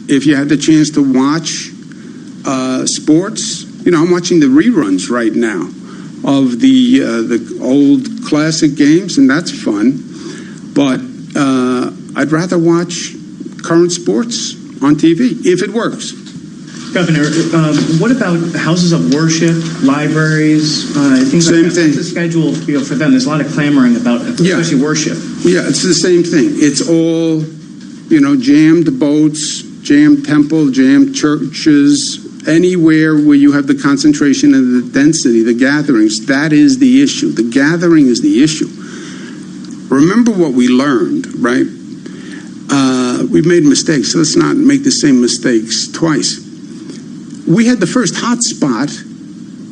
if you had the chance to watch sports, I'm watching the reruns right now of the old classic games, and that's fun. But I'd rather watch current sports on TV if it works. Governor, what about houses of worship, libraries, things same like that? thing. What's the schedule for them? There's a lot of clamoring about, especially worship. Yeah, it's the same thing. It's all, jammed boats, jammed temple, jammed churches, anywhere where you have the concentration and the density, the gatherings. That is the issue. The gathering is the issue. Remember what we learned, right? We've made mistakes, so let's not make the same mistakes twice. We had the first hotspot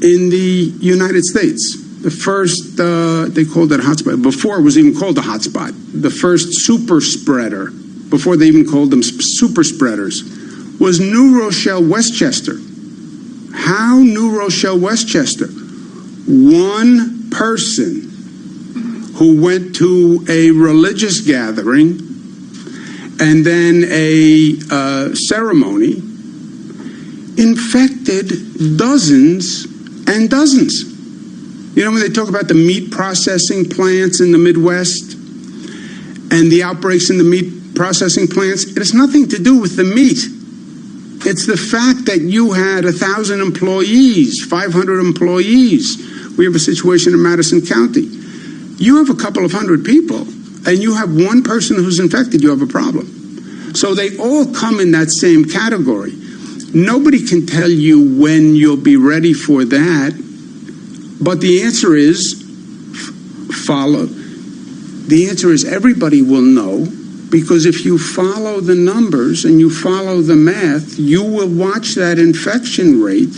in the United States. The first, they called it a hotspot, before it was even called a hotspot. The first super spreader, before they even called them super spreaders, was New Rochelle, Westchester. How New Rochelle, Westchester? One person who went to a religious gathering and then a ceremony infected dozens and dozens. When they talk about the meat processing plants in the Midwest and the outbreaks in the meat processing plants, it has nothing to do with the meat. It's the fact that you had 1,000 employees, 500 employees. We have a situation in Madison County. You have a couple of hundred people, and you have one person who's infected, you have a problem. So they all come in that same category. Nobody can tell you when you'll be ready for that, but the answer is follow. The answer is everybody will know, because if you follow the numbers and you follow the math, you will watch that infection rate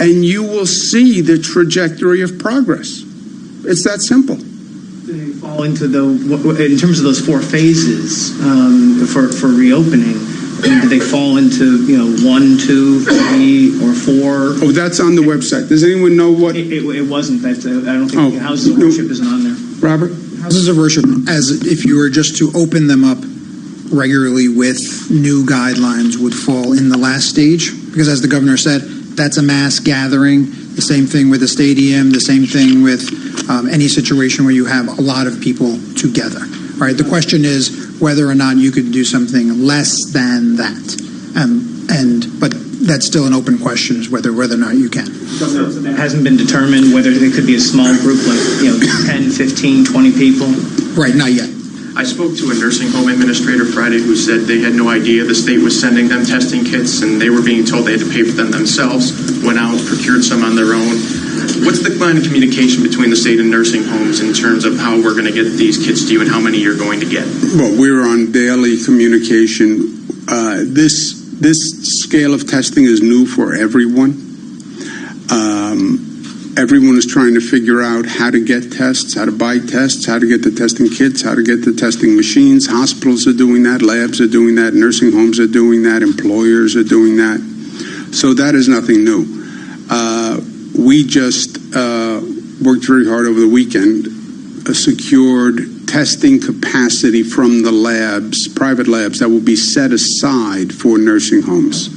and you will see the trajectory of progress. It's that simple. They fall into in terms of those four phases for reopening. Do they fall into 1, 2, 3, or 4? Oh, that's on the website. Does anyone know what? It wasn't. I don't think houses of worship isn't on there. Robert? Houses of worship, as if you were just to open them up regularly with new guidelines, would fall in the last stage, because as the governor said, that's a mass gathering. The same thing with a stadium, the same thing with any situation where you have a lot of people together. Right? The question is whether or not you could do something less than that. But that's still an open question, is whether or not you can. It hasn't been determined whether it could be a small group, like 10, 15, 20 people? Right, not yet. I spoke to a nursing home administrator Friday who said they had no idea the state was sending them testing kits, and they were being told they had to pay for them themselves, went out, procured some on their own. What's the line of communication between the state and nursing homes in terms of how we're going to get these kits to you and how many you're going to get? Well, we're on daily communication. This scale of testing is new for everyone. Everyone is trying to figure out how to get tests, how to buy tests, how to get the testing kits, how to get the testing machines. Hospitals are doing that, labs are doing that, nursing homes are doing that, employers are doing that. So that is nothing new. We just worked very hard over the weekend, secured testing capacity from the labs, private labs, that will be set aside for nursing homes,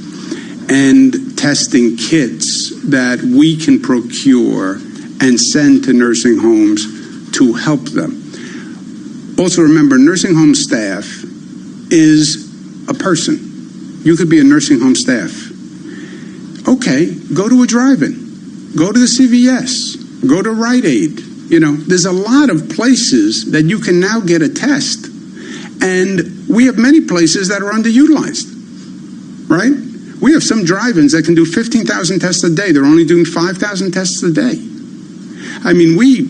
and testing kits that we can procure and send to nursing homes to help them. Also remember, nursing home staff is a person. You could be a nursing home staff. Okay, go to a drive-in, go to the CVS, go to Rite Aid. There's a lot of places that you can now get a test. And we have many places that are underutilized, right? We have some drive-ins that can do 15,000 tests a day. They're only doing 5,000 tests a day. I mean, we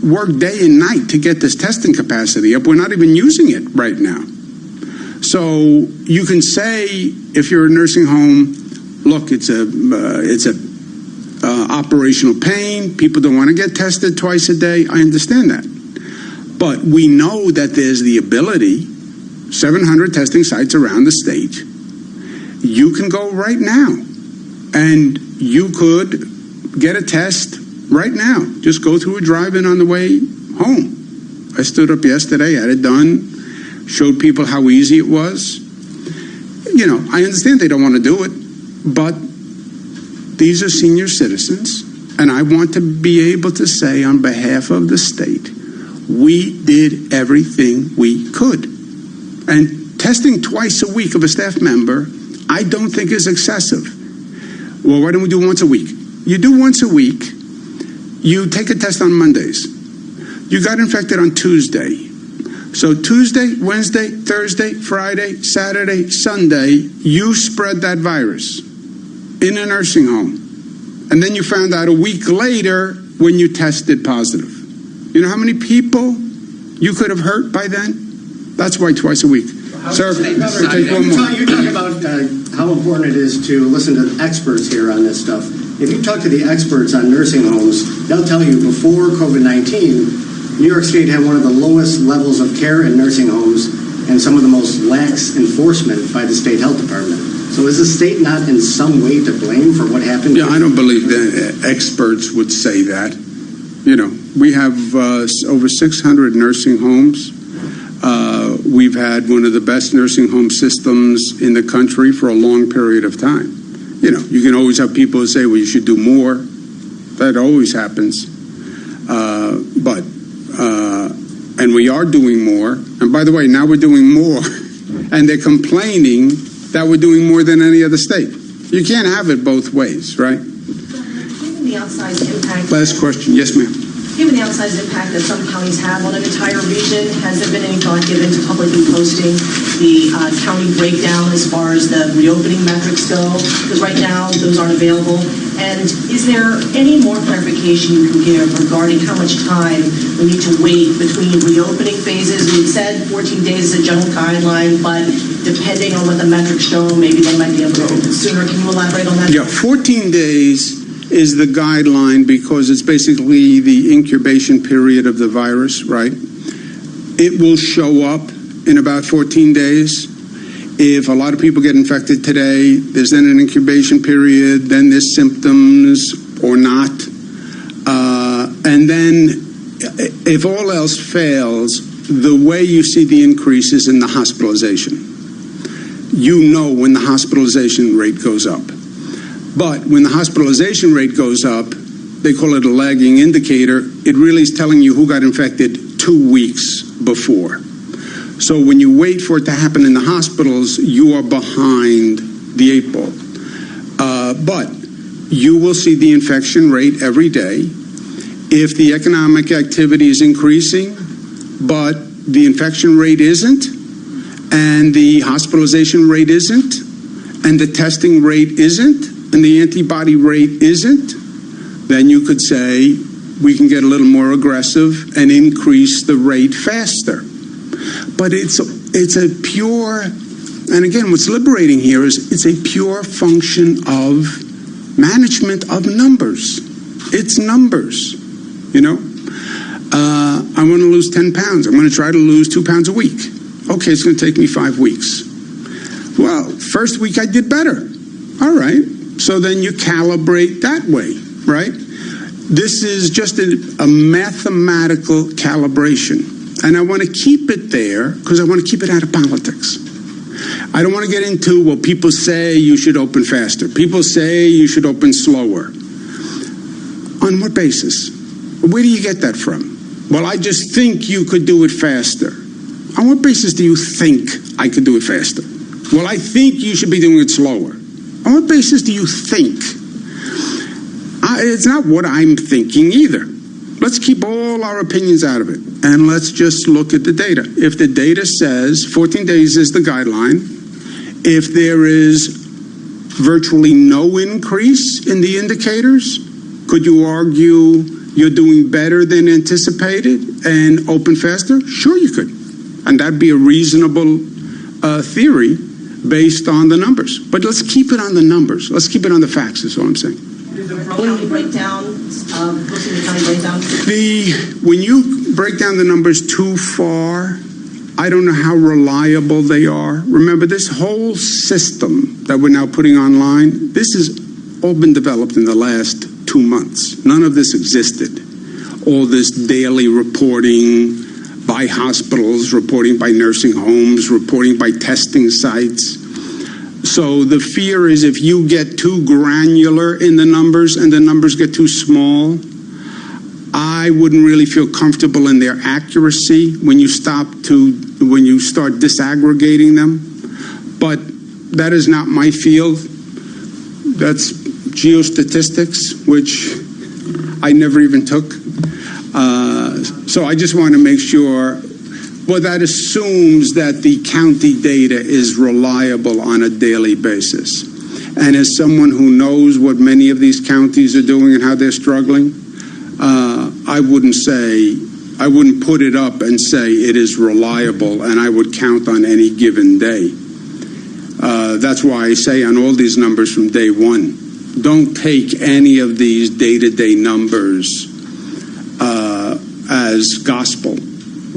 work day and night to get this testing capacity up. We're not even using it right now. So you can say, if you're a nursing home, look, it's a operational pain. People don't want to get tested twice a day. I understand that. But we know that there's the ability, 700 testing sites around the state. You can go right now and you could get a test right now. Just go through a drive-in on the way home. I stood up yesterday, had it done, showed people how easy it was. I understand they don't want to do it, but these are senior citizens, and I want to be able to say on behalf of the state, we did everything we could. And testing twice a week of a staff member, I don't think is excessive. Well, why don't we do once a week? You do once a week, you take a test on Mondays. You got infected on Tuesday. So Tuesday, Wednesday, Thursday, Friday, Saturday, Sunday, you spread that virus in a nursing home. And then you found out a week later when you tested positive. You know how many people you could have hurt by then? That's why twice a week. Sir, take one more. You talk about how important it is to listen to experts here on this stuff. If you talk to the experts on nursing homes, they'll tell you before COVID-19, New York State had one of the lowest levels of care in nursing homes and some of the most lax enforcement by the state health department. So is the state not in some way to blame for what happened? Yeah, I don't believe that experts would say that. We have over 600 nursing homes. We've had one of the best nursing home systems in the country for a long period of time. You can always have people who say, well, you should do more. That always happens. And we are doing more. And by the way, now we're doing more. And they're complaining that we're doing more than any other state. You can't have it both ways, right? Given the outsized impact... Last question. Yes, ma'am. Given the outsized impact that some counties have on an entire region, has there been any thought given to publicly posting the county breakdown as far as the reopening metrics go? Because right now, those aren't available. And is there any more clarification you can give regarding how much time we need to wait between reopening phases? We've said 14 days is a general guideline, but depending on what the metrics show, maybe they might be able to open sooner. Can you elaborate on that? Yeah, 14 days is the guideline because it's basically the incubation period of the virus, right? It will show up in about 14 days. If a lot of people get infected today, there's then an incubation period, then there's symptoms or not. And then if all else fails, the way you see the increase is in the hospitalization. When the hospitalization rate goes up. But when the hospitalization rate goes up, they call it a lagging indicator. It really is telling you who got infected 2 weeks before. So when you wait for it to happen in the hospitals, you are behind the 8 ball. But you will see the infection rate every day. If the economic activity is increasing, but the infection rate isn't, and the hospitalization rate isn't, and the testing rate isn't, and the antibody rate isn't, then you could say we can get a little more aggressive and increase the rate faster. But it's a pure, and again, what's liberating here is it's a pure function of management of numbers. It's numbers, I want to lose 10 pounds. I'm going to try to lose 2 pounds a week. Okay, it's going to take me 5 weeks. Well, first week I did better. All right. So then you calibrate that way, right? This is just a mathematical calibration. And I want to keep it there because I want to keep it out of politics. I don't want to get into, well, people say you should open faster. People say you should open slower. On what basis? Where do you get that from? Well, I just think you could do it faster. On what basis do you think I could do it faster? Well, I think you should be doing it slower. On what basis do you think? It's not what I'm thinking either. Let's keep all our opinions out of it, and let's just look at the data. If the data says 14 days is the guideline, if there is virtually no increase in the indicators, could you argue you're doing better than anticipated and open faster? Sure you could. And that'd be a reasonable theory based on the numbers. But let's keep it on the numbers. Let's keep it on the facts, is all I'm saying. County breakdown, looking at county breakdown? When you break down the numbers too far, I don't know how reliable they are. Remember, this whole system that we're now putting online, this has all been developed in the last 2 months. None of this existed. All this daily reporting by hospitals, reporting by nursing homes, reporting by testing sites. So the fear is if you get too granular in the numbers and the numbers get too small, I wouldn't really feel comfortable in their accuracy when you start disaggregating them. But that is not my field. That's geostatistics, which I never even took. So I just want to make sure. Well, that assumes that the county data is reliable on a daily basis. And as someone who knows what many of these counties are doing and how they're struggling, I wouldn't put it up and say it is reliable and I would count on any given day. That's why I say on all these numbers from day one, don't take any of these day-to-day numbers as gospel,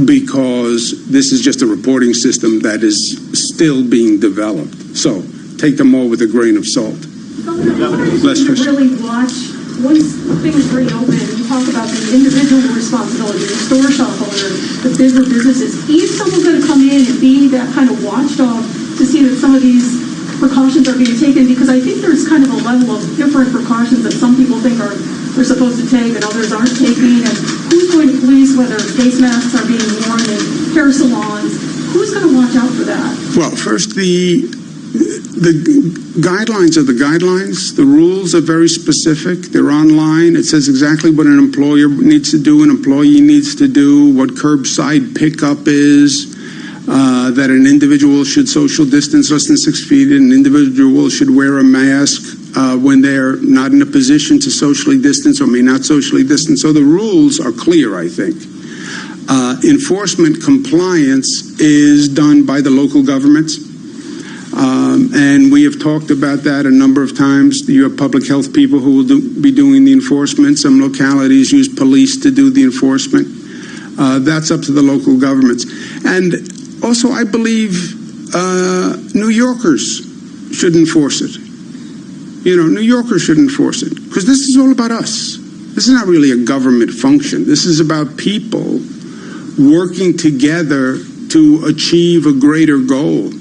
because this is just a reporting system that is still being developed. So take them all with a grain of salt. Really watch, once things reopen, you talk about the individual responsibility, the store shop owner, the bigger businesses. Is someone going to come in and be that kind of watchdog to see that some of these precautions are being taken? Because I think there's kind of a level of different precautions that some people think are they're supposed to take and others aren't taking. And who's going to police whether face masks are being worn in hair salons? Who's going to watch out for that? Well, first, the guidelines are the guidelines. The rules are very specific. They're online. It says exactly what an employer needs to do, an employee needs to do, what curbside pickup is, that an individual should social distance less than 6 feet, an individual should wear a mask when they're not in a position to socially distance or may not socially distance. So the rules are clear, I think. Enforcement compliance is done by the local governments. And we have talked about that a number of times. You have public health people who will be doing the enforcement. Some localities use police to do the enforcement. That's up to the local governments. And also, I believe New Yorkers should enforce it. You know, New Yorkers should enforce it, because this is all about us. This is not really a government function. This is about people working together to achieve a greater goal.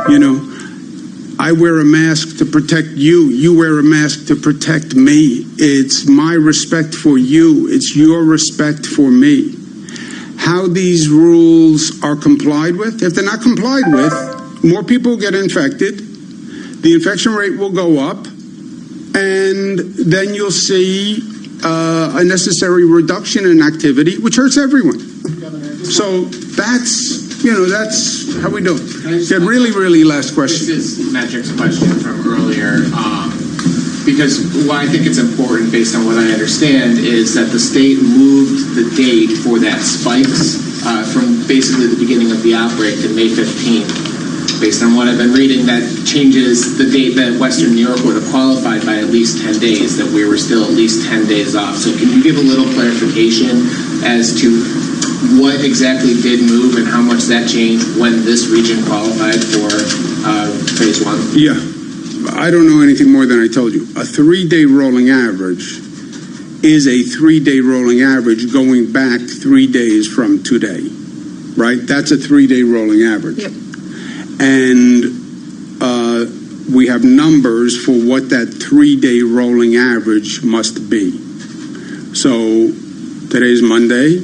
You know, I wear a mask to protect you. You wear a mask to protect me. It's my respect for you. It's your respect for me. How these rules are complied with, if they're not complied with, more people will get infected. The infection rate will go up, and then you'll see a necessary reduction in activity, which hurts everyone. So that's how we do it. Yeah, really last question. This is Metric's question from earlier, because what I think it's important, based on what I understand, is that the state moved the date for that spikes from basically the beginning of the outbreak to May 15th. Based on what I've been reading, that changes the date that Western New York would have qualified by at least 10 days, that we were still at least 10 days off. So can you give a little clarification as to what exactly did move and how much that changed when this region qualified for phase one? Yeah, I don't know anything more than I told you. A 3-day rolling average is a 3-day rolling average going back 3 days from today, right? That's a 3-day rolling average. Yep. And we have numbers for what that 3-day rolling average must be. So today's Monday,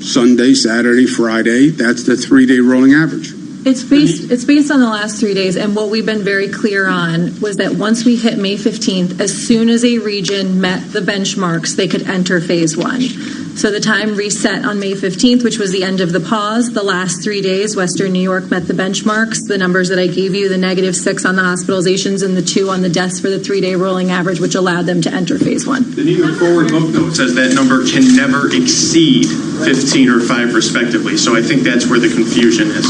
Sunday, Saturday, Friday, that's the 3-day rolling average. It's based on the last 3 days, and what we've been very clear on was that once we hit May 15th, as soon as a region met the benchmarks, they could enter phase one. So the time reset on May 15th, which was the end of the pause. The last 3 days, Western New York met the benchmarks. The numbers that I gave you, the -6 on the hospitalizations and the 2 on the deaths for the 3-day rolling average, which allowed them to enter phase one. The New York Forward Book note says that number can never exceed 15 or 5 respectively. So I think that's where the confusion is.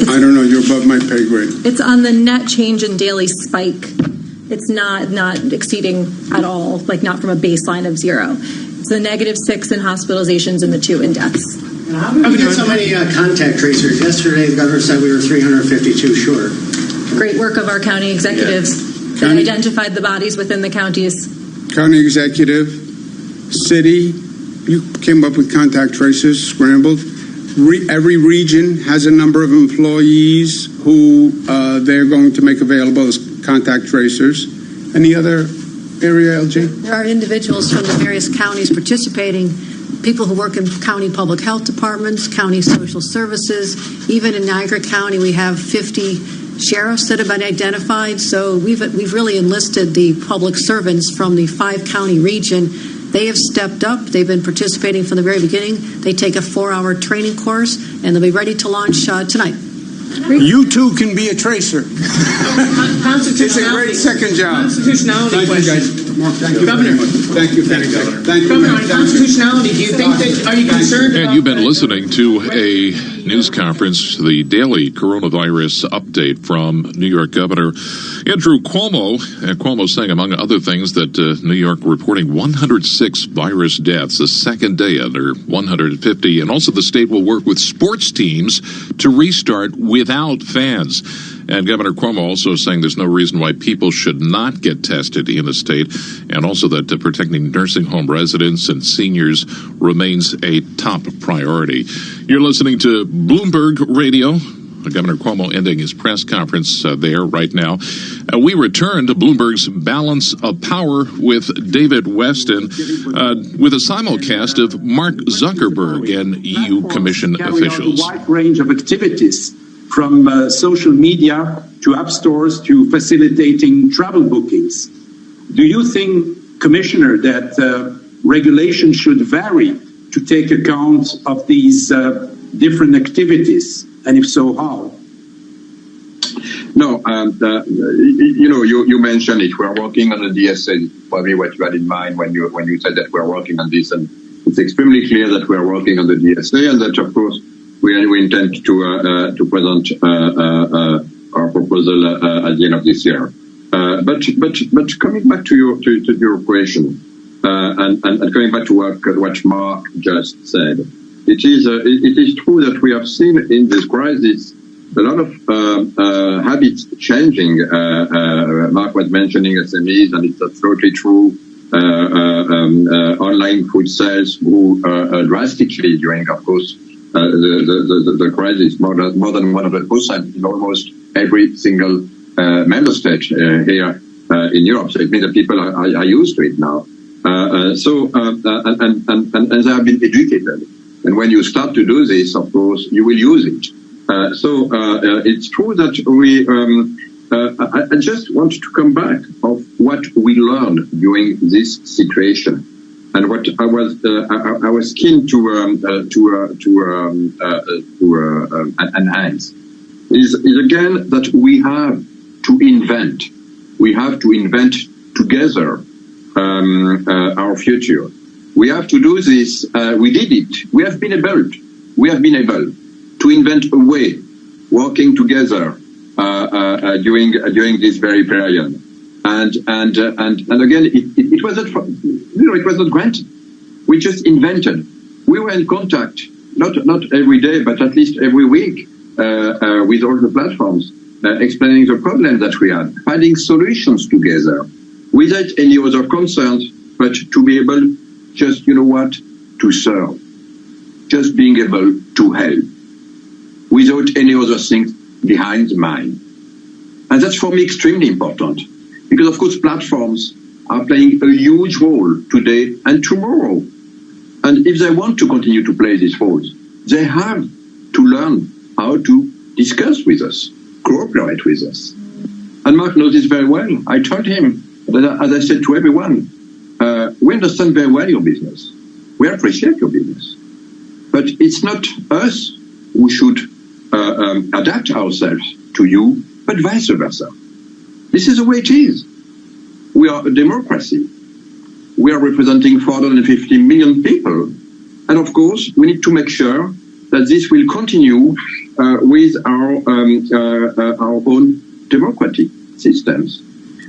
I don't know. You're above my pay grade. It's on the net change in daily spike. It's not exceeding at all, like not from a baseline of 0. It's the -6 in hospitalizations and the 2 in deaths. And how did we get so many contact tracers? Yesterday, the governor said we were 352 short. Great work of our county executives that identified the bodies within the counties. County executive, city, you came up with contact tracers, scrambled. every region has a number of employees who they're going to make available as contact tracers. Any other area, LG? There are individuals from the various counties participating, people who work in county public health departments, county social services. Even in Niagara County, we have 50 sheriffs that have been identified. So we've really enlisted the public servants from the 5-county region. They have stepped up. They've been participating from the very beginning. They take a 4-hour training course, and they'll be ready to launch tonight. You too can be a tracer. It's a great second job. Constitutionality question. Thank you, Governor. Thank you, Governor. Governor, on constitutionality, do you think that, are you concerned about... And you've been listening to a news conference, the daily coronavirus update from New York Governor Andrew Cuomo. And Cuomo saying, among other things, that New York reporting 106 virus deaths, the second day under 150. And also the state will work with sports teams to restart without fans. And Governor Cuomo also saying there's no reason why people should not get tested in the state, and also that protecting nursing home residents and seniors remains a top priority. You're listening to Bloomberg Radio. Governor Cuomo ending his press conference there right now. We return to Bloomberg's Balance of Power with David Weston with a simulcast of Mark Zuckerberg and EU Commission officials. A wide range of activities, from social media to app stores to facilitating travel bookings. Do you think, Commissioner, that regulation should vary to take account of these different activities? And if so, how? No, you mentioned it. We're working on the DSA. Probably what you had in mind when you said that we're working on this, and it's extremely clear that we're working on the DSA, and that of course we intend to present our proposal at the end of this year. But coming back to your question, and coming back to what Mark just said, it is true that we have seen in this crisis a lot of habits changing. Mark was mentioning SMEs, and it's absolutely true. Online food sales grew drastically during, of course, the crisis, more than 100% in almost every single member state here in Europe. So it means that people are used to it now. And they have been educated. And when you start to do this, of course, you will use it. So it's true that I just want to come back of what we learned during this situation, and what I was keen to enhance is again that we have to invent. We have to invent together our future. We have to do this. We did it. We have been able to invent a way, working together during this very period. And again, it wasn't, it was not granted. We just invented. We were in contact, not every day, but at least every week, with all the platforms, explaining the problems that we had, finding solutions together, without any other concerns, but to be able just, to serve, just being able to help, without any other things behind the mind. And that's for me extremely important, because of course platforms are playing a huge role today and tomorrow. And if they want to continue to play these roles, they have to learn how to discuss with us, cooperate with us. And Mark knows this very well. I told him, as I said to everyone, we understand very well your business. We appreciate your business. But it's not us who should adapt ourselves to you, but vice versa. This is the way it is. We are a democracy. We are representing 450 million people. And of course, we need to make sure that this will continue with our own democratic systems.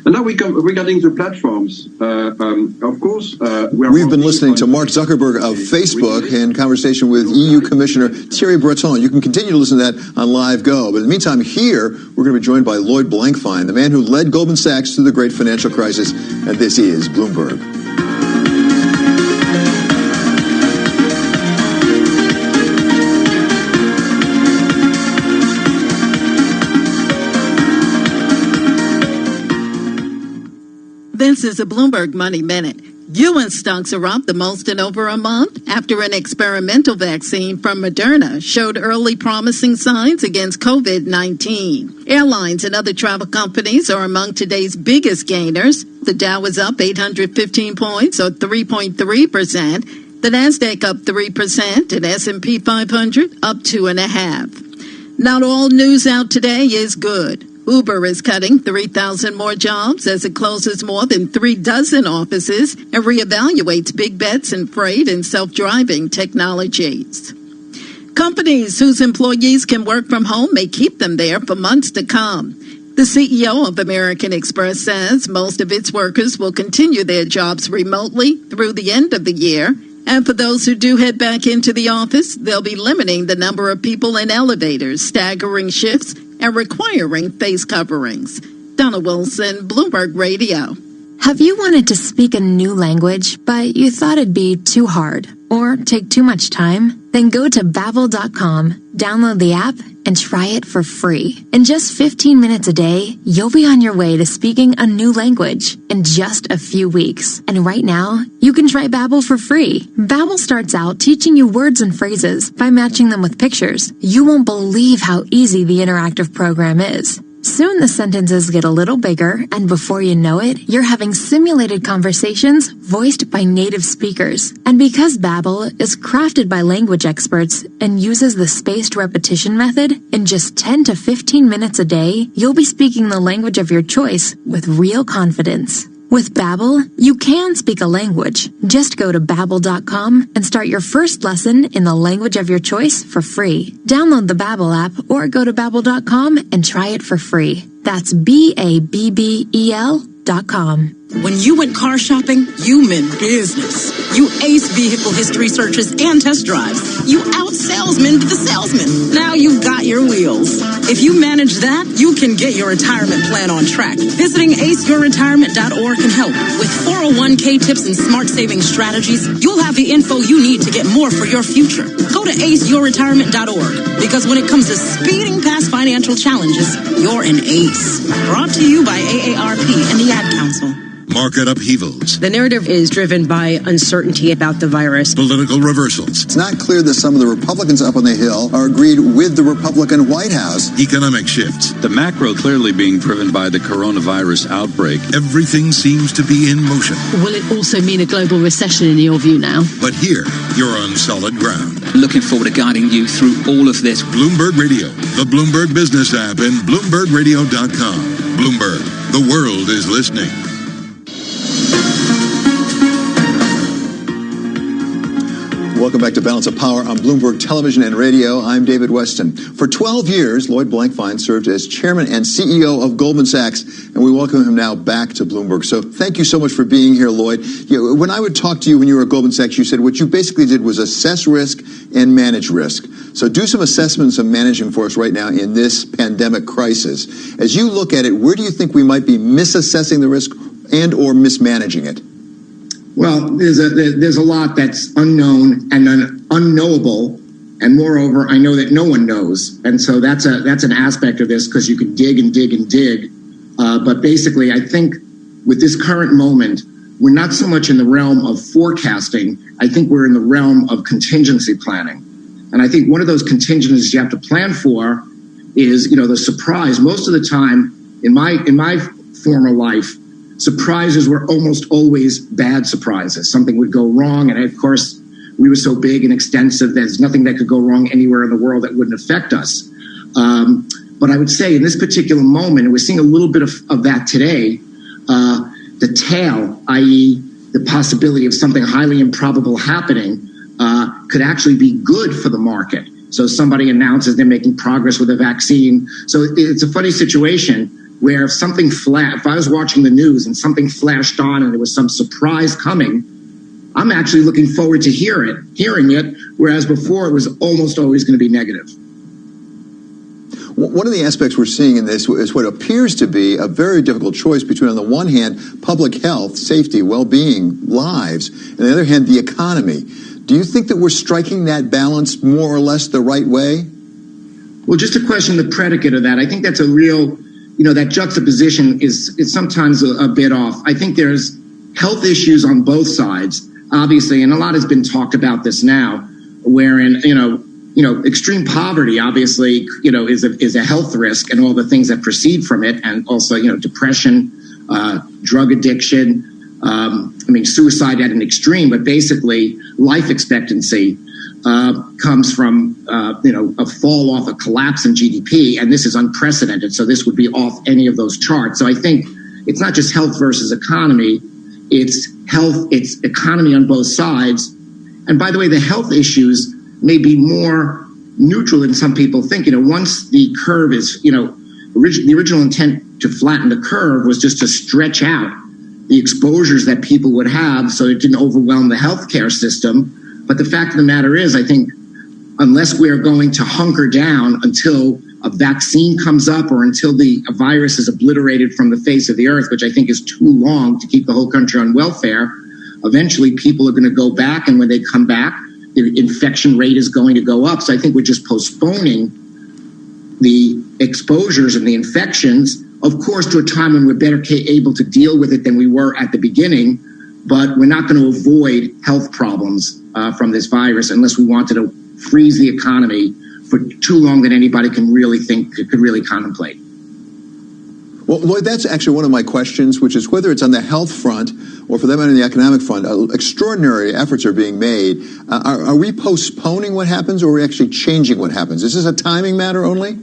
And now regarding the platforms, of course, we've been listening to Mark Zuckerberg of Facebook in conversation with EU Commissioner Thierry Breton. You can continue to listen to that on Live Go. But in the meantime, here, we're going to be joined by Lloyd Blankfein, the man who led Goldman Sachs through the great financial crisis. And this is Bloomberg. This is a Bloomberg Money Minute. U.S. stocks are up the most in over a month after an experimental vaccine from Moderna showed early promising signs against COVID-19. Airlines and other travel companies are among today's biggest gainers. The Dow is up 815 points, or 3.3%. The Nasdaq up 3%, and S&P 500 up 2.5%. Not all news out today is good. Uber is cutting 3,000 more jobs as it closes more than 36 offices and reevaluates big bets in freight and self-driving technologies. Companies whose employees can work from home may keep them there for months to come. The CEO of American Express says most of its workers will continue their jobs remotely through the end of the year. And for those who do head back into the office, they'll be limiting the number of people in elevators, staggering shifts, and requiring face coverings. Donna Wilson, Bloomberg Radio. Have you wanted to speak a new language, but you thought it'd be too hard or take too much time? Then go to Babbel.com, download the app, and try it for free. In just 15 minutes a day, you'll be on your way to speaking a new language in just a few weeks. And right now, you can try Babbel for free. Babbel starts out teaching you words and phrases by matching them with pictures. You won't believe how easy the interactive program is. Soon the sentences get a little bigger, and before you know it, you're having simulated conversations voiced by native speakers. And because Babbel is crafted by language experts and uses the spaced repetition method, in just 10 to 15 minutes a day, you'll be speaking the language of your choice with real confidence. With Babbel, you can speak a language. Just go to Babbel.com and start your first lesson in the language of your choice for free. Download the Babbel app or go to Babbel.com and try it for free. That's Babbel.com. When you went car shopping, you meant business. You aced vehicle history searches and test drives. You out-salesmaned the salesman. Now you've got your wheels. If you manage that, you can get your retirement plan on track. Visiting aceyourretirement.org can help. With 401k tips and smart saving strategies, you'll have the info you need to get more for your future. Go to aceyourretirement.org, because when it comes to speeding past financial challenges, you're an ace. Brought to you by AARP and the Ad Council. Market upheavals. The narrative is driven by uncertainty about the virus. Political reversals. It's not clear that some of the Republicans up on the Hill are agreed with the Republican White House. Economic shifts. The macro clearly being driven by the coronavirus outbreak. Everything seems to be in motion. Will it also mean a global recession in your view now? But here, you're on solid ground. Looking forward to guiding you through all of this. Bloomberg Radio, the Bloomberg Business app, and BloombergRadio.com. Bloomberg, the world is listening. Welcome back to Balance of Power on Bloomberg Television and Radio. I'm David Weston. For 12 years, Lloyd Blankfein served as chairman and CEO of Goldman Sachs, and we welcome him now back to Bloomberg. So thank you so much for being here, Lloyd. When I would talk to you when you were at Goldman Sachs, you said what you basically did was assess risk and manage risk. So do some assessments of managing for us right now in this pandemic crisis. As you look at it, where do you think we might be misassessing the risk and or mismanaging it? Well, there's a lot that's unknown and unknowable, and moreover, I know that no one knows, and so that's an aspect of this, because you could dig and dig and dig. But basically, I think with this current moment, we're not so much in the realm of forecasting. I think we're in the realm of contingency planning, and I think one of those contingencies you have to plan for is, the surprise. Most of the time, in my former life, surprises were almost always bad surprises. Something would go wrong, and of course, we were so big and extensive, there's nothing that could go wrong anywhere in the world that wouldn't affect us. But I would say in this particular moment, and we're seeing a little bit of that today, the tail, i.e. the possibility of something highly improbable happening, could actually be good for the market. So somebody announces they're making progress with a vaccine. So it's a funny situation where if I was watching the news and something flashed on and there was some surprise coming, I'm actually looking forward to hearing it, whereas before it was almost always going to be negative. One of the aspects we're seeing in this is what appears to be a very difficult choice between, on the one hand, public health, safety, well-being, lives, and on the other hand, the economy. Do you think that we're striking that balance more or less the right way? Well, just to question the predicate of that, I think that's a real that juxtaposition is sometimes a bit off. I think there's health issues on both sides, obviously, and a lot has been talked about this now, wherein, extreme poverty, obviously, is a health risk, and all the things that proceed from it, and also, depression, drug addiction, suicide at an extreme, but basically life expectancy comes from, a fall off, a collapse in GDP, and this is unprecedented. So this would be off any of those charts. So I think it's not just health versus economy, it's health, it's economy on both sides. And by the way, the health issues may be more neutral than some people think. Once the curve is, the original intent to flatten the curve was just to stretch out the exposures that people would have so it didn't overwhelm the healthcare system. But the fact of the matter is, I think unless we're going to hunker down until a vaccine comes up or until the virus is obliterated from the face of the earth, which I think is too long to keep the whole country on welfare, eventually people are going to go back. And when they come back, the infection rate is going to go up. So I think we're just postponing the exposures and the infections, of course, to a time when we're better able to deal with it than we were at the beginning. But we're not going to avoid health problems from this virus unless we wanted to freeze the economy for too long that anybody can really think, could really contemplate. Well, Lloyd, that's actually one of my questions, which is whether it's on the health front or for that matter on the economic front, extraordinary efforts are being made. Are we postponing what happens, or are we actually changing what happens? Is this a timing matter only?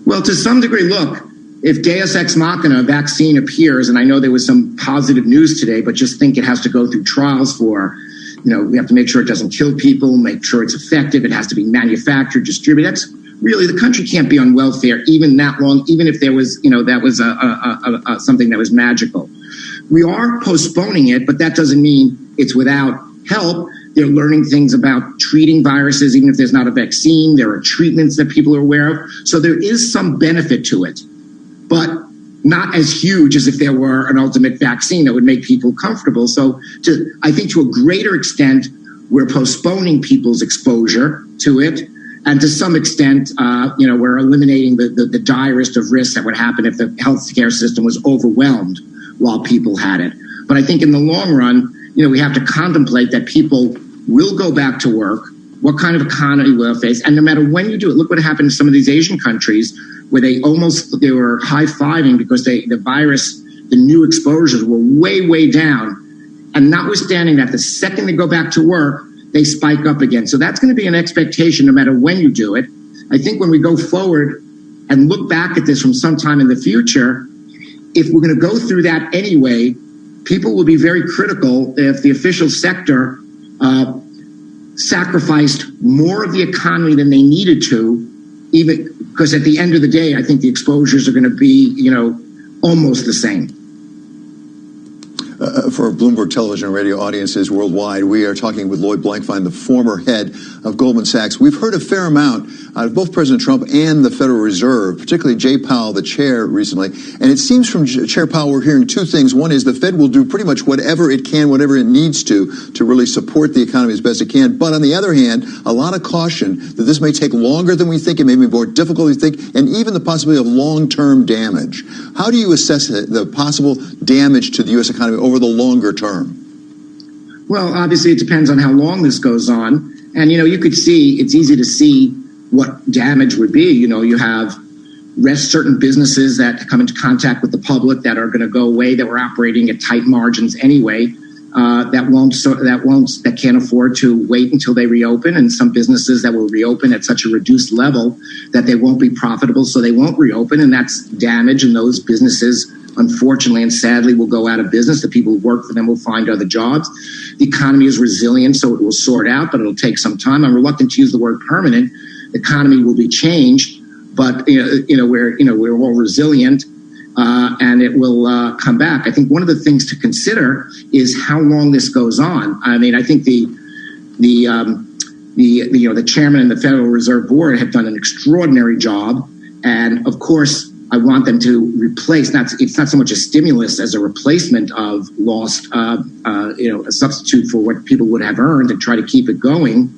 Well, to some degree, look, if Deus Ex Machina, a vaccine appears, and I know there was some positive news today, but just think it has to go through trials for, we have to make sure it doesn't kill people, make sure it's effective, it has to be manufactured, distributed. That's really, the country can't be on welfare even that long, even if there was, that was something that was magical. We are postponing it, but that doesn't mean it's without help. They're learning things about treating viruses, even if there's not a vaccine. There are treatments that people are aware of. So there is some benefit to it, but not as huge as if there were an ultimate vaccine that would make people comfortable. So I think to a greater extent, we're postponing people's exposure to it. And to some extent, we're eliminating the direst of risks that would happen if the healthcare system was overwhelmed while people had it. But I think in the long run, we have to contemplate that people will go back to work, what kind of economy we'll face. And no matter when you do it, look what happened in some of these Asian countries where they were high-fiving because the virus, the new exposures were way, way down. And notwithstanding that, the second they go back to work, they spike up again. So that's going to be an expectation no matter when you do it. I think when we go forward and look back at this from sometime in the future, if we're going to go through that anyway, people will be very critical if the official sector sacrificed more of the economy than they needed to, even because at the end of the day, I think the exposures are going to be, almost the same. For Bloomberg television and radio audiences worldwide, we are talking with Lloyd Blankfein, the former head of Goldman Sachs. We've heard a fair amount out of both President Trump and the Federal Reserve, particularly Jay Powell, the chair, recently. And it seems from Chair Powell we're hearing two things. One is the Fed will do pretty much whatever it can, whatever it needs to really support the economy as best it can. But on the other hand, a lot of caution that this may take longer than we think, it may be more difficult than we think, and even the possibility of long-term damage. How do you assess the possible damage to the U.S. economy over the longer term? Well, obviously, it depends on how long this goes on. And, you could see, it's easy to see what damage would be. You have certain businesses that come into contact with the public that are going to go away, that were operating at tight margins anyway, that can't afford to wait until they reopen, and some businesses that will reopen at such a reduced level that they won't be profitable, so they won't reopen, and that's damage, and those businesses, unfortunately and sadly, will go out of business. The people who work for them will find other jobs. The economy is resilient, so it will sort out, but it'll take some time. I'm reluctant to use the word permanent. The economy will be changed, but we're all resilient, and it will come back. I think one of the things to consider is how long this goes on. I mean, I think the chairman and the Federal Reserve Board have done an extraordinary job, and of course, I want them to replace. It's not so much a stimulus as a replacement of lost, a substitute for what people would have earned, and try to keep it going.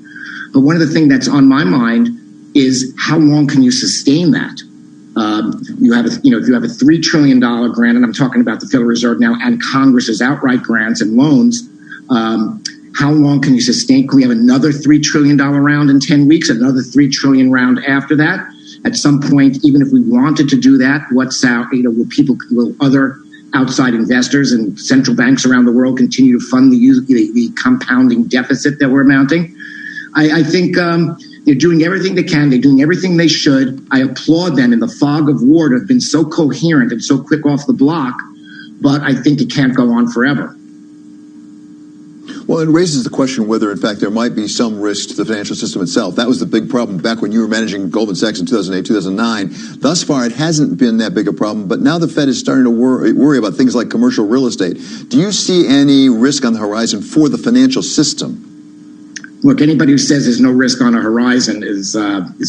But one of the things that's on my mind is how long can you sustain that? You have if you have a $3 trillion grant, and I'm talking about the Federal Reserve now, and Congress's outright grants and loans. How long can you sustain? Can we have another $3 trillion round in 10 weeks? Another $3 trillion round after that? At some point, even if we wanted to do that, will other outside investors and central banks around the world continue to fund the compounding deficit that we're mounting? I think they're doing everything they can. They're doing everything they should. I applaud them in the fog of war to have been so coherent and so quick off the block, but I think it can't go on forever. Well, it raises the question whether, in fact, there might be some risk to the financial system itself. That was the big problem back when you were managing Goldman Sachs in 2008, 2009. Thus far, it hasn't been that big a problem, but now the Fed is starting to worry about things like commercial real estate. Do you see any risk on the horizon for the financial system? Look, anybody who says there's no risk on a horizon is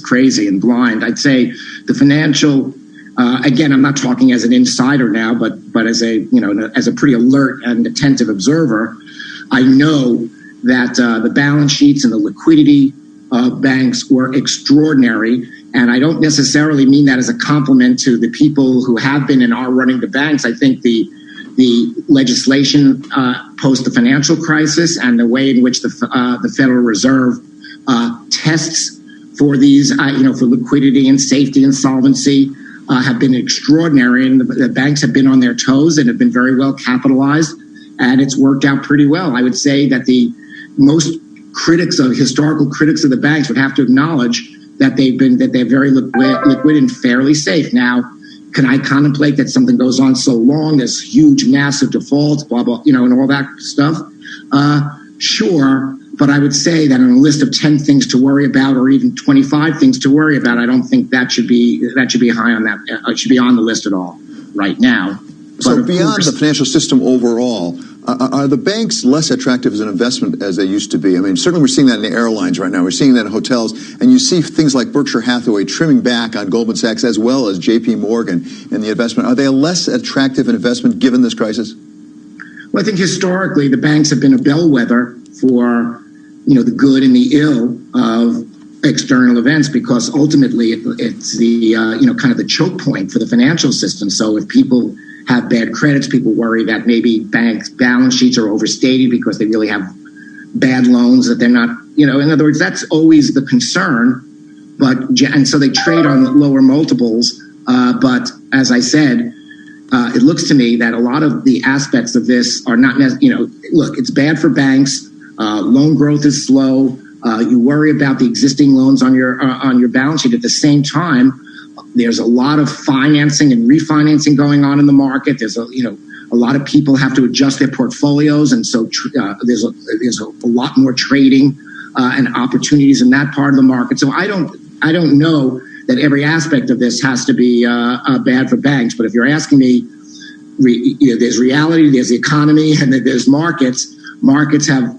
crazy and blind. I'd say the financial, again, I'm not talking as an insider now, but as a pretty alert and attentive observer. I know that the balance sheets and the liquidity of banks were extraordinary, and I don't necessarily mean that as a compliment to the people who have been and are running the banks. I think the legislation post the financial crisis and the way in which the Federal Reserve tests for these, for liquidity and safety and solvency have been extraordinary, and the banks have been on their toes and have been very well capitalized. And it's worked out pretty well. I would say that the most historical critics of the banks would have to acknowledge that they're very liquid and fairly safe. Now, can I contemplate that something goes on so long, there's huge, massive defaults, blah, blah, and all that stuff? Sure. But I would say that on a list of 10 things to worry about, or even 25 things to worry about, I don't think that should be high on that. It should be on the list at all right now. So beyond the financial system overall, are the banks less attractive as an investment as they used to be? I mean, certainly we're seeing that in the airlines right now. We're seeing that in hotels. And you see things like Berkshire Hathaway trimming back on Goldman Sachs as well as JP Morgan in the investment. Are they a less attractive investment given this crisis? Well, I think historically the banks have been a bellwether for, the good and the ill of external events, because ultimately it's the, kind of the choke point for the financial system. So if people have bad credits, people worry that maybe banks' balance sheets are overstated because they really have bad loans that they're not, in other words, that's always the concern. And so they trade on lower multiples. But as I said, it looks to me that a lot of the aspects of this are not, look, it's bad for banks. Loan growth is slow. You worry about the existing loans on your balance sheet. At the same time, there's a lot of financing and refinancing going on in the market. There's a lot of people have to adjust their portfolios, and so there's a lot more trading and opportunities in that part of the market. So I don't know that every aspect of this has to be bad for banks. But if you're asking me, there's reality, there's the economy, and there's markets. Markets have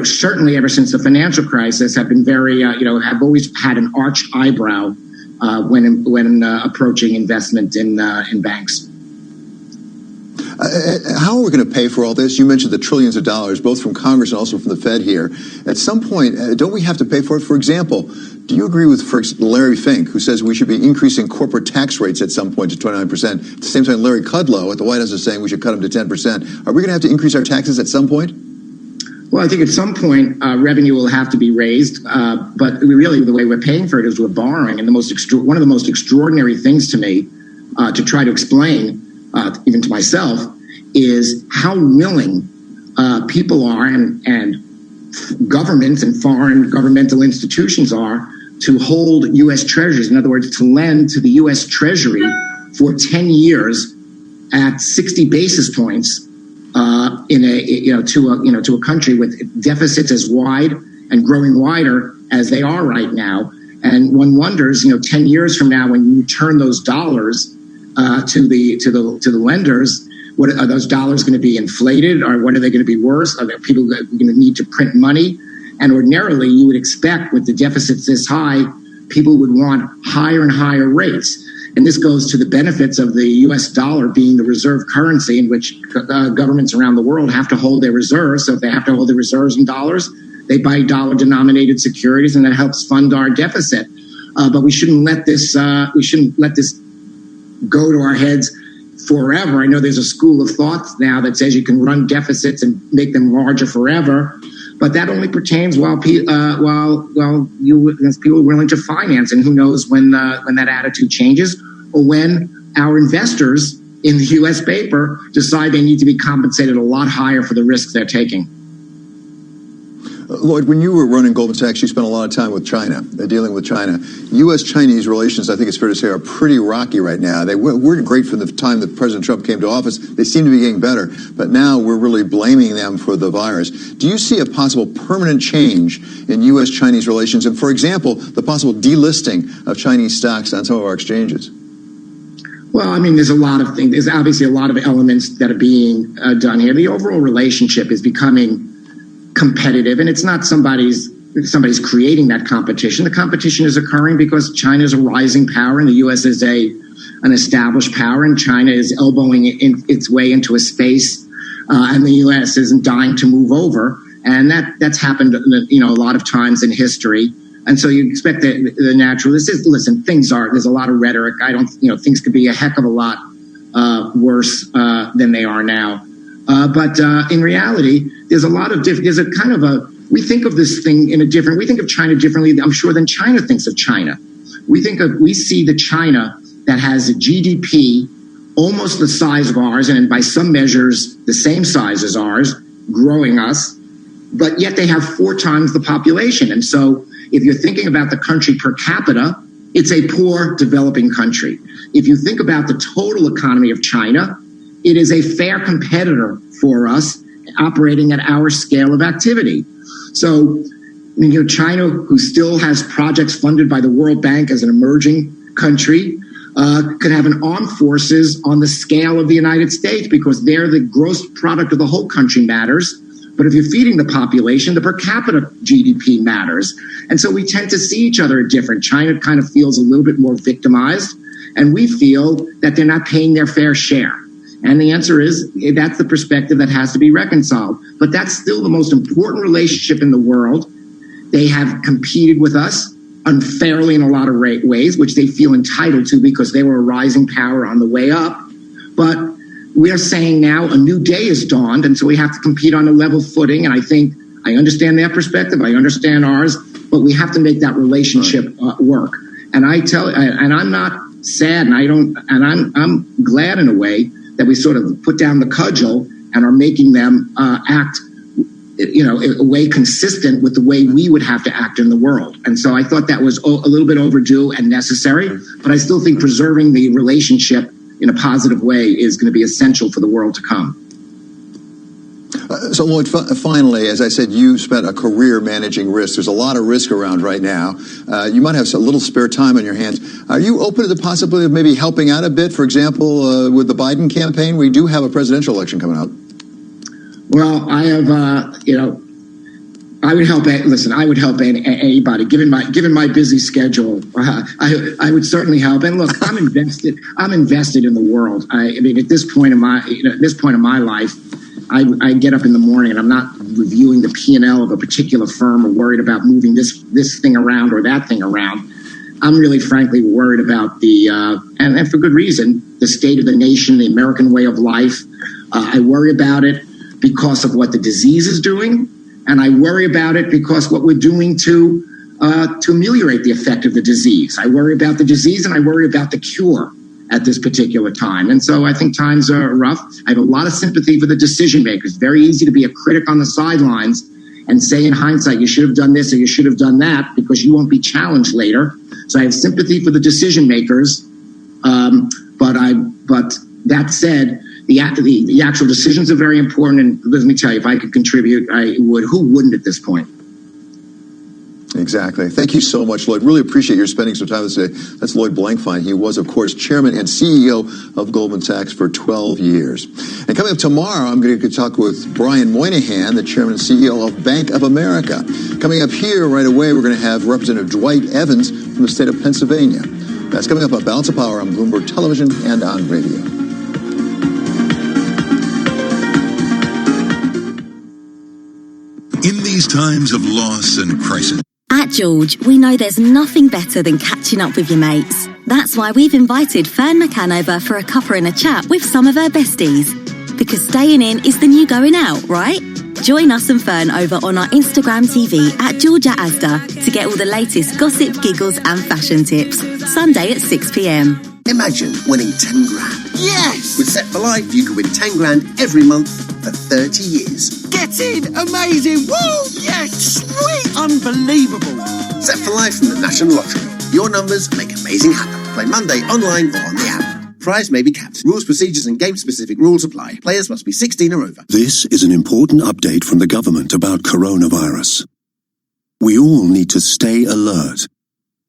certainly ever since the financial crisis have been very have always had an arched eyebrow when approaching investment in banks. How are we going to pay for all this? You mentioned the trillions of dollars, both from Congress and also from the Fed here. At some point, don't we have to pay for it? For example, do you agree with Larry Fink, who says we should be increasing corporate tax rates at some point to 29%? At the same time, Larry Kudlow at the White House is saying we should cut them to 10%. Are we going to have to increase our taxes at some point? Well, I think at some point revenue will have to be raised, but really the way we're paying for it is we're borrowing. And one of the most extraordinary things to me to try to explain, even to myself, is how willing people are and governments and foreign governmental institutions are to hold U.S. Treasuries. In other words, to lend to the U.S. Treasury for 10 years at 60 basis points. To a country with deficits as wide and growing wider as they are right now, and one wonders, 10 years from now, when you return those dollars to the lenders, what are those dollars going to be inflated, or what are they going to be worse? Are there people going to need to print money? And ordinarily, you would expect with the deficits this high, people would want higher and higher rates. And this goes to the benefits of the U.S. dollar being the reserve currency in which governments around the world have to hold their reserves. So if they have to hold their reserves in dollars, they buy dollar-denominated securities, and that helps fund our deficit. but we shouldn't let this go to our heads forever. I know there's a school of thought now that says you can run deficits and make them larger forever, but that only pertains while people are willing to finance, and who knows when that attitude changes, or when our investors in the U.S. paper decide they need to be compensated a lot higher for the risks they're taking. Lloyd, when you were running Goldman Sachs, you spent a lot of time with China, dealing with China. U.S.-Chinese relations, I think it's fair to say, are pretty rocky right now. They weren't great from the time that President Trump came to office. They seem to be getting better, but now we're really blaming them for the virus. Do you see a possible permanent change in U.S.-Chinese relations, and, for example, the possible delisting of Chinese stocks on some of our exchanges? Well, I mean, there's a lot of things. There's obviously a lot of elements that are being done here. The overall relationship is becoming competitive, and it's not somebody's creating that competition. The competition is occurring because China is a rising power and the U.S. is an established power, and China is elbowing its way into a space, and the U.S. isn't dying to move over, and that's happened, a lot of times in history. And so you expect the natural. There's a lot of rhetoric. Things could be a heck of a lot worse than they are now. But in reality, we think of this thing we think of China differently, I'm sure, than China thinks of China. We see the China that has a GDP almost the size of ours, and by some measures the same size as ours, growing us, but yet they have 4 times the population. And so if you're thinking about the country per capita, it's a poor developing country. If you think about the total economy of China, it is a fair competitor for us operating at our scale of activity. So, China, who still has projects funded by the World Bank as an emerging country, could have an armed forces on the scale of the United States because there the gross product of the whole country matters. But if you're feeding the population, the per capita GDP matters. And so we tend to see each other different. China kind of feels a little bit more victimized, and we feel that they're not paying their fair share. And the answer is that's the perspective that has to be reconciled. But that's still the most important relationship in the world. They have competed with us unfairly in a lot of ways, which they feel entitled to because they were a rising power on the way up. But we are saying now a new day has dawned, and so we have to compete on a level footing. And I think I understand their perspective, I understand ours, but we have to make that relationship work. And I'm not sad, and I'm glad in a way that we sort of put down the cudgel and are making them act, in a way consistent with the way we would have to act in the world. And so I thought that was a little bit overdue and necessary, but I still think preserving the relationship in a positive way is going to be essential for the world to come. So, Lloyd, finally, as I said, you spent a career managing risk. There's a lot of risk around right now. You might have a little spare time on your hands. Are you open to the possibility of maybe helping out a bit? For example, with the Biden campaign, we do have a presidential election coming up. Well, I have, I would help. Listen, I would help anybody. Given my busy schedule, I would certainly help. And look, I'm invested. I'm invested in the world. I mean, at this point in my life, I get up in the morning and I'm not reviewing the P&L of a particular firm or worried about moving this thing around or that thing around. I'm really, frankly, worried about and for good reason, the state of the nation, the American way of life. I worry about it because of what the disease is doing, and I worry about it because what we're doing to ameliorate the effect of the disease. I worry about the disease and I worry about the cure at this particular time. And so I think times are rough. I have a lot of sympathy for the decision makers. Very easy to be a critic on the sidelines and say in hindsight, you should have done this or you should have done that because you won't be challenged later. So I have sympathy for the decision makers. But that said, the actual decisions are very important. And let me tell you, if I could contribute, I would. Who wouldn't at this point? Exactly. Thank you so much, Lloyd. Really appreciate your spending some time today. That's Lloyd Blankfein. He was, of course, chairman and CEO of Goldman Sachs for 12 years. And coming up tomorrow, I'm going to talk with Brian Moynihan, the chairman and CEO of Bank of America. Coming up here right away, we're going to have Representative Dwight Evans from the state of Pennsylvania. That's coming up on Balance of Power on Bloomberg Television and on radio. In these times of loss and crisis, At George, we know there's nothing better than catching up with your mates. That's why we've invited Fern McCann over for a cuppa and a chat with some of her besties. Because staying in is the new going out, right? Join us and Fern over on our Instagram TV at Georgia Asda to get all the latest gossip, giggles and fashion tips. Sunday at 6 p.m. Imagine winning 10 grand. Yes! With Set for Life, you could win 10 grand every month for 30 years. Get in! Amazing! Woo! Yes! Sweet! Unbelievable! Set for Life from the National Lottery. Your numbers make amazing happen. Play Monday online or on the app. Prize may be capped. Rules, procedures and game-specific rules apply. Players must be 16 or over. This is an important update from the government about coronavirus. We all need to stay alert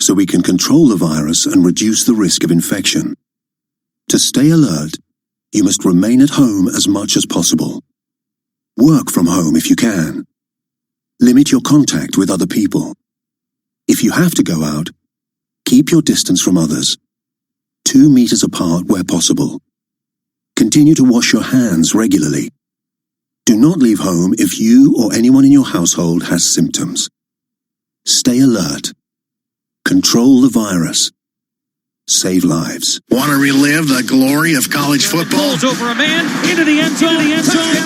so we can control the virus and reduce the risk of infection. To stay alert, you must remain at home as much as possible. Work from home if you can. Limit your contact with other people. If you have to go out, keep your distance from others. 2 meters apart where possible. Continue to wash your hands regularly. Do not leave home if you or anyone in your household has symptoms. Stay alert. Control the virus. Save lives. Want to relive the glory of college football? Balls over a man, into the end zone,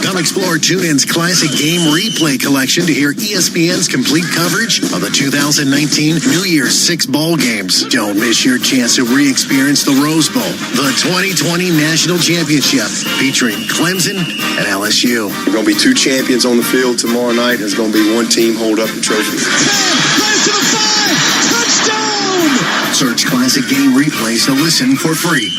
Come explore TuneIn's classic game replay collection to hear ESPN's complete coverage of the 2019 New Year's 6 bowl games. Don't miss your chance to re-experience the Rose Bowl, the 2020 National Championship, featuring Clemson and LSU. There's going to be 2 champions on the field tomorrow night. There's going to be 1 team hold up the trophy. 10, rise to the 5, touchdown! Search Classic Game Replays to listen for free.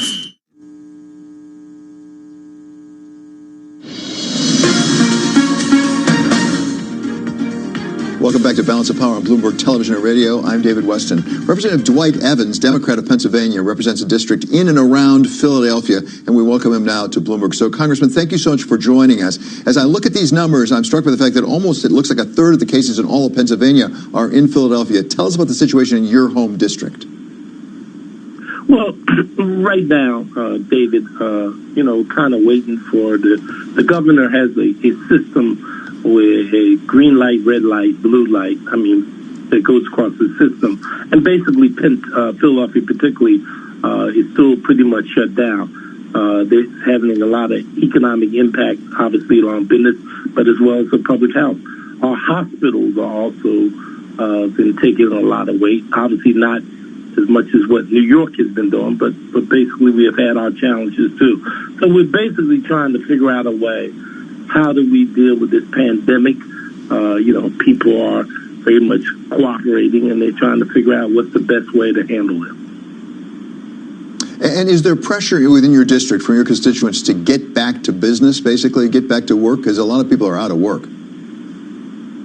Welcome back to Balance of Power on Bloomberg Television and Radio. I'm David Weston. Representative Dwight Evans, Democrat of Pennsylvania, represents a district in and around Philadelphia, and we welcome him now to Bloomberg. So, Congressman, thank you so much for joining us. As I look at these numbers, I'm struck by the fact that it looks like a third of the cases in all of Pennsylvania are in Philadelphia. Tell us about the situation in your home district. Well, right now, David, kind of waiting for the governor has a system with a green light, red light, blue light, that goes across the system. And basically, Philadelphia particularly is still pretty much shut down. They're having a lot of economic impact, obviously, on business, but as well as the public health. Our hospitals are also been taking a lot of weight, obviously not as much as what New York has been doing, but basically we have had our challenges too. So we're basically trying to figure out a way, how do we deal with this pandemic? People are very much cooperating and they're trying to figure out what's the best way to handle it. And is there pressure within your district from your constituents to get back to business, basically get back to work? Because a lot of people are out of work.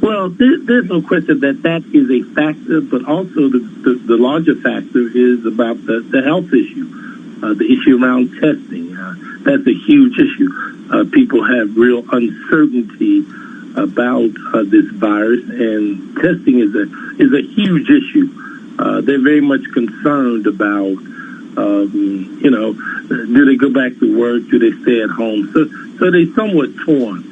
Well, there's no question that is a factor, but also the larger factor is about the health issue, the issue around testing. That's a huge issue. People have real uncertainty about this virus, and testing is a huge issue. They're very much concerned about, do they go back to work? Do they stay at home? So they're somewhat torn.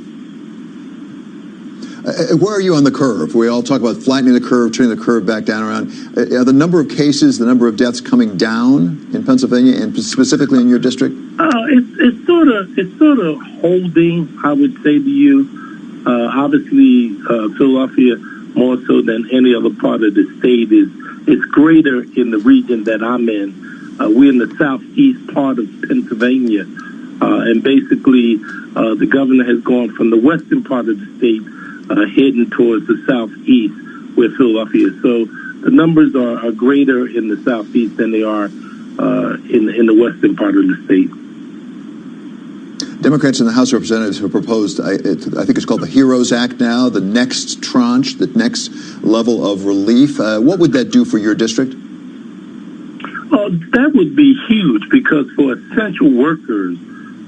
Where are you on the curve? We all talk about flattening the curve, turning the curve back down around. Are the number of cases, the number of deaths coming down in Pennsylvania and specifically in your district? It's sort of holding, I would say to you. Obviously, Philadelphia, more so than any other part of the state, is greater in the region that I'm in. We're in the southeast part of Pennsylvania, and basically the governor has gone from the western part of the state heading towards the southeast where Philadelphia is. So the numbers are greater in the southeast than they are in the western part of the state. Democrats in the House of Representatives have proposed, I think it's called the HEROES Act now, the next tranche, the next level of relief. What would that do for your district? That would be huge because for essential workers,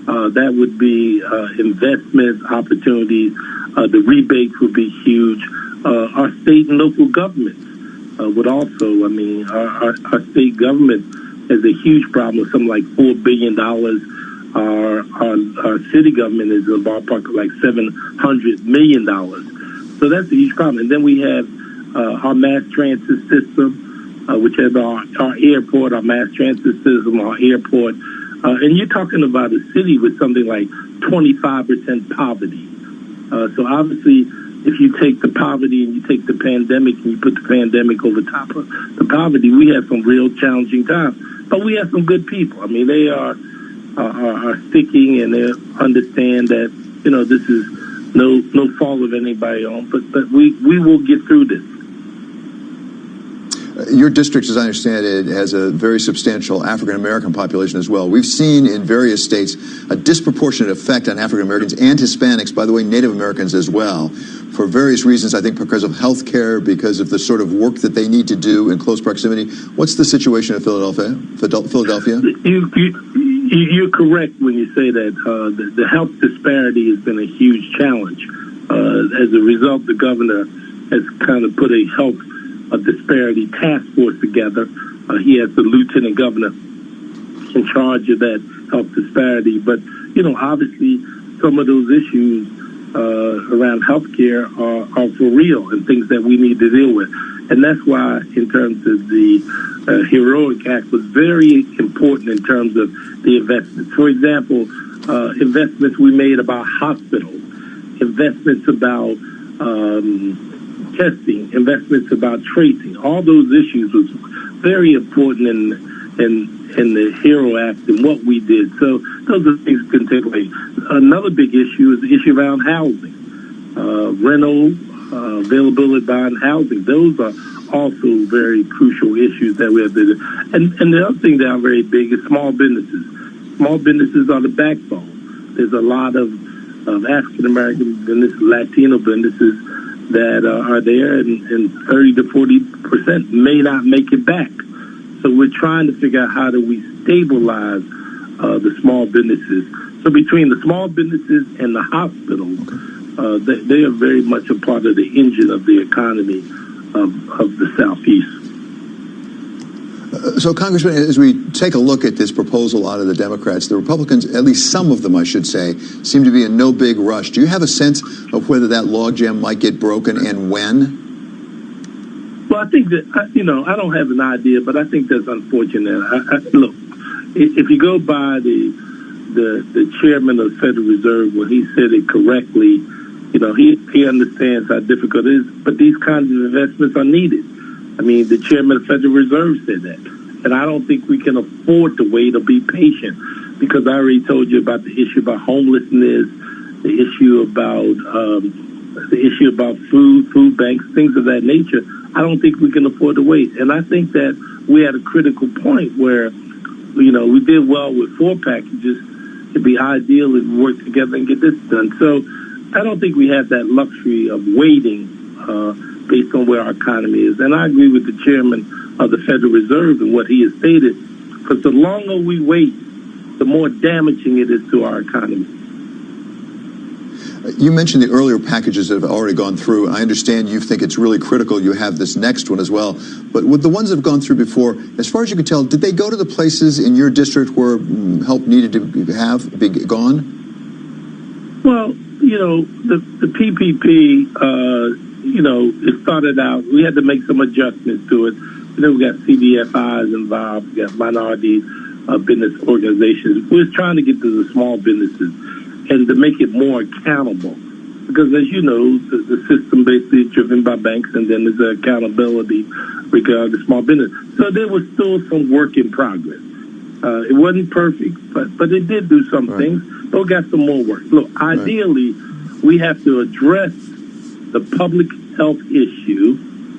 that would be investment opportunities. The rebates would be huge. Our state and local governments would also, our state government has a huge problem with something like $4 billion. Our city government is in the ballpark of like $700 million. So that's a huge problem. And then we have our mass transit system, which has our airport, our mass transit system, our airport. And you're talking about a city with something like 25% poverty. So obviously, if you take the poverty and you take the pandemic and you put the pandemic over top of the poverty, we have some real challenging times. But we have some good people. I mean, they are sticking and they understand that, this is no fault of anybody on, but we will get through this. Your district, as I understand it, has a very substantial African-American population as well. We've seen in various states a disproportionate effect on African-Americans and Hispanics, by the way, Native Americans as well, for various reasons, I think because of health care, because of the sort of work that they need to do in close proximity. What's the situation in Philadelphia? You're correct when you say that the health disparity has been a huge challenge. As a result, the governor has kind of put a health disparity task force together. He has the lieutenant governor in charge of that health disparity. But, obviously some of those issues around healthcare are for real and things that we need to deal with. And that's why in terms of the Heroic Act was very important in terms of the investments. For example, investments we made about hospitals, investments about testing, investments about tracing. All those issues was very important in the HERO Act and what we did. So those are things that can take away. Another big issue is the issue around housing, rental, availability buying housing. Those are also very crucial issues that we have to do. And the other thing that are very big is small businesses. Small businesses are the backbone. There's a lot of African-American businesses, Latino businesses that are there, and 30 to 40% may not make it back. So we're trying to figure out how do we stabilize the small businesses. So between the small businesses and the hospitals, they are very much a part of the engine of the economy of the Southeast. So, Congressman, as we take a look at this proposal out of the Democrats, the Republicans, at least some of them, I should say, seem to be in no big rush. Do you have a sense of whether that logjam might get broken and when? Well, I think that, I don't have an idea, but I think that's unfortunate. Look, if you go by the chairman of the Federal Reserve, when he said it correctly, he understands how difficult it is, but these kinds of investments are needed. I mean, the chairman of the Federal Reserve said that. And I don't think we can afford to wait or be patient, because I already told you about the issue about homelessness, the issue about food banks, things of that nature. I don't think we can afford to wait. And I think that we're at a critical point where, we did well with 4 packages. It'd be ideal if we work together and get this done. So I don't think we have that luxury of waiting based on where our economy is. And I agree with the chairman of the Federal Reserve and what he has stated, because the longer we wait, the more damaging it is to our economy. You mentioned the earlier packages that have already gone through. I understand you think it's really critical you have this next one as well. But with the ones that have gone through before, as far as you can tell, did they go to the places in your district where help needed to be gone? Well, the PPP, it started out, we had to make some adjustments to it. We got CDFIs involved, we got minority business organizations. We're trying to get to the small businesses and to make it more accountable. Because as you know, the system basically is driven by banks, and then there's accountability regarding the small business. So there was still some work in progress. It wasn't perfect, but it did do some things. But we got some more work. Look, ideally, we have to address the public health issue.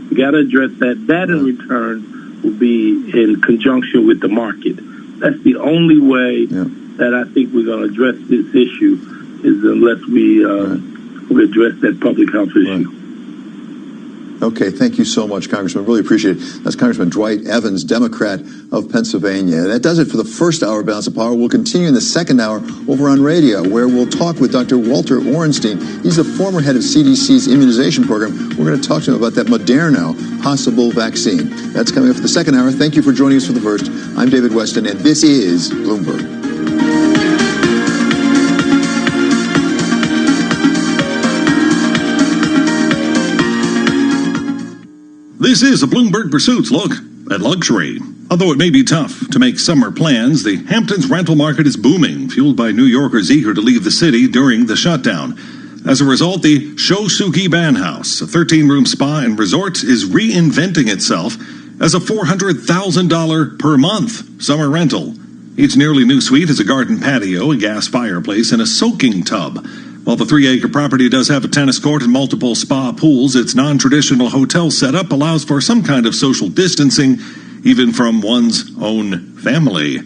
We got to address that. That in return will be in conjunction with the market. That's the only way that I think we're going to address this issue, is unless we address that public health issue. Okay, thank you so much, Congressman. Really appreciate it. That's Congressman Dwight Evans, Democrat of Pennsylvania. That does it for the first hour of Balance of Power. We'll continue in the second hour over on radio, where we'll talk with Dr. Walter Orenstein. He's the former head of CDC's immunization program. We're going to talk to him about that Moderna possible vaccine. That's coming up for the second hour. Thank you for joining us for the first. I'm David Weston, and this is Bloomberg. This is a Bloomberg Pursuits look at luxury. Although it may be tough to make summer plans, the Hamptons rental market is booming, fueled by New Yorkers eager to leave the city during the shutdown. As a result, the Shosugi Banhouse, a 13-room spa and resort, is reinventing itself as a $400,000 per month summer rental. Each nearly new suite has a garden patio, a gas fireplace, and a soaking tub. While the 3-acre property does have a tennis court and multiple spa pools, its non-traditional hotel setup allows for some kind of social distancing, even from one's own family.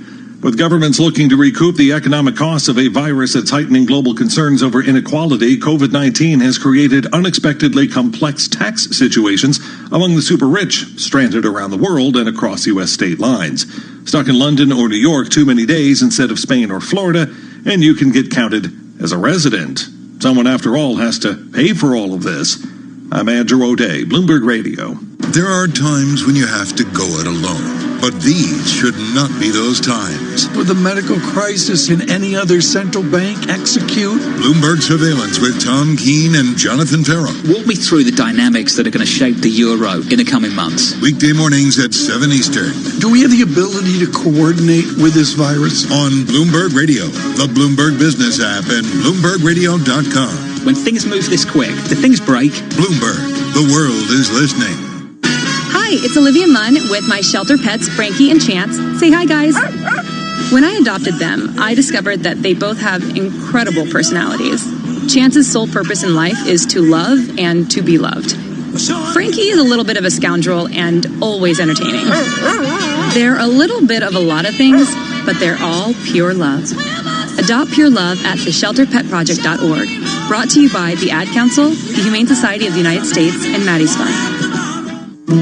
With governments looking to recoup the economic costs of a virus that's heightening global concerns over inequality, COVID-19 has created unexpectedly complex tax situations among the super rich, stranded around the world and across U.S. state lines. Stuck in London or New York too many days instead of Spain or Florida, and you can get counted as a resident. Someone, after all, has to pay for all of this. I'm Andrew O'Day, Bloomberg Radio. There are times when you have to go it alone, but these should not be those times. Would the medical crisis in any other central bank execute? Bloomberg Surveillance with Tom Keene and Jonathan Farrow. Walk me through the dynamics that are going to shape the euro in the coming months. Weekday mornings at 7 Eastern. Do we have the ability to coordinate with this virus? On Bloomberg Radio, the Bloomberg Business app, and BloombergRadio.com. When things move this quick, the things break. Bloomberg, the world is listening. Hi, it's Olivia Munn with my shelter pets, Frankie and Chance. Say hi, guys. When I adopted them, I discovered that they both have incredible personalities. Chance's sole purpose in life is to love and to be loved. Frankie is a little bit of a scoundrel and always entertaining. They're a little bit of a lot of things, but they're all pure love. Adopt pure love at theshelterpetproject.org. Brought to you by the Ad Council, the Humane Society of the United States, and Maddie's Fund.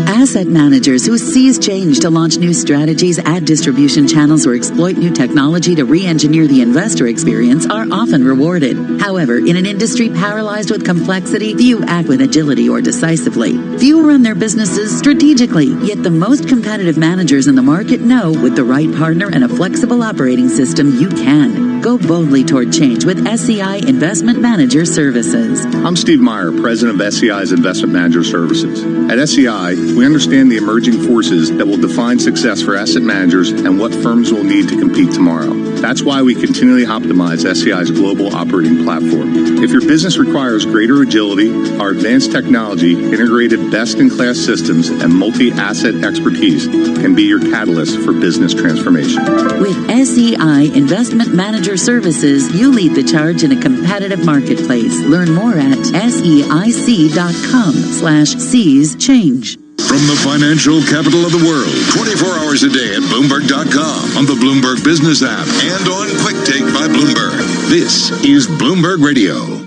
Asset managers who seize change to launch new strategies, add distribution channels, or exploit new technology to re-engineer the investor experience are often rewarded. However, in an industry paralyzed with complexity, few act with agility or decisively. Few run their businesses strategically, yet the most competitive managers in the market know with the right partner and a flexible operating system, you can. Go boldly toward change with SEI Investment Manager Services. I'm Steve Meyer, president of SEI's Investment Manager Services. At SEI, we understand the emerging forces that will define success for asset managers and what firms will need to compete tomorrow. That's why we continually optimize SEI's global operating platform. If your business requires greater agility, our advanced technology, integrated best-in-class systems, and multi-asset expertise can be your catalyst for business transformation. With SEI Investment Manager Services, you lead the charge in a competitive marketplace. Learn more at SEIC.com/seize change. From the financial capital of the world, 24 hours a day at Bloomberg.com, on the Bloomberg Business app, and on Quick Take by Bloomberg. This is Bloomberg Radio.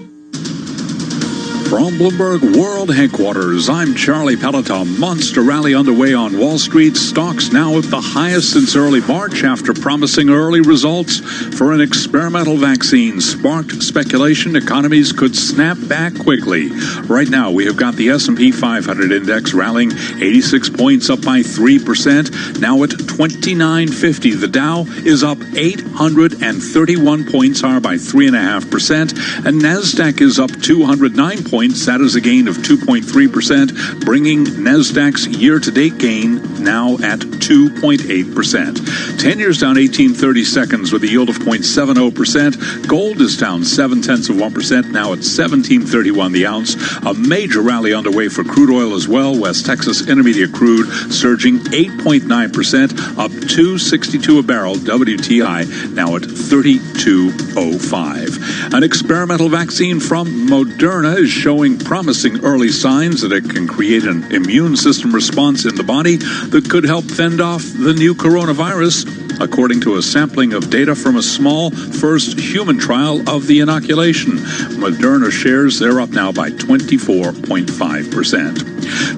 From Bloomberg World Headquarters, I'm Charlie Pelleton. Monster rally underway on Wall Street. Stocks now at the highest since early March after promising early results for an experimental vaccine. Sparked speculation economies could snap back quickly. Right now, we have got the S&P 500 index rallying 86 points, up by 3%, now at 2950. The Dow is up 831 points, higher by 3.5%, and NASDAQ is up 209 points. That is a gain of 2.3%, bringing NASDAQ's year-to-date gain now at 2.8%. 10 years down 18/30 seconds with a yield of 0.70%. Gold is down 0.7%, now at 17.31 the ounce. A major rally underway for crude oil as well. West Texas Intermediate crude surging 8.9%, up 2.62 a barrel. WTI now at 32.05. An experimental vaccine from Moderna is showing promising early signs that it can create an immune system response in the body that could help fend off the new coronavirus, according to a sampling of data from a small first human trial of the inoculation. Moderna shares, they're up now by 24.5%.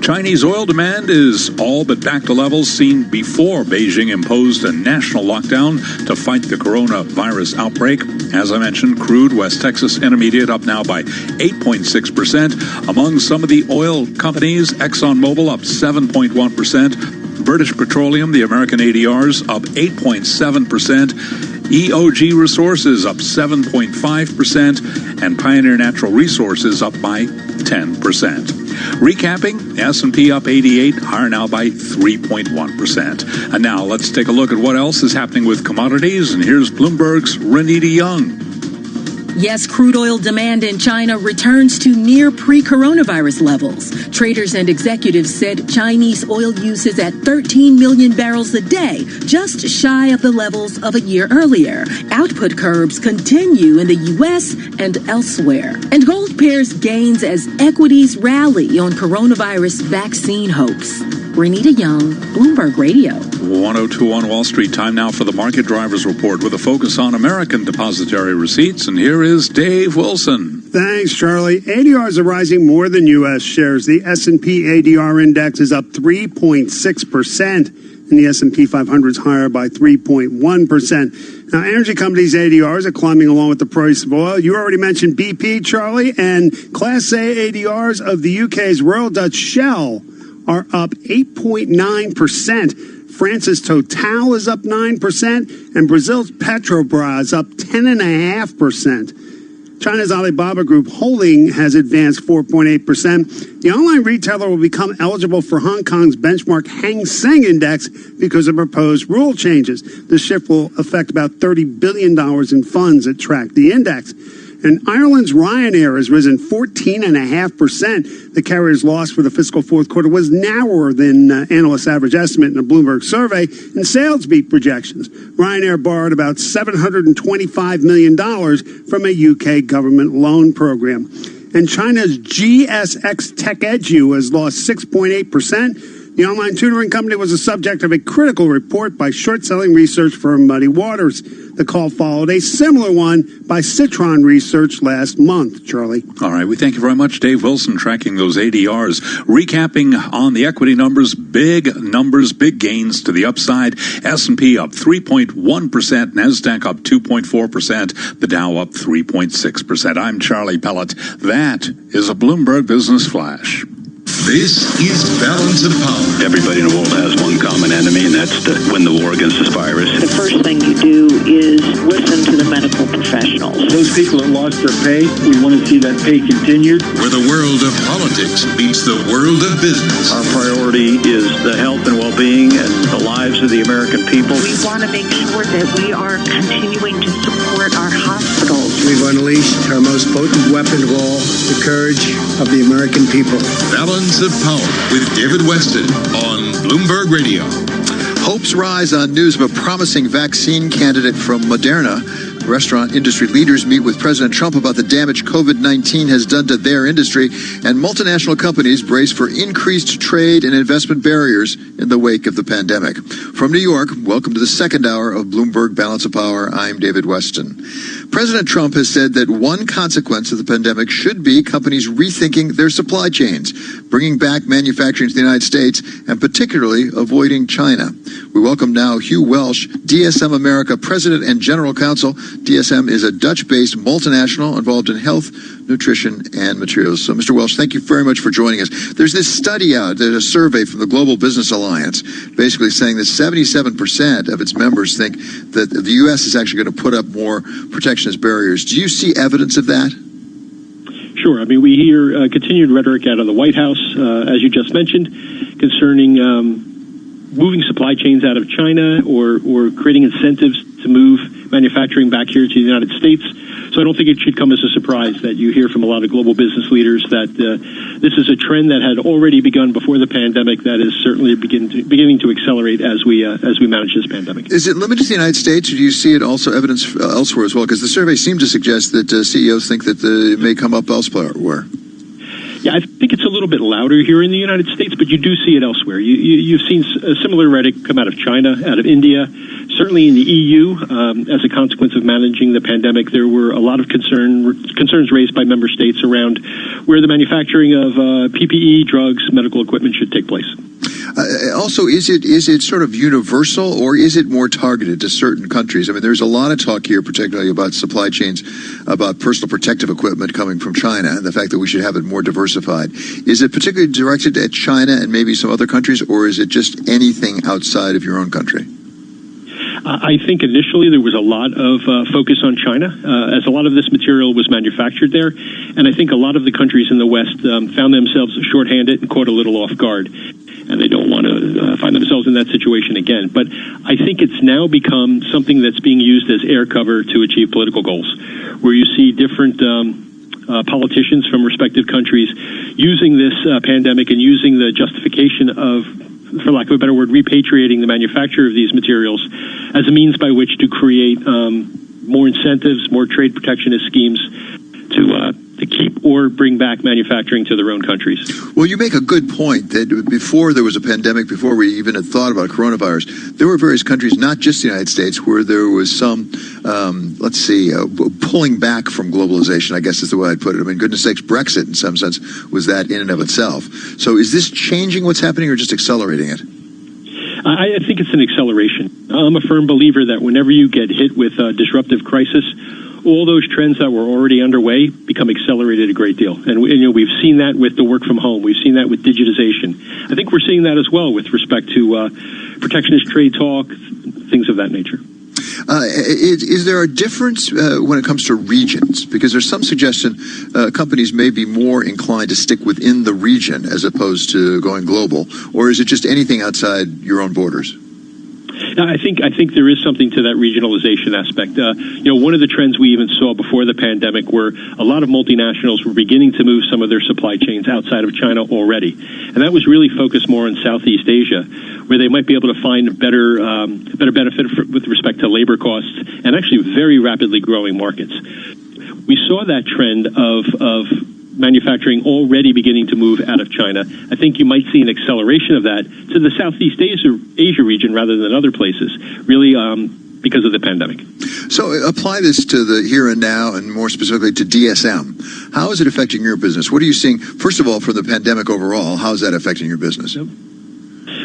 Chinese oil demand is all but back to levels seen before Beijing imposed a national lockdown to fight the coronavirus outbreak. As I mentioned, crude West Texas Intermediate up now by 8.6%. Among some of the oil companies, ExxonMobil up 7.1%. British Petroleum, the American ADRs, up 8.7%. EOG Resources up 7.5%. And Pioneer Natural Resources up by 10%. Recapping, the S&P up 88, higher now by 3.1%. And now let's take a look at what else is happening with commodities. And here's Bloomberg's Renita Young. Yes, crude oil demand in China returns to near pre-coronavirus levels. Traders and executives said Chinese oil use is at 13 million barrels a day, just shy of the levels of a year earlier. Output curbs continue in the U.S. and elsewhere. And gold pairs gains as equities rally on coronavirus vaccine hopes. Renita Young, Bloomberg Radio. 102 on Wall Street. Time now for the Market Drivers Report with a focus on American depository receipts. And here is Dave Wilson. Thanks, Charlie. ADRs are rising more than U.S. shares. The S&P ADR index is up 3.6%, and the S&P 500 is higher by 3.1%. Now, energy companies' ADRs are climbing along with the price of oil. You already mentioned BP, Charlie, and Class A ADRs of the UK's Royal Dutch Shell are up 8.9%. France's Total is up 9%, and Brazil's Petrobras up 10.5%. China's Alibaba Group Holding has advanced 4.8%. The online retailer will become eligible for Hong Kong's benchmark Hang Seng Index because of proposed rule changes. The shift will affect about $30 billion in funds that track the index. And Ireland's Ryanair has risen 14.5%. The carrier's loss for the fiscal fourth quarter was narrower than analysts' average estimate in a Bloomberg survey, and sales beat projections. Ryanair borrowed about $725 million from a UK government loan program. And China's GSX Tech Edu has lost 6.8%. The online tutoring company was the subject of a critical report by short-selling research firm Muddy Waters. The call followed a similar one by Citron Research last month. Charlie. All right. We thank you very much, Dave Wilson, tracking those ADRs. Recapping on the equity numbers, big gains to the upside. S&P up 3.1%, NASDAQ up 2.4%, the Dow up 3.6%. I'm Charlie Pellet. That is a Bloomberg Business Flash. This is Balance of Power. Everybody in the world has one common enemy, and that's to win the war against this virus. The first thing you do is listen to the medical professionals. Those people that lost their pay, we want to see that pay continued. Where the world of politics meets the world of business. Our priority is the health and well-being and the lives of the American people. We want to make sure that we are continuing to support our hospitals. We've unleashed our most potent weapon of all, the courage of the American people. Balance of Power with David Weston on Bloomberg Radio. Hopes rise on news of a promising vaccine candidate from Moderna. Restaurant industry leaders meet with President Trump about the damage COVID-19 has done to their industry, and multinational companies brace for increased trade and investment barriers in the wake of the pandemic. From New York, welcome to the second hour of Bloomberg Balance of Power. I'm David Weston. President Trump has said that one consequence of the pandemic should be companies rethinking their supply chains, bringing back manufacturing to the United States, and particularly avoiding China. We welcome now Hugh Welsh, DSM America President and General Counsel. DSM is a Dutch-based multinational involved in health, nutrition, and materials. So, Mr. Welsh, thank you very much for joining us. There's this study out, there's a survey from the Global Business Alliance, basically saying that 77% of its members think that the U.S. is actually going to put up more protectionist barriers. Do you see evidence of that? Sure. I mean, we hear continued rhetoric out of the White House, as you just mentioned, concerning moving supply chains out of China or creating incentives to move manufacturing back here to the United States. So I don't think it should come as a surprise that you hear from a lot of global business leaders that this is a trend that had already begun before the pandemic that is certainly beginning to accelerate as we manage this pandemic. Is it limited to the United States, or do you see it also evidence elsewhere as well? Because the survey seemed to suggest that CEOs think that it may come up elsewhere. Yeah, I think it's a little bit louder here in the United States, but you do see it elsewhere. You've seen a similar rhetoric come out of China, out of India, certainly in the EU. As a consequence of managing the pandemic, there were a lot of concerns raised by member states around where the manufacturing of PPE, drugs, medical equipment should take place. Also, is it sort of universal, or is it more targeted to certain countries? I mean, there's a lot of talk here, particularly about supply chains, about personal protective equipment coming from China, and the fact that we should have it more diversified. Is it particularly directed at China and maybe some other countries, or is it just anything outside of your own country? I think initially there was a lot of focus on China, as a lot of this material was manufactured there. And I think a lot of the countries in the West found themselves shorthanded and caught a little off guard. And they don't want to find themselves in that situation again. But I think it's now become something that's being used as air cover to achieve political goals, where you see different politicians from respective countries using this pandemic and using the justification of, for lack of a better word, repatriating the manufacture of these materials as a means by which to create more incentives, more trade protectionist schemes to keep or bring back manufacturing to their own countries. Well, you make a good point that before there was a pandemic, before we even had thought about coronavirus, there were various countries, not just the United States, where there was some, pulling back from globalization, I guess is the way I'd put it. I mean, goodness sakes, Brexit in some sense was that in and of itself. So is this changing what's happening or just accelerating it? I think it's an acceleration. I'm a firm believer that whenever you get hit with a disruptive crisis, all those trends that were already underway become accelerated a great deal. And we've seen that with the work from home. We've seen that with digitization. I think we're seeing that as well with respect to protectionist trade talk, things of that nature. Is there a difference when it comes to regions? Because there's some suggestion companies may be more inclined to stick within the region as opposed to going global. Or is it just anything outside your own borders? I think there is something to that regionalization aspect. One of the trends we even saw before the pandemic were a lot of multinationals were beginning to move some of their supply chains outside of China already. And that was really focused more on Southeast Asia, where they might be able to find better benefit with respect to labor costs and actually very rapidly growing markets. We saw that trend of manufacturing already beginning to move out of China. I think you might see an acceleration of that to the Southeast Asia region rather than other places, really because of the pandemic. So apply this to the here and now and more specifically to DSM. How is it affecting your business? What are you seeing, first of all, from the pandemic overall? How is that affecting your business? Yep.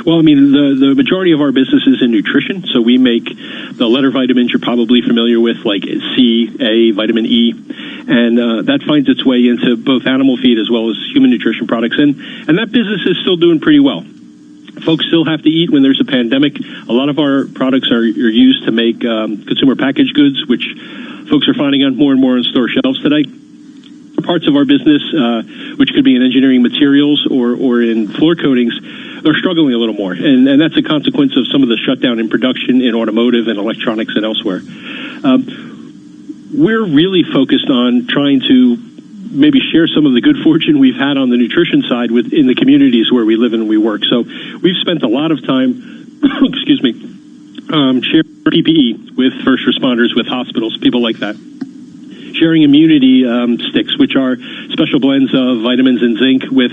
Well, I mean, the majority of our business is in nutrition, so we make the letter vitamins you're probably familiar with, like C, A, vitamin E, and that finds its way into both animal feed as well as human nutrition products, and that business is still doing pretty well. Folks still have to eat when there's a pandemic. A lot of our products are used to make consumer packaged goods, which folks are finding on more and more on store shelves today. Parts of our business, which could be in engineering materials or in floor coatings, are struggling a little more. And that's a consequence of some of the shutdown in production in automotive and electronics and elsewhere. We're really focused on trying to maybe share some of the good fortune we've had on the nutrition side in the communities where we live and we work. So we've spent a lot of time, sharing PPE with first responders, with hospitals, people like that. Sharing immunity sticks, which are special blends of vitamins and zinc with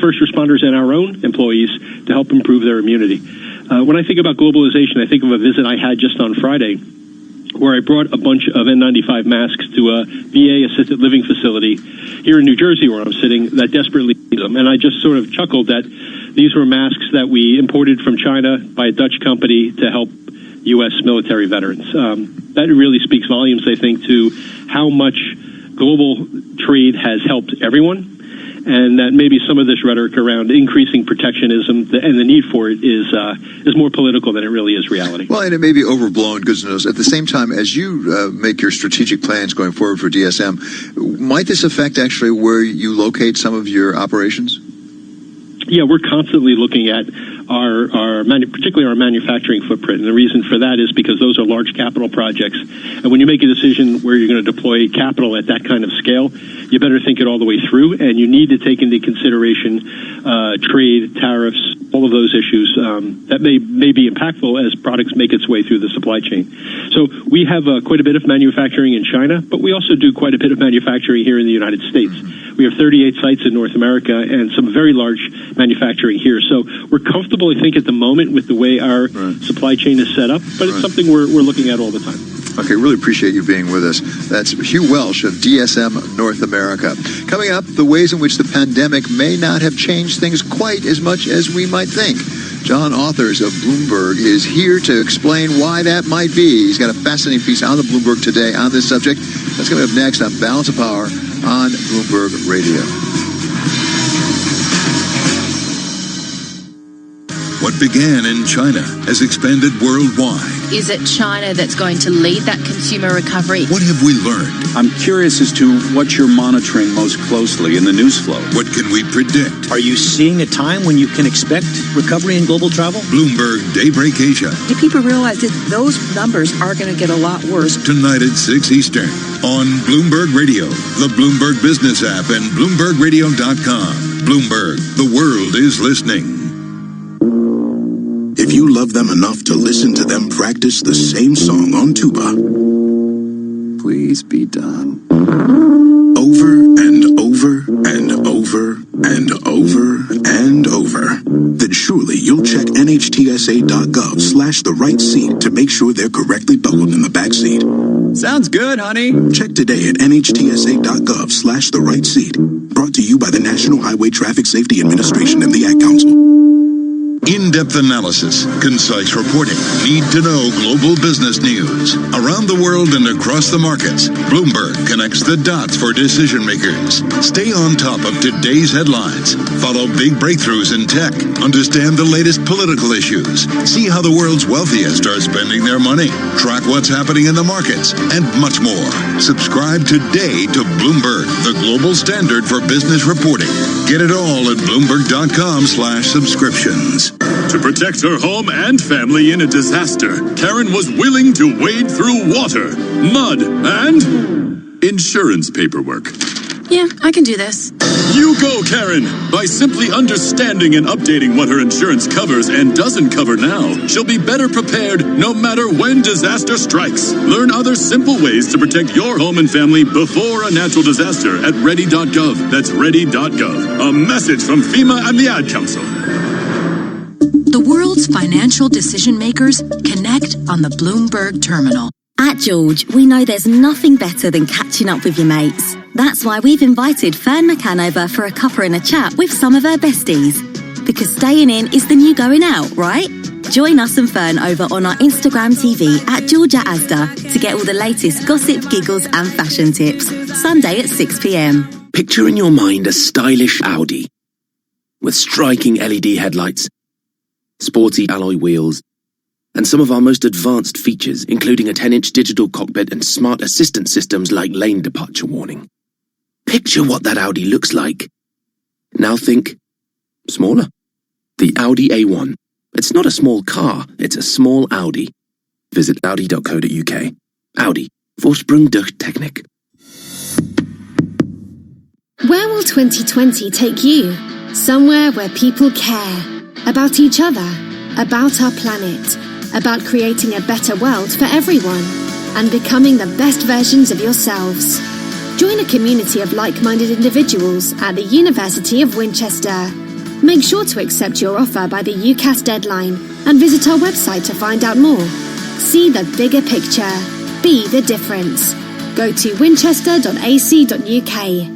first responders and our own employees to help improve their immunity. When I think about globalization, I think of a visit I had just on Friday where I brought a bunch of N95 masks to a VA assisted living facility here in New Jersey where I'm sitting that desperately needs them. And I just sort of chuckled that these were masks that we imported from China by a Dutch company to help U.S. military veterans. That really speaks volumes, I think, to how much global trade has helped everyone, and that maybe some of this rhetoric around increasing protectionism and the need for it is more political than it really is reality. Well, and it may be overblown, goodness knows. At the same time, as you make your strategic plans going forward for DSM, might this affect actually where you locate some of your operations? Yeah, we're constantly looking at particularly our manufacturing footprint. And the reason for that is because those are large capital projects. And when you make a decision where you're going to deploy capital at that kind of scale, you better think it all the way through. And you need to take into consideration trade, tariffs, all of those issues that may be impactful as products make its way through the supply chain. So we have quite a bit of manufacturing in China, but we also do quite a bit of manufacturing here in the United States. We have 38 sites in North America and some very large manufacturing here. So we're comfortable, I think, at the moment with the way our supply chain is set up, but it's something we're looking at all the time. Okay, really appreciate you being with us. That's Hugh Welsh of DSM North America. Coming up, the ways in which the pandemic may not have changed things quite as much as we might think. John Authors of Bloomberg is here to explain why that might be. He's got a fascinating piece on the Bloomberg today on this subject. That's coming up next on Balance of Power on Bloomberg Radio. What began in China has expanded worldwide. Is it China that's going to lead that consumer recovery? What have we learned? I'm curious as to what you're monitoring most closely in the news flow. What can we predict? Are you seeing a time when you can expect recovery in global travel? Bloomberg Daybreak Asia. If people realize that those numbers are going to get a lot worse. Tonight at 6 Eastern on Bloomberg Radio, the Bloomberg Business app, and BloombergRadio.com. Bloomberg, the world is listening. If you love them enough to listen to them practice the same song on tuba, Please be done. over and over and over and over and over, then surely you'll check NHTSA.gov/the right seat to make sure they're correctly buckled in the back seat. Sounds good, honey. Check today at NHTSA.gov/the right seat. Brought to you by the National Highway Traffic Safety Administration and the Ad Council. In-depth analysis, concise reporting, need-to-know global business news. Around the world and across the markets, Bloomberg connects the dots for decision makers. Stay on top of today's headlines. Follow big breakthroughs in tech. Understand the latest political issues. See how the world's wealthiest are spending their money. Track what's happening in the markets, and much more. Subscribe today to Bloomberg, the global standard for business reporting. Get it all at Bloomberg.com/subscriptions. To protect her home and family in a disaster, Karen was willing to wade through water, mud, and insurance paperwork. Yeah, I can do this. You go, Karen! By simply understanding and updating what her insurance covers and doesn't cover now, she'll be better prepared no matter when disaster strikes. Learn other simple ways to protect your home and family before a natural disaster at ready.gov. That's ready.gov. A message from FEMA and the Ad Council. The world's financial decision makers connect on the Bloomberg terminal. At George, we know there's nothing better than catching up with your mates. That's why we've invited Fern McCann over for a cuppa and a chat with some of her besties. Because staying in is the new going out, right? Join us and Fern over on our Instagram TV at Georgia Asda to get all the latest gossip, giggles and fashion tips. Sunday at 6 p.m. Picture in your mind a stylish Audi with striking LED headlights, sporty alloy wheels, and some of our most advanced features, including a 10-inch digital cockpit and smart assistant systems like lane departure warning. Picture what that Audi looks like. Now think smaller. The Audi A1. It's not a small car, it's a small Audi. Visit audi.co.uk. Audi. Vorsprung durch Technik. Where will 2020 take you? Somewhere where people care. About each other. About our planet. About creating a better world for everyone. And becoming the best versions of yourselves. Join a community of like-minded individuals at the University of Winchester. Make sure to accept your offer by the UCAS deadline and visit our website to find out more. See the bigger picture. Be the difference. Go to winchester.ac.uk.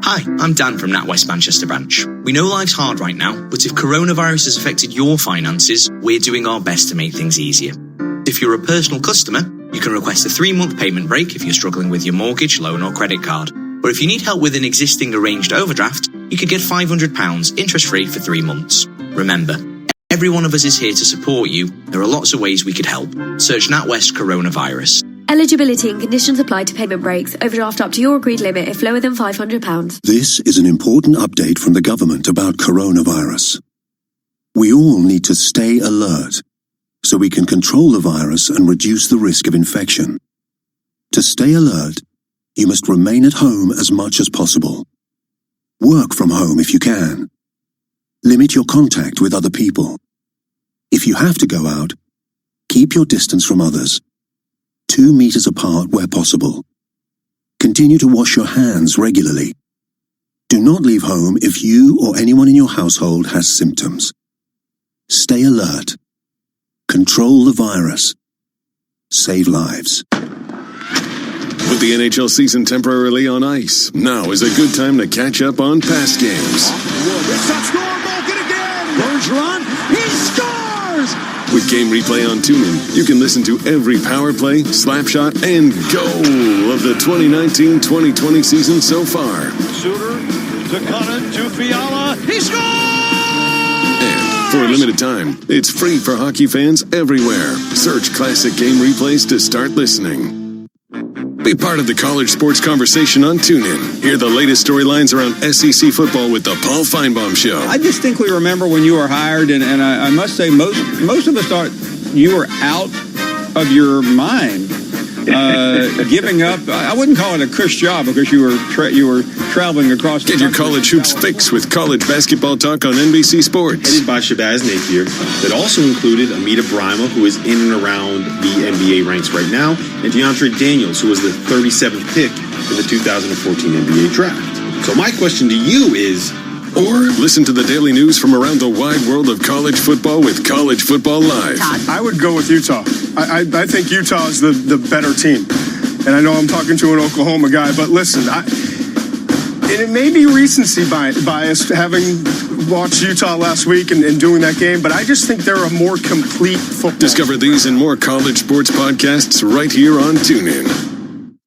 Hi, I'm Dan from NatWest Manchester branch. We know life's hard right now, but if coronavirus has affected your finances, we're doing our best to make things easier. If you're a personal customer, you can request a 3-month payment break if you're struggling with your mortgage, loan or credit card. Or if you need help with an existing arranged overdraft, you could get £500 interest-free for 3 months. Remember, every one of us is here to support you. There are lots of ways we could help. Search NatWest Coronavirus. Eligibility and conditions apply to payment breaks. Overdraft up to your agreed limit if lower than £500. This is an important update from the government about coronavirus. We all need to stay alert so we can control the virus and reduce the risk of infection. To stay alert, you must remain at home as much as possible. Work from home if you can. Limit your contact with other people. If you have to go out, keep your distance from others. 2 meters apart where possible. Continue to wash your hands regularly. Do not leave home if you or anyone in your household has symptoms. Stay alert. Control the virus. Save lives. With the NHL season temporarily on ice, now is a good time to catch up on past games. It's that score, Malkin again! Bergeron, he scores! With game replay on TuneIn, you can listen to every power play, slap shot, and goal of the 2019-2020 season so far. Suter to Cunnin to Fiala, he scores! For a limited time, it's free for hockey fans everywhere. Search Classic Game Replays to start listening. Be part of the college sports conversation on TuneIn. Hear the latest storylines around SEC football with the Paul Feinbaum Show. I distinctly remember when you were hired, and I must say most of us thought you were out of your mind. Giving up, I wouldn't call it a cush job because you were traveling across the country. Get your college hoops fix with college basketball talk on NBC Sports. Headed by Shabazz Napier, that also included Amita Brima, who is in and around the NBA ranks right now, and DeAndre Daniels, who was the 37th pick in the 2014 NBA draft. So my question to you is... Or listen to the daily news from around the wide world of college football with College Football Live. I would go with Utah. I think Utah is the better team. And I know I'm talking to an Oklahoma guy, but listen, and it may be recency bias having watched Utah last week and doing that game, but I just think they're a more complete football. Discover these and more college sports podcasts right here on TuneIn.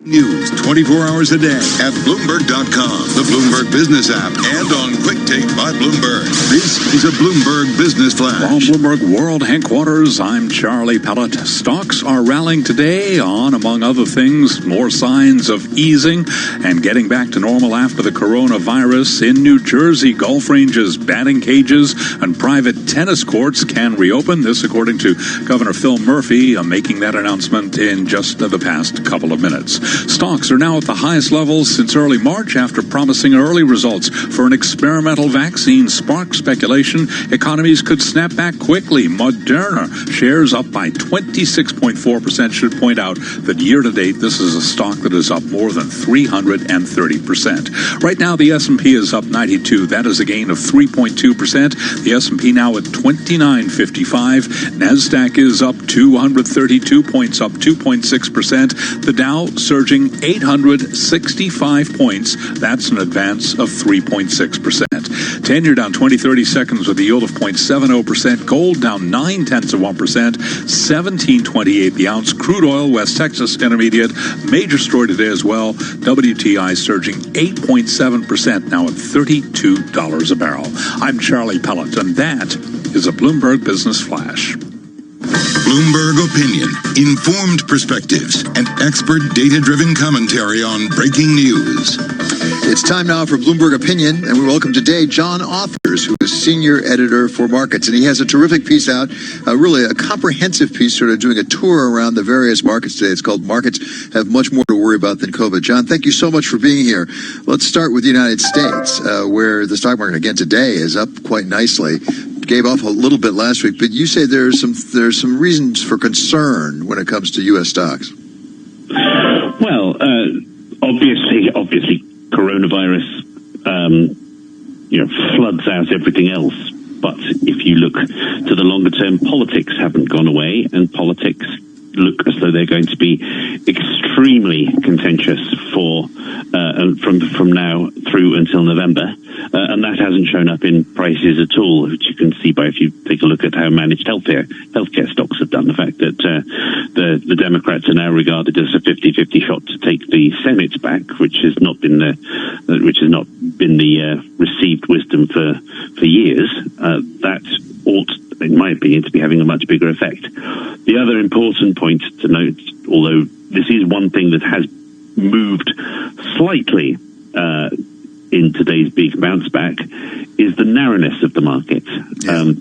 News 24 hours a day at Bloomberg.com, the Bloomberg Business app, and on Quick Take by Bloomberg. This is a Bloomberg Business Flash. From Bloomberg World Headquarters, I'm Charlie Pellet. Stocks are rallying today on, among other things, more signs of easing and getting back to normal after the coronavirus. In New Jersey, golf ranges, batting cages, and private tennis courts can reopen. This, according to Governor Phil Murphy, making that announcement in just the past couple of minutes. Stocks are now at the highest levels since early March after promising early results for an experimental vaccine sparked speculation economies could snap back quickly. Moderna shares up by 26.4%. Should point out that year-to-date, this is a stock that is up more than 330%. Right now, the S&P is up 92. That is a gain of 3.2%. The S&P now at 2955. NASDAQ is up 232 points, up 2.6%. The Dow surging 865 points. That's an advance of 3.6%. 10-year down 20-30 seconds with a yield of 0.70%. Gold down 0.9%, 17.28 the ounce. Crude oil, West Texas Intermediate, major story today as well. WTI surging 8.7%, now at $32 a barrel. I'm Charlie Pellet, and that is a Bloomberg Business Flash. Bloomberg Opinion, informed perspectives, and expert data-driven commentary on breaking news. It's time now for Bloomberg Opinion, and we welcome today John Authors, who is Senior Editor for Markets. And he has a terrific piece out, really a comprehensive piece, sort of doing a tour around the various markets today. It's called Markets Have Much More to Worry About Than COVID. John, thank you so much for being here. Let's start with the United States, where the stock market, again, today is up quite nicely. Gave off a little bit last week, but you say there's some reasons for concern when it comes to U.S. stocks. Well, obviously, coronavirus, floods out everything else. But if you look to the longer term, politics haven't gone away, and politics look as though they're going to be extremely contentious from now through until November, and that hasn't shown up in prices at all, which you can see by if you take a look at how managed healthcare stocks have done. The fact that the Democrats are now regarded as a 50-50 shot to take the Senate back, which has not been the received wisdom for years. That ought, in my opinion, to be having a much bigger effect. The other important point to note, although this is one thing that has moved slightly in today's big bounce back, is the narrowness of the market. Yeah.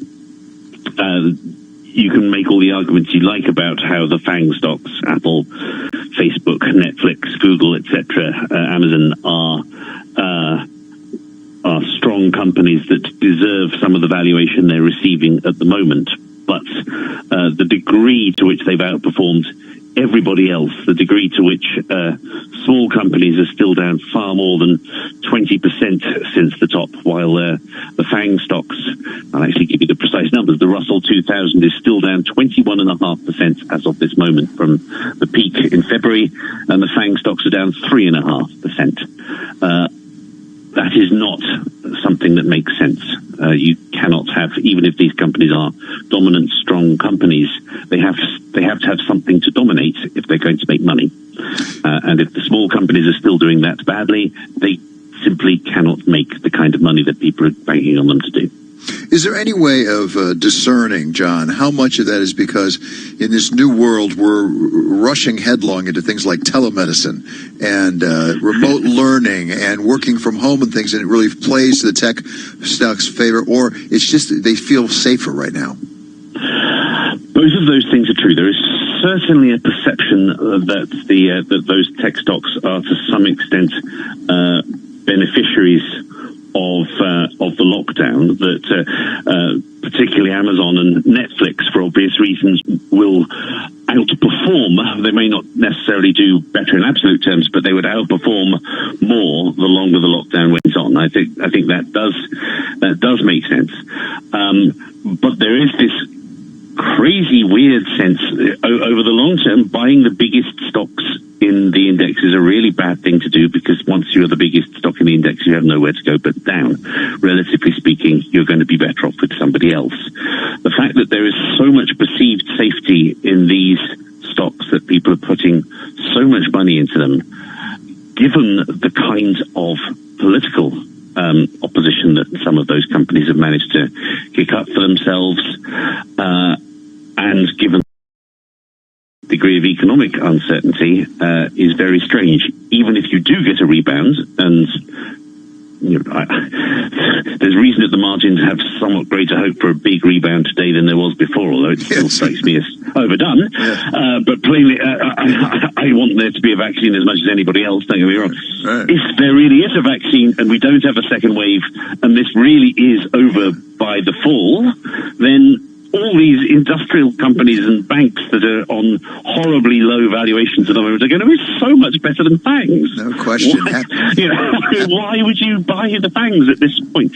You can make all the arguments you like about how the FANG stocks, Apple, Facebook, Netflix, Google, etc., Amazon are strong companies that deserve some of the valuation they're receiving at the moment. But the degree to which they've outperformed everybody else, the degree to which small companies are still down far more than 20% since the top, while the FANG stocks, I'll actually give you the precise numbers, the Russell 2000 is still down 21.5% as of this moment from the peak in February, and the FANG stocks are down 3.5%. That is not something that makes sense. You cannot have, even if these companies are dominant, strong companies, they have to have something to dominate if they're going to make money. And if the small companies are still doing that badly, they simply cannot make the kind of money that people are banking on them to do. Is there any way of discerning, John, how much of that is because in this new world we're rushing headlong into things like telemedicine and remote learning and working from home and things, and it really plays to the tech stocks' favor, or it's just they feel safer right now? Both of those things are true. There is certainly a perception that those tech stocks are to some extent beneficiaries of the lockdown, that particularly Amazon and Netflix, for obvious reasons, will outperform. They may not necessarily do better in absolute terms, but they would outperform more the longer the lockdown went on. I think that does make sense. But there is this crazy weird sense over the long term, buying the biggest stocks in the index is a really bad thing to do, because once you're the biggest stock in the index, you have nowhere to go but down. Relatively speaking, you're going to be better off with somebody else. The fact that there is so much perceived safety in these stocks that people are putting so much money into them, given the kind of political opposition that some of those companies have managed to kick up for themselves, and given the degree of economic uncertainty, is very strange. Even if you do get a rebound, and there's reason at the margin to have somewhat greater hope for a big rebound today than there was before, although it still strikes me as overdone. But plainly, I want there to be a vaccine as much as anybody else, don't get me wrong. If there really is a vaccine and we don't have a second wave, and this really is over by the fall, then all these industrial companies and banks that are on horribly low valuations at the moment are going to be so much better than FANGs. No question. Why would you buy the FANGs at this point?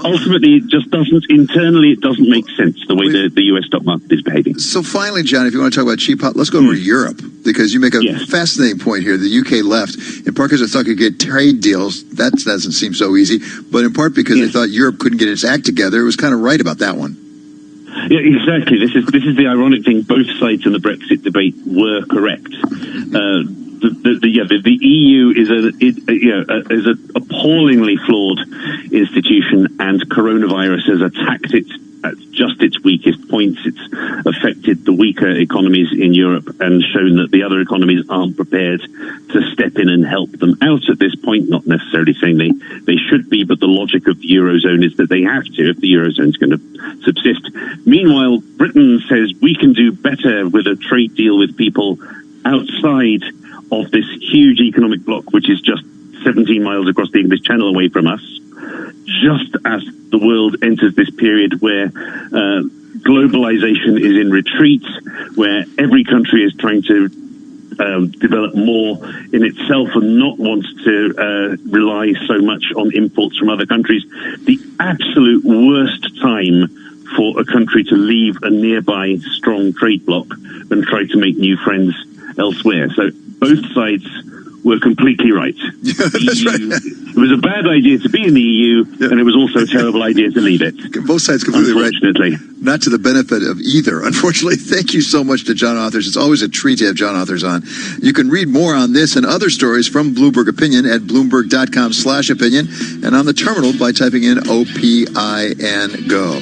Ultimately, it just doesn't, internally, it doesn't make sense the way the US stock market is behaving. So finally, John, if you want to talk about cheap hot, let's go over to Europe, because you make a fascinating point here. The UK left, in part because they thought they could get trade deals. That doesn't seem so easy, but in part because they thought Europe couldn't get its act together. It was kind of right about that one. Yeah, exactly. This is the ironic thing. Both sides in the Brexit debate were correct. The EU is an appallingly flawed institution, and coronavirus has attacked it at just its weakest points. It's affected the weaker economies in Europe and shown that the other economies aren't prepared to step in and help them out at this point. Not necessarily saying they should be, but the logic of the Eurozone is that they have to if the Eurozone is going to subsist. Meanwhile, Britain says we can do better with a trade deal with people outside of this huge economic bloc, which is just 17 miles across the English Channel away from us, just as the world enters this period where globalization is in retreat, where every country is trying to develop more in itself and not want to rely so much on imports from other countries. The absolute worst time for a country to leave a nearby strong trade bloc and try to make new friends elsewhere. So both sides were completely right. That's right. It was a bad idea to be in the EU, and it was also a terrible idea to leave it. Both sides completely right. Unfortunately. Not to the benefit of either, unfortunately. Thank you so much to John Authers. It's always a treat to have John Authers on. You can read more on this and other stories from Bloomberg Opinion at Bloomberg.com/opinion and on the terminal by typing in OPIN GO.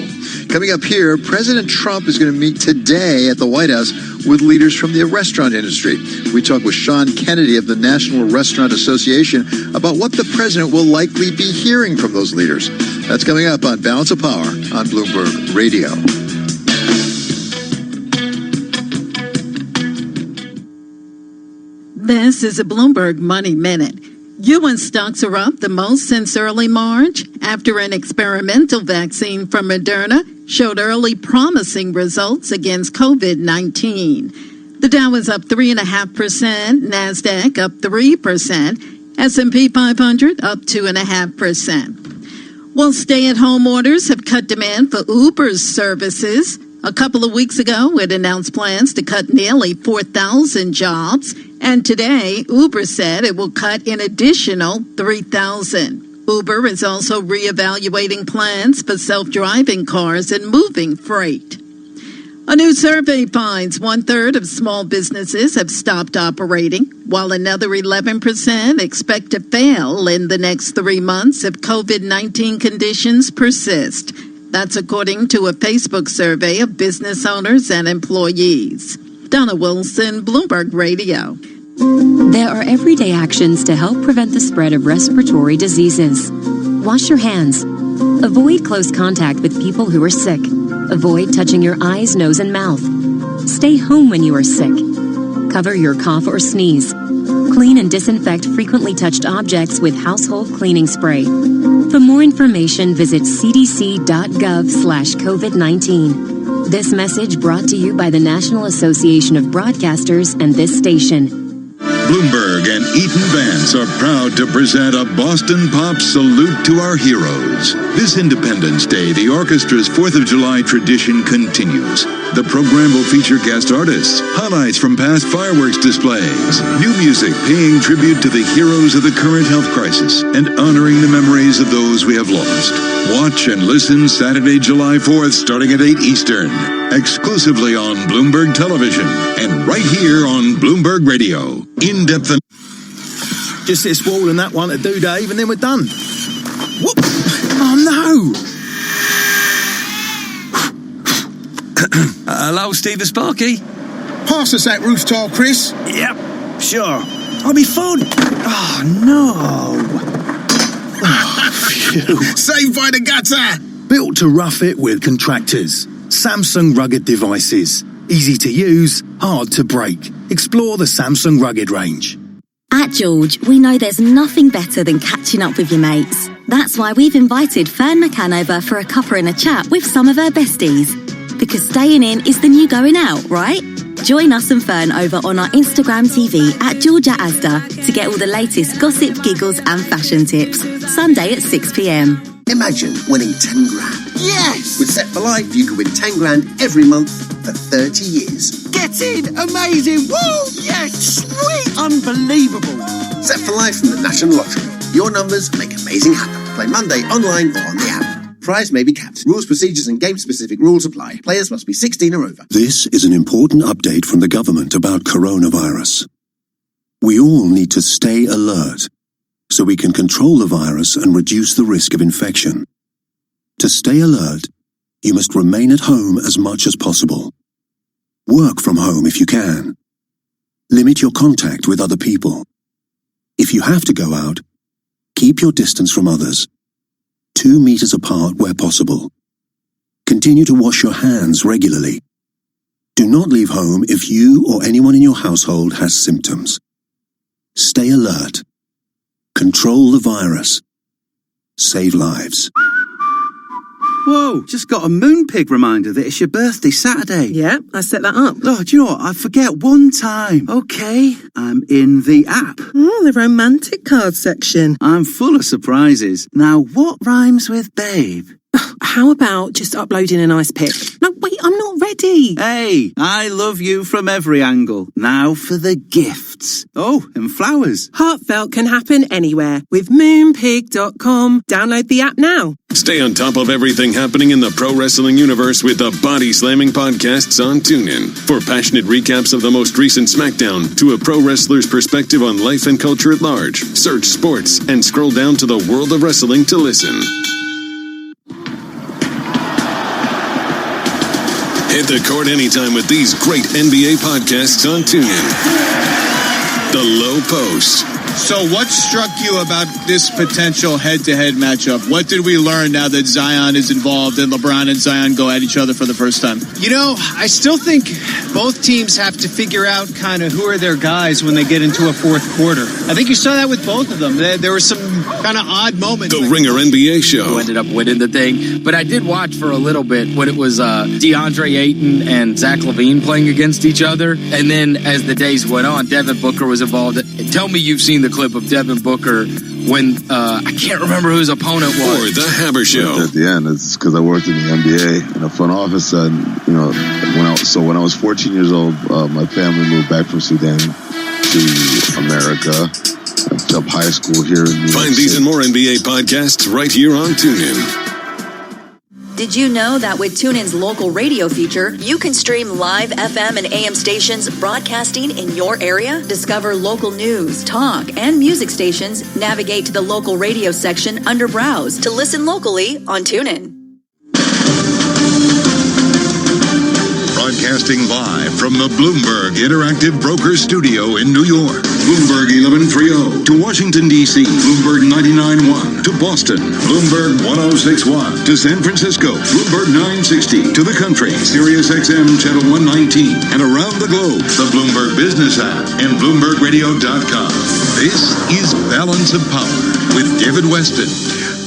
Coming up here, President Trump is going to meet today at the White House with leaders from the restaurant industry. We talk with Sean Kennedy of the National Restaurant Association about what the president will likely be hearing from those leaders. That's coming up on Balance of Power on Bloomberg Radio. This is a Bloomberg Money Minute. U.S. stocks are up the most since early March after an experimental vaccine from Moderna showed early promising results against COVID-19. The Dow is up 3.5%, NASDAQ up 3%, S&P 500 up 2.5%. Well, stay-at-home orders have cut demand for Uber's services. A couple of weeks ago, it announced plans to cut nearly 4,000 jobs. And today, Uber said it will cut an additional 3,000. Uber is also reevaluating plans for self-driving cars and moving freight. A new survey finds 1/3 of small businesses have stopped operating, while another 11% expect to fail in the next 3 months if COVID-19 conditions persist. That's according to a Facebook survey of business owners and employees. Donna Wilson, Bloomberg Radio. There are everyday actions to help prevent the spread of respiratory diseases. Wash your hands. Avoid close contact with people who are sick. Avoid touching your eyes, nose, and mouth. Stay home when you are sick. Cover your cough or sneeze. Clean and disinfect frequently touched objects with household cleaning spray. For more information, visit cdc.gov/COVID-19. This message brought to you by the National Association of Broadcasters and this station. Bloomberg and Eaton Vance are proud to present a Boston Pop salute to our heroes. This Independence Day, the orchestra's 4th of July tradition continues. The program will feature guest artists, highlights from past fireworks displays, new music paying tribute to the heroes of the current health crisis, and honoring the memories of those we have lost. Watch and listen Saturday, July 4th, starting at 8 Eastern, exclusively on Bloomberg Television and right here on Bloomberg Radio. In-depth. Just this wall and that one to do, Dave, and then we're done. Whoop! Oh, no! Hello, Steve the Sparky. Pass us that roof tile, Chris. Yep, sure. I'll be fun. Oh, no. Saved by the gutter. Built to rough it with contractors. Samsung rugged devices. Easy to use, hard to break. Explore the Samsung Rugged range. At George, we know there's nothing better than catching up with your mates. That's why we've invited Fern McCann over for a cuppa and a chat with some of her besties. Because staying in is the new going out, right? Join us and Fern over on our Instagram TV at Georgia Asda to get all the latest gossip, giggles and fashion tips. Sunday at 6 p.m. Imagine winning 10 grand. Yes! With Set for Life, you could win 10 grand every month for 30 years. Get in! Amazing! Woo! Yes! Sweet! Unbelievable! Set for Life from the National Lottery. Your numbers make amazing happen. Play Monday online or on the app. Prize may be capped. Rules, procedures and game-specific rules apply. Players must be 16 or over. This is an important update from the government about coronavirus. We all need to stay alert so we can control the virus and reduce the risk of infection. To stay alert, you must remain at home as much as possible. Work from home if you can. Limit your contact with other people. If you have to go out, keep your distance from others, 2 meters apart where possible. Continue to wash your hands regularly. Do not leave home if you or anyone in your household has symptoms. Stay alert. Control the virus. Save lives. Whoa, just got a Moonpig reminder that it's your birthday Saturday. Yeah, I set that up. Oh, do you know what? I forget one time. Okay, I'm in the app. Oh, the romantic card section. I'm full of surprises. Now, what rhymes with babe? How about just uploading a nice pic? No, wait, I'm not ready. Hey, I love you from every angle. Now for the gifts. Oh, and flowers. Heartfelt can happen anywhere with Moonpig.com. Download the app now. Stay on top of everything happening in the pro wrestling universe with the Body Slamming podcasts on TuneIn. For passionate recaps of the most recent SmackDown to a pro wrestler's perspective on life and culture at large, search sports and scroll down to the world of wrestling to listen. Hit the court anytime with these great NBA podcasts on TuneIn. The Low Post. So what struck you about this potential head-to-head matchup? What did we learn now that Zion is involved and LeBron and Zion go at each other for the first time? You know, I still think both teams have to figure out kind of who are their guys when they get into a fourth quarter. I think you saw that with both of them. There were some kind of odd moments. The Ringer NBA Show. Who ended up winning the thing. But I did watch for a little bit when it was DeAndre Ayton and Zach LaVine playing against each other. And then as the days went on, Devin Booker was involved. Tell me you've seen the clip of Devin Booker when I can't remember who his opponent was. Or the Haber Show. At the end, it's because I worked in the NBA in the front office, and you know, when I was 14 years old, my family moved back from Sudan to America. I went to high school here in New York Find these and more NBA podcasts right here on TuneIn. Did you know that with TuneIn's local radio feature, you can stream live FM and AM stations broadcasting in your area? Discover local news, talk, and music stations. Navigate to the local radio section under Browse to listen locally on TuneIn. Broadcasting live from the Bloomberg Interactive Brokers Studio in New York. Bloomberg 1130 to Washington, D.C. Bloomberg 99.1 to Boston. Bloomberg 106.1 to San Francisco. Bloomberg 960 to the country. Sirius XM Channel 119. And around the globe, the Bloomberg Business app and BloombergRadio.com. This is Balance of Power with David Weston.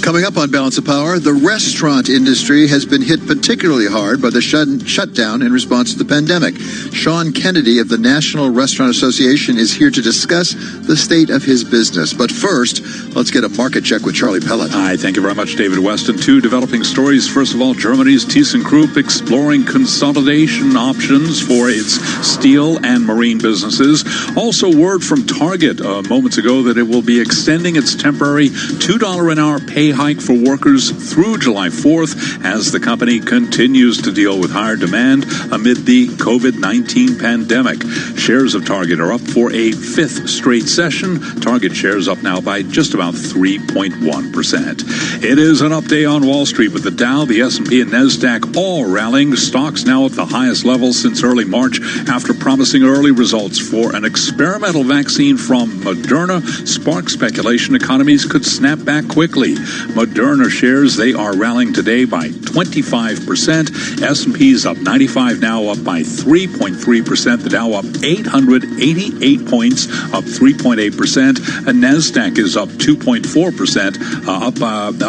Coming up on Balance of Power, the restaurant industry has been hit particularly hard by the shutdown in response to the pandemic. Sean Kennedy of the National Restaurant Association is here to discuss the state of his business. But first, let's get a market check with Charlie Pellet. Hi, thank you very much, David Weston. Two developing stories. First of all, Germany's ThyssenKrupp exploring consolidation options for its steel and marine businesses. Also, word from Target moments ago that it will be extending its temporary $2 an hour pay hike for workers through July 4th as the company continues to deal with higher demand amid the COVID-19 pandemic. Shares of Target are up for a fifth straight session. Target shares up now by just about 3.1%. It is an up day on Wall Street with the Dow, the S&P, and NASDAQ all rallying. Stocks now at the highest level since early March after promising early results for an experimental vaccine from Moderna sparked speculation economies could snap back quickly. Moderna shares, they are rallying today by 25%. S&P's up 95 now, up by 3.3%. The Dow up 888 points, up 3.8%. And NASDAQ is up 2.4%, up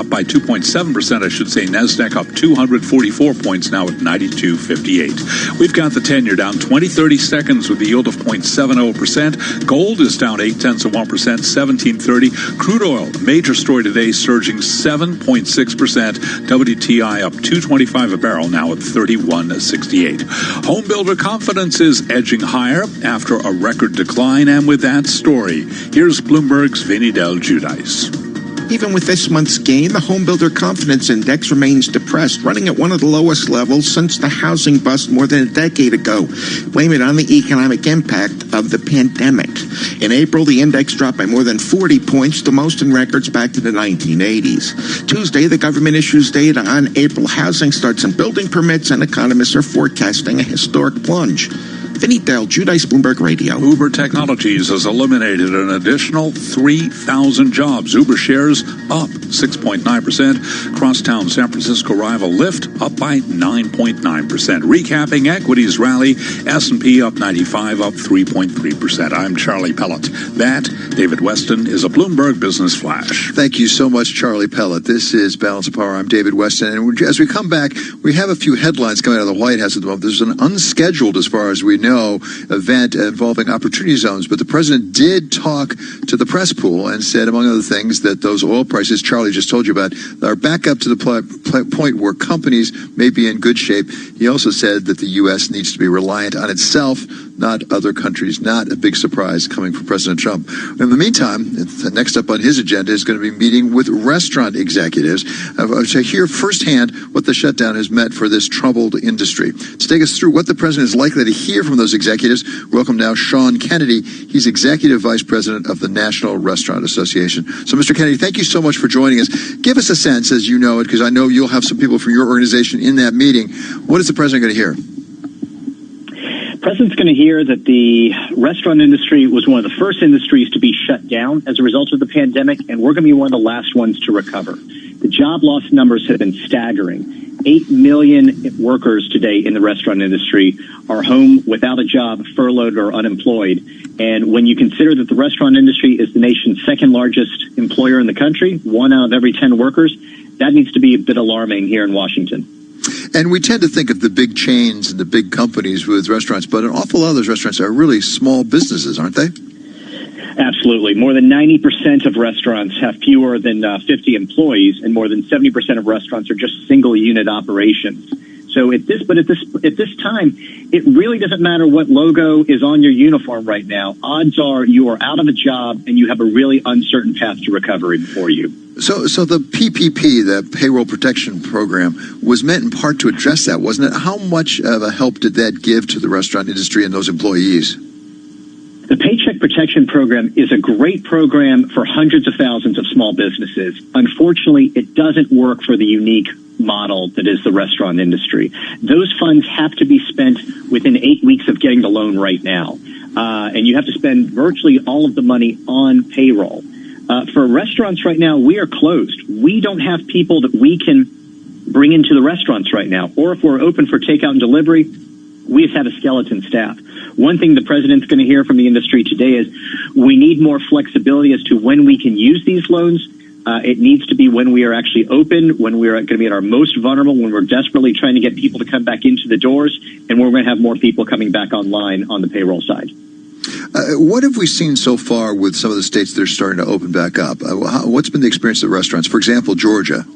by 2.7%, I should say. NASDAQ up 244 points now at 92.58. We've got the 10-year down 20-30 seconds with a yield of 0.70%. Gold is down 0.8%, 1730. Crude oil, a major story today, surging 7.6%. WTI up $2.25 a barrel now at $31.68. Home builder confidence is edging higher after a record decline, and with that story, here's Bloomberg's Vinny Del Giudice. Even with this month's gain, the home builder confidence index remains depressed, running at one of the lowest levels since the housing bust more than a decade ago. Blame it on the economic impact of the pandemic. In April, the index dropped by more than 40 points, the most in records back to the 1980s. Tuesday, the government issues data on April housing starts and building permits, and economists are forecasting a historic plunge. Vinny Del Giudice, Bloomberg Radio. Uber Technologies has eliminated an additional 3,000 jobs. Uber shares up 6.9%. Crosstown San Francisco rival Lyft up by 9.9%. Recapping equities rally, S&P up 95, up 3.3%. I'm Charlie Pellet. That, David Weston, is a Bloomberg Business Flash. Thank you so much, Charlie Pellet. This is Balance of Power. I'm David Weston. And as we come back, we have a few headlines coming out of the White House at the moment. There's an unscheduled, as far as we know, event involving opportunity zones, but the president did talk to the press pool and said, among other things, that those oil prices Charlie just told you about are back up to the point where companies may be in good shape. He also said that the U.S. needs to be reliant on itself, not other countries. Not a big surprise coming from President Trump. In the meantime, next up on his agenda is going to be meeting with restaurant executives to hear firsthand what the shutdown has meant for this troubled industry. To take us through what the president is likely to hear from those executives, welcome now Sean Kennedy. He's Executive Vice President of the National Restaurant Association. So, Mr. Kennedy, thank you so much for joining us. Give us a sense, as you know it, because I know you'll have some people from your organization in that meeting. What is the president going to hear? The president's going to hear that the restaurant industry was one of the first industries to be shut down as a result of the pandemic, and we're going to be one of the last ones to recover. The job loss numbers have been staggering. 8 million workers today in the restaurant industry are home without a job, furloughed or unemployed. And when you consider that the restaurant industry is the nation's second largest employer in the country, 1 out of every 10 workers, that needs to be a bit alarming here in Washington. And we tend to think of the big chains and the big companies with restaurants, but an awful lot of those restaurants are really small businesses, aren't they? Absolutely. More than 90% of restaurants have fewer than 50 employees, and more than 70% of restaurants are just single-unit operations. So at this time, it really doesn't matter what logo is on your uniform right now. Odds are you are out of a job and you have a really uncertain path to recovery before you. So the PPP, the Payroll Protection Program, was meant in part to address that, wasn't it? How much of a help did that give to the restaurant industry and those employees? The Paycheck Protection Program is a great program for hundreds of thousands of small businesses. Unfortunately, it doesn't work for the unique model that is the restaurant industry. Those funds have to be spent within 8 weeks of getting the loan right now. And you have to spend virtually all of the money on payroll. For restaurants right now, we are closed. We don't have people that we can bring into the restaurants right now. Or if we're open for takeout and delivery, we just have a skeleton staff. One thing the president's going to hear from the industry today is we need more flexibility as to when we can use these loans. It needs to be when we are actually open, when we're going to be at our most vulnerable, when we're desperately trying to get people to come back into the doors, and when we're going to have more people coming back online on the payroll side. What have we seen so far with some of the states that are starting to open back up? What's been the experience of the restaurants? For example, Georgia.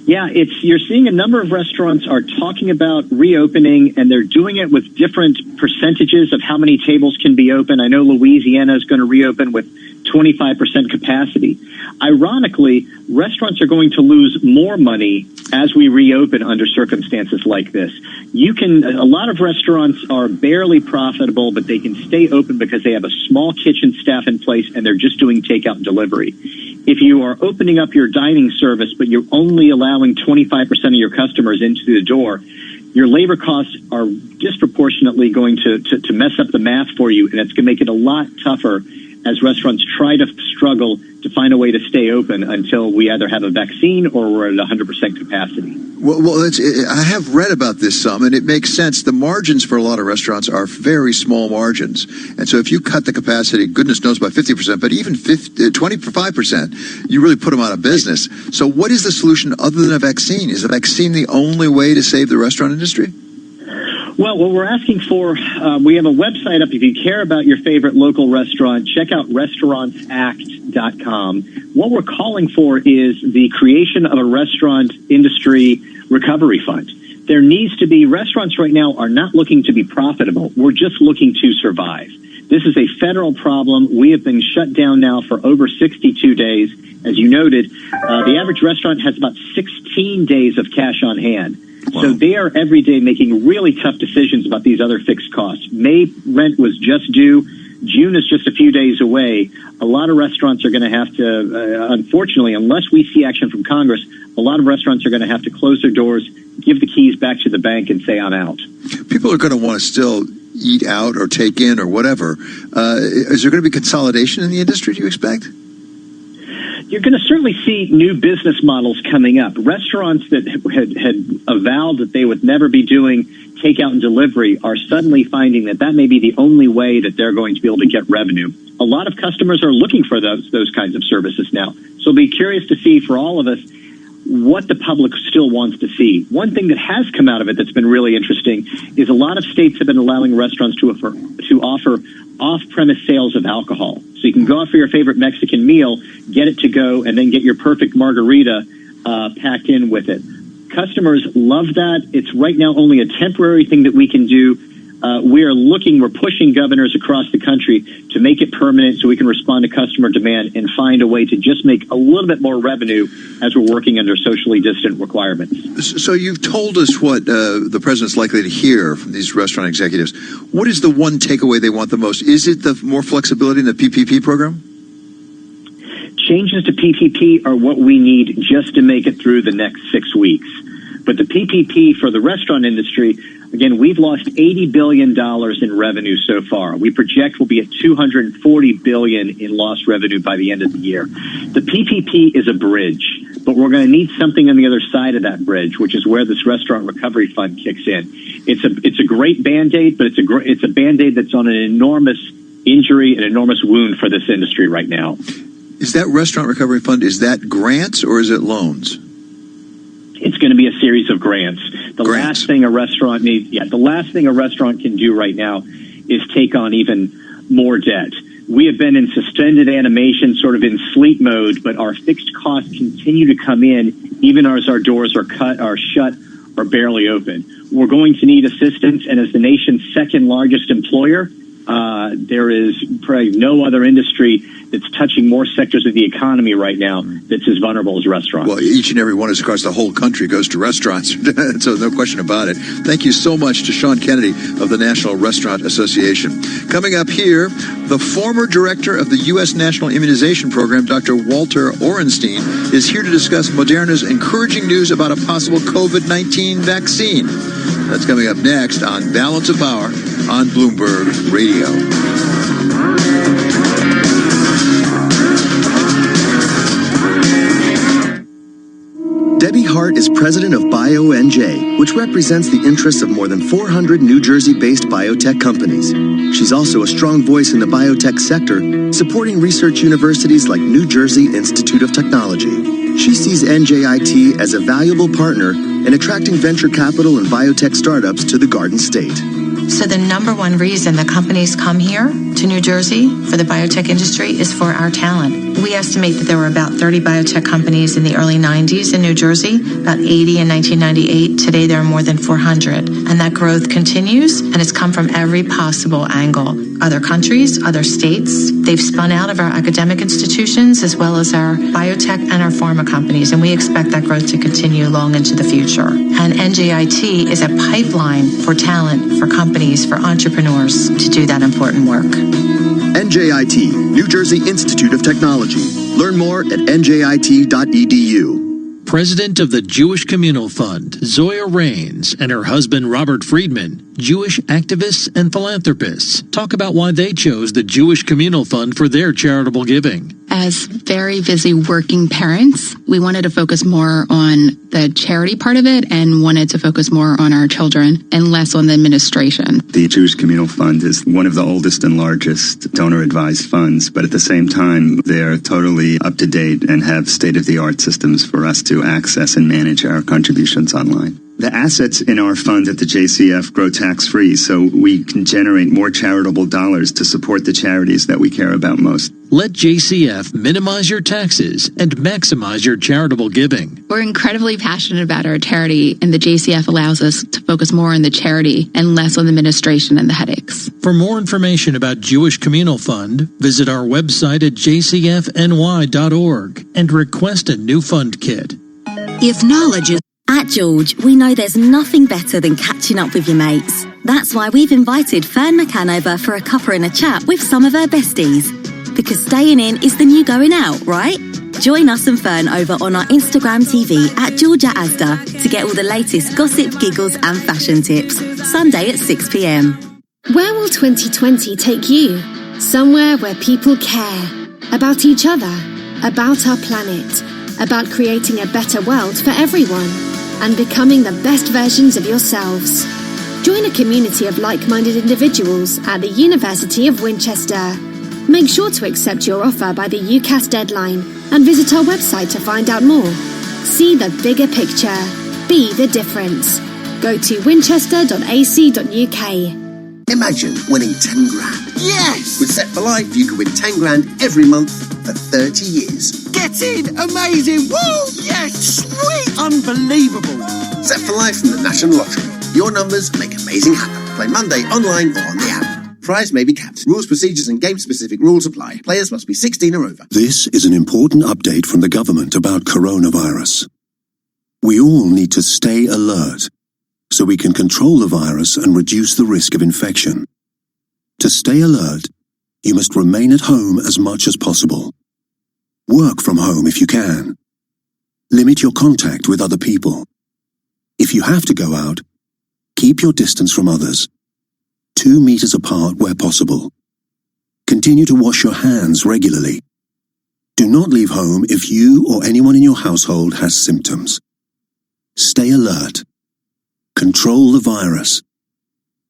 Yeah, you're seeing a number of restaurants are talking about reopening, and they're doing it with different percentages of how many tables can be open. I know Louisiana is going to reopen with 25% capacity. Ironically, restaurants are going to lose more money as we reopen under circumstances like this. A lot of restaurants are barely profitable, but they can stay open because they have a small kitchen staff in place and they're just doing takeout and delivery. If you are opening up your dining service, but you're only allowing 25% of your customers into the door, your labor costs are disproportionately going to mess up the math for you, and it's going to make it a lot tougher as restaurants try to struggle to find a way to stay open until we either have a vaccine or we're at 100% capacity. Well, I have read about this some, and it makes sense. The margins for a lot of restaurants are very small margins. And so if you cut the capacity, goodness knows by 50%, but even 25%, you really put them out of business. So what is the solution other than a vaccine? Is a vaccine the only way to save the restaurant industry? Well, what we're asking for, we have a website up. If you care about your favorite local restaurant, check out restaurantsact.com. What we're calling for is the creation of a restaurant industry recovery fund. There needs to be, restaurants right now are not looking to be profitable. We're just looking to survive. This is a federal problem. We have been shut down now for over 62 days. As you noted, the average restaurant has about 16 days of cash on hand. Wow. So they are every day making really tough decisions about these other fixed costs. May rent was just due. June is just a few days away. A lot of restaurants are going to have to, unfortunately, unless we see action from Congress, a lot of restaurants are going to have to close their doors, give the keys back to the bank, and say, I'm out. People are going to want to still eat out or take in or whatever. Is there going to be consolidation in the industry, do you expect? You're going to certainly see new business models coming up. Restaurants that had avowed that they would never be doing takeout and delivery are suddenly finding that may be the only way that they're going to be able to get revenue. A lot of customers are looking for those kinds of services now. So be curious to see for all of us what the public still wants to see. One thing that has come out of it that's been really interesting is a lot of states have been allowing restaurants to offer off-premise sales of alcohol. So you can go out for your favorite Mexican meal, get it to go, and then get your perfect margarita packed in with it. Customers love that. It's right now only a temporary thing that we can do. We're pushing governors across the country to make it permanent so we can respond to customer demand and find a way to just make a little bit more revenue as we're working under socially distant requirements. So you've told us what the president's likely to hear from these restaurant executives. What is the one takeaway they want the most? Is it the more flexibility in the PPP program? Changes to PPP are what we need just to make it through the next 6 weeks. But the PPP for the restaurant industry, again, we've lost $80 billion in revenue so far. We project we'll be at $240 billion in lost revenue by the end of the year. The PPP is a bridge, but we're going to need something on the other side of that bridge, which is where this restaurant recovery fund kicks in. It's a great Band-Aid, but it's a Band-Aid that's on an enormous injury, an enormous wound for this industry right now. Is that restaurant recovery fund, is that grants or is it loans? It's going to be a series of grants. The last thing a restaurant can do right now is take on even more debt. We have been in suspended animation, sort of in sleep mode, but our fixed costs continue to come in, even as our doors are shut, or barely open. We're going to need assistance, and as the nation's second largest employer, There is probably no other industry that's touching more sectors of the economy right now that's as vulnerable as restaurants. Well, each and every one is across the whole country goes to restaurants, so no question about it. Thank you so much to Sean Kennedy of the National Restaurant Association. Coming up here, the former director of the U.S. National Immunization Program, Dr. Walter Orenstein, is here to discuss Moderna's encouraging news about a possible COVID-19 vaccine. That's coming up next on Balance of Power on Bloomberg Radio. Debbie Hart is president of BioNJ, which represents the interests of more than 400 New Jersey-based biotech companies. She's also a strong voice in the biotech sector, supporting research universities like New Jersey Institute of Technology. She sees NJIT as a valuable partner in attracting venture capital and biotech startups to the Garden State. So the number one reason that companies come here to New Jersey for the biotech industry is for our talent. We estimate that there were about 30 biotech companies in the early 90s in New Jersey, about 80 in 1998. Today there are more than 400. And that growth continues, and it's come from every possible angle. Other countries, other states, they've spun out of our academic institutions as well as our biotech and our pharma companies, and we expect that growth to continue long into the future. And NJIT is a pipeline for talent, for companies, for entrepreneurs to do that important work. NJIT, New Jersey Institute of Technology. Learn more at njit.edu. President of the Jewish Communal Fund, Zoya Raines, and her husband Robert Friedman, Jewish activists and philanthropists, talk about why they chose the Jewish Communal Fund for their charitable giving. As very busy working parents, we wanted to focus more on the charity part of it and wanted to focus more on our children and less on the administration. The Jewish Communal Fund is one of the oldest and largest donor-advised funds, but at the same time, they're totally up-to-date and have state-of-the-art systems for us to access and manage our contributions online. The assets in our fund at the JCF grow tax-free, so we can generate more charitable dollars to support the charities that we care about most. Let JCF minimize your taxes and maximize your charitable giving. We're incredibly passionate about our charity, and the JCF allows us to focus more on the charity and less on the administration and the headaches. For more information about Jewish Communal Fund, visit our website at jcfny.org and request a new fund kit. If knowledge is... At George, we know there's nothing better than catching up with your mates. That's why we've invited Fern McCann over for a cuppa and a chat with some of her besties. Because staying in is the new going out, right? Join us and Fern over on our Instagram TV at Georgia Asda to get all the latest gossip, giggles and fashion tips. Sunday at 6 p.m. Where will 2020 take you? Somewhere where people care. About each other. About our planet. About creating a better world for everyone. And becoming the best versions of yourselves. Join a community of like-minded individuals at the University of Winchester. Make sure to accept your offer by the UCAS deadline and visit our website to find out more. See the bigger picture. Be the difference. Go to winchester.ac.uk. Imagine winning 10 grand. Yes! With Set for Life, you could win 10 grand every month for 30 years. Get in! Amazing! Woo! Yes! Sweet! Unbelievable! Set for Life from the National Lottery. Your numbers make amazing happen. Play Monday online or on the app. Prize may be capped. Rules, procedures and game-specific rules apply. Players must be 16 or over. This is an important update from the government about coronavirus. We all need to stay alert so we can control the virus and reduce the risk of infection. To stay alert, you must remain at home as much as possible. Work from home if you can. Limit your contact with other people. If you have to go out, keep your distance from others. 2 meters apart where possible. Continue to wash your hands regularly. Do not leave home if you or anyone in your household has symptoms. Stay alert. Control the virus.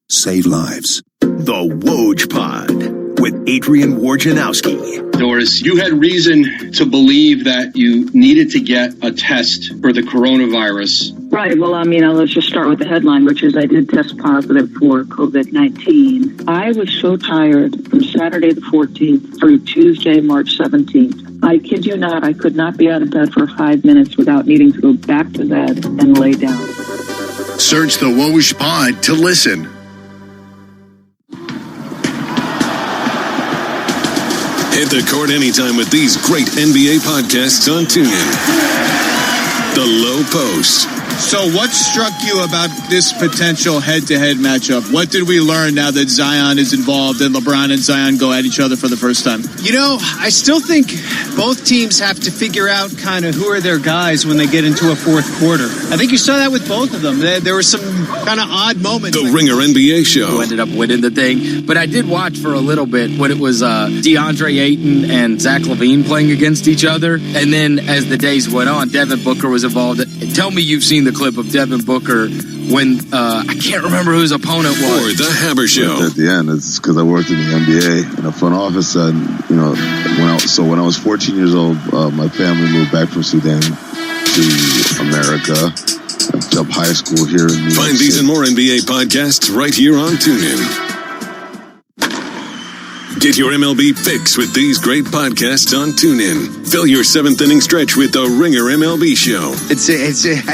Save lives. The Woj Pod with Adrian Wojnarowski. Doris, you had reason to believe that you needed to get a test for the coronavirus. Right. Well, let's just start with the headline, which is I did test positive for COVID-19. I was so tired from Saturday the 14th through Tuesday, March 17th. I kid you not, I could not be out of bed for 5 minutes without needing to go back to bed and lay down. Search the Woj Pod to listen. Hit the court anytime with these great NBA podcasts on TuneIn. The Low Post. So what struck you about this potential head-to-head matchup? What did we learn now that Zion is involved and LeBron and Zion go at each other for the first time? You know, I still think both teams have to figure out kind of who are their guys when they get into a fourth quarter. I think you saw that with both of them. There were some kind of odd moments. The Ringer NBA Show. Who ended up winning the thing. But I did watch for a little bit when it was DeAndre Ayton and Zach LaVine playing against each other. And then as the days went on, Devin Booker was involved. Tell me you've seen the clip of Devin Booker when I can't remember who his opponent was. Or the Haber Show. At the end, it's because I worked in the NBA in a front office, and when I was 14 years old, my family moved back from Sudan to America. I jumped high school here in New York Find these and more NBA podcasts right here on TuneIn. Get your MLB fix with these great podcasts on TuneIn. Fill your seventh inning stretch with the Ringer MLB Show. I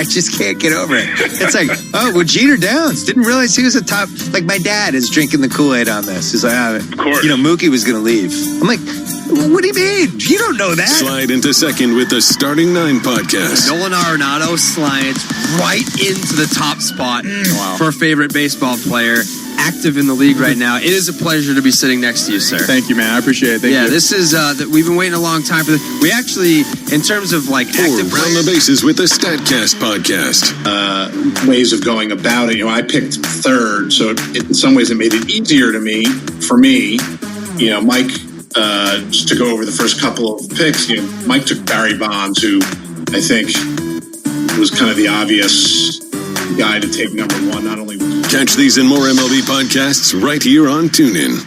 just can't get over it. It's like, well, Jeter Downs. Didn't realize he was a top. Like, my dad is drinking the Kool-Aid on this. He's like, of course. Mookie was going to leave. I'm like, what do you mean? You don't know that. Slide into second with the Starting Nine podcast. Nolan Arenado slides right into the top spot for a favorite baseball player. Active in the league right now. It is a pleasure to be sitting next to you, sir. Thank you, man. I appreciate it. Thank you. This is we've been waiting a long time for this. We actually, in terms of like active round the bases with the Statcast podcast. Ways of going about it. I picked third, so in some ways it made it easier for me. Mike just to go over the first couple of picks. Mike took Barry Bonds, who I think was kind of the obvious guy to take number one. Not only catch these and more MLB podcasts right here on TuneIn.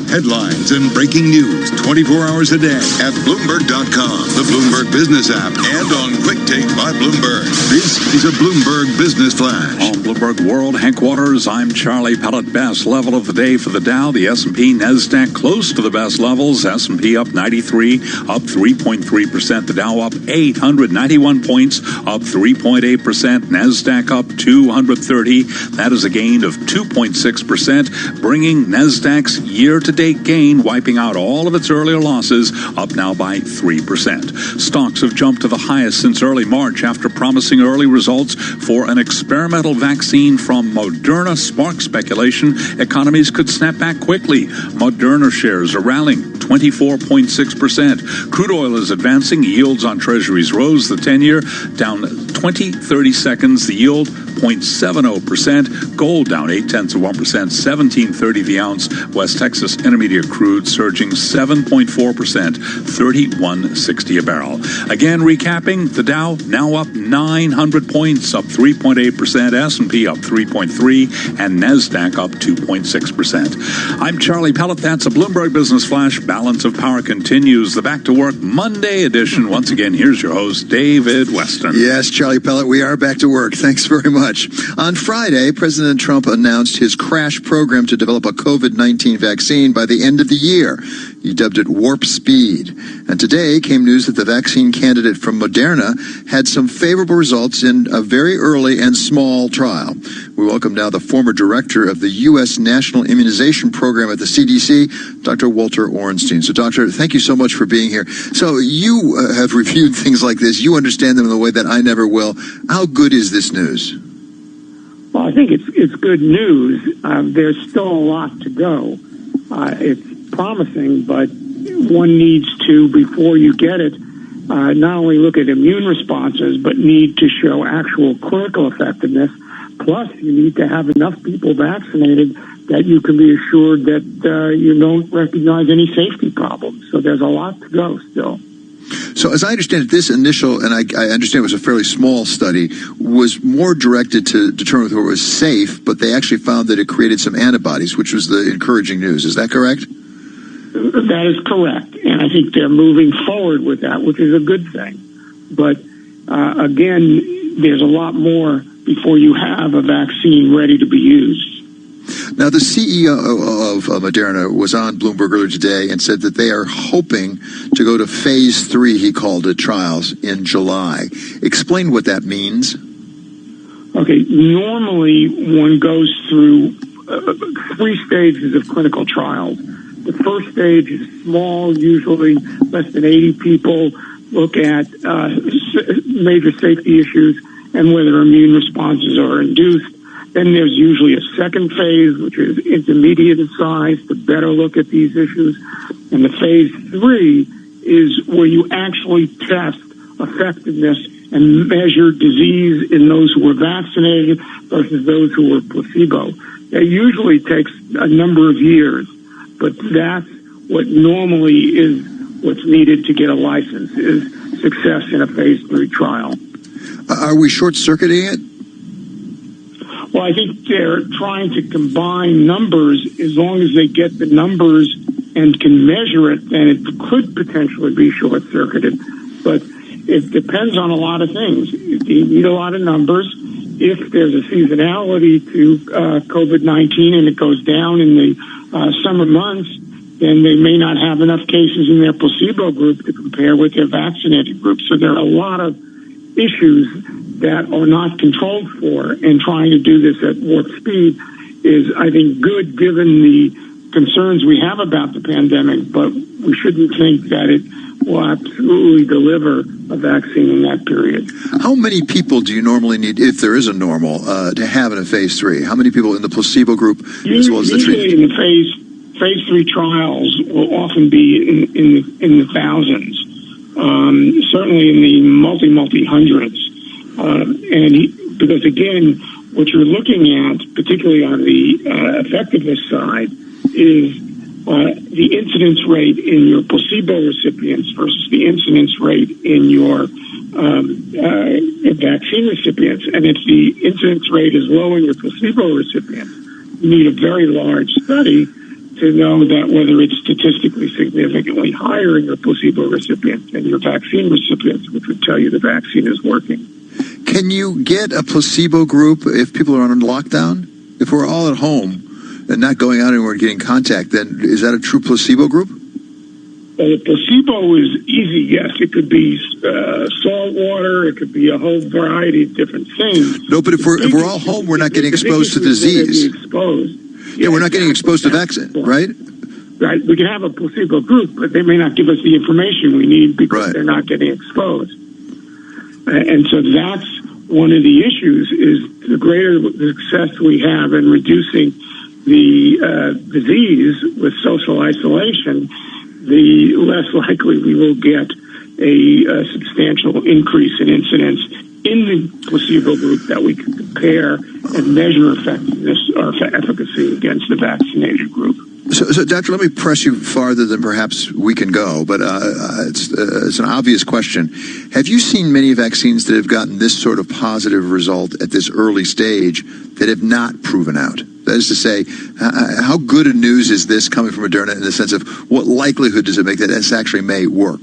Headlines and breaking news 24 hours a day at Bloomberg.com, the Bloomberg Business app, and on Quick Take by Bloomberg. This is a Bloomberg Business Flash. On Bloomberg World Headquarters, I'm Charlie Pellet. Best level of the day for the Dow. The S&P, NASDAQ close to the best levels. S&P up 93, up 3.3%. The Dow up 891 points, up 3.8%. NASDAQ up 230. That is a gain of 2.6%, bringing NASDAQ's year-to-date gain, wiping out all of its earlier losses, up now by 3%. Stocks have jumped to the highest since early March after promising early results for an experimental vaccine from Moderna. Spark speculation economies could snap back quickly. Moderna shares are rallying 24.6%. Crude oil is advancing. Yields on treasuries rose. The 10-year down 20-30 seconds. The yield 0.70%. Gold down 0.8%, 17.30 the ounce. West Texas Intermediate crude surging 7.4%, 31.60 a barrel. Again, recapping, the Dow now up 900 points, up 3.8%. S&P up 3.3%, and NASDAQ up 2.6%. I'm Charlie Pellet. That's a Bloomberg Business Flash. Balance of Power continues. The Back to Work Monday edition. Once again, here's your host, David Weston. Yes, Charlie Pellet, we are back to work. Thanks very much. On Friday, President Trump announced his crash program to develop a COVID-19 vaccine by the end of the year. He dubbed it Warp Speed. And today came news that the vaccine candidate from Moderna had some favorable results in a very early and small trial. We welcome now the former director of the U.S. National Immunization Program at the CDC, Dr. Walter Orenstein. So, Doctor, thank you so much for being here. So you have reviewed things like this. You understand them in a way that I never will. How good is this news? Well, I think it's good news. There's still a lot to go. It's promising, but one needs to, before you get it, not only look at immune responses, but need to show actual clinical effectiveness. Plus, you need to have enough people vaccinated that you can be assured that you don't recognize any safety problems. So there's a lot to go still. So as I understand it, this initial, and I understand it was a fairly small study, was more directed to determine whether it was safe, but they actually found that it created some antibodies, which was the encouraging news. Is that correct? That is correct. And I think they're moving forward with that, which is a good thing. But again, there's a lot more before you have a vaccine ready to be used. Now, the CEO of Moderna was on Bloomberg earlier today and said that they are hoping to go to phase 3, he called it, trials in July. Explain what that means. Okay, normally one goes through 3 stages of clinical trials. The first stage is small, usually less than 80 people, look at major safety issues and whether immune responses are induced. Then there's usually a second phase, which is intermediate in size, to better look at these issues. And the phase 3 is where you actually test effectiveness and measure disease in those who were vaccinated versus those who were placebo. That usually takes a number of years, but that's what normally is what's needed to get a license, is success in a phase 3 trial. Are we short-circuiting it? Well, I think they're trying to combine numbers. As long as they get the numbers and can measure it, then it could potentially be short-circuited. But it depends on a lot of things. You need a lot of numbers. If there's a seasonality to COVID-19 and it goes down in the summer months, then they may not have enough cases in their placebo group to compare with their vaccinated group. So there are a lot of issues that are not controlled for, and trying to do this at warp speed is, I think, good given the concerns we have about the pandemic, but we shouldn't think that it will absolutely deliver a vaccine in that period. How many people do you normally need, if there is a normal, to have in a phase 3? How many people in the placebo group as well as the treatment? Usually in the phase 3 trials will often be in the thousands, certainly in the multi hundreds. And because again, what you're looking at, particularly on the effectiveness side, is the incidence rate in your placebo recipients versus the incidence rate in your vaccine recipients. And if the incidence rate is low in your placebo recipients, you need a very large study to know that whether it's statistically significantly higher in your placebo recipients than your vaccine recipients, which would tell you the vaccine is working. Can you get a placebo group if people are on lockdown? If we're all at home and not going out anywhere and getting contact, then is that a true placebo group? Well, the placebo is easy, yes. It could be salt water. It could be a whole variety of different things. No, but if we're all home, we're not getting exposed to disease. Yeah, we're not getting exposed to vaccine, right? Right. We can have a placebo group, but they may not give us the information we need because they're not getting exposed. And so that's one of the issues, is the greater the success we have in reducing the disease with social isolation, the less likely we will get a substantial increase in incidence in the placebo group that we can compare and measure effectiveness or efficacy against the vaccinated group. So, Doctor, let me press you farther than perhaps we can go, but it's an obvious question. Have you seen many vaccines that have gotten this sort of positive result at this early stage that have not proven out? That is to say, how good a news is this coming from Moderna in the sense of what likelihood does it make that this actually may work?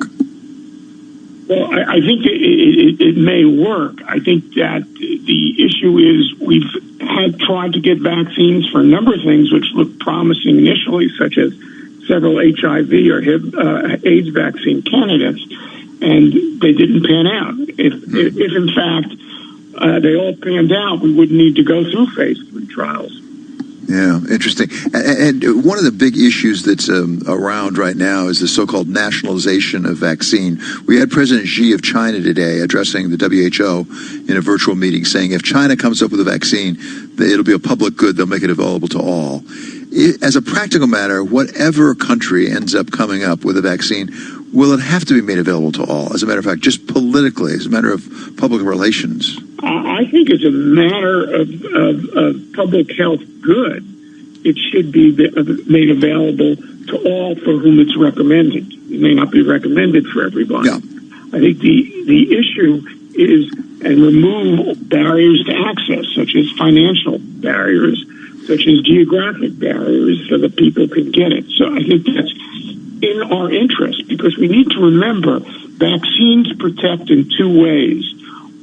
Well, I think it may work. I think that the issue is we've tried to get vaccines for a number of things which looked promising initially, such as several HIV or AIDS vaccine candidates, and they didn't pan out. If in fact they all panned out, we wouldn't need to go through phase 3 trials. Yeah, interesting. And one of the big issues that's around right now is the so-called nationalization of vaccine. We had President Xi of China today addressing the WHO in a virtual meeting, saying if China comes up with a vaccine, it'll be a public good, they'll make it available to all. As a practical matter, whatever country ends up coming up with a vaccine, will it have to be made available to all? As a matter of fact, just politically, as a matter of public relations? I think it's a matter of public health good. It should be made available to all for whom it's recommended. It may not be recommended for everybody. Yeah. I think the issue is, and remove barriers to access, such as financial barriers, such as geographic barriers, so that people can get it. So I think that's in our interest, because we need to remember vaccines protect in two ways.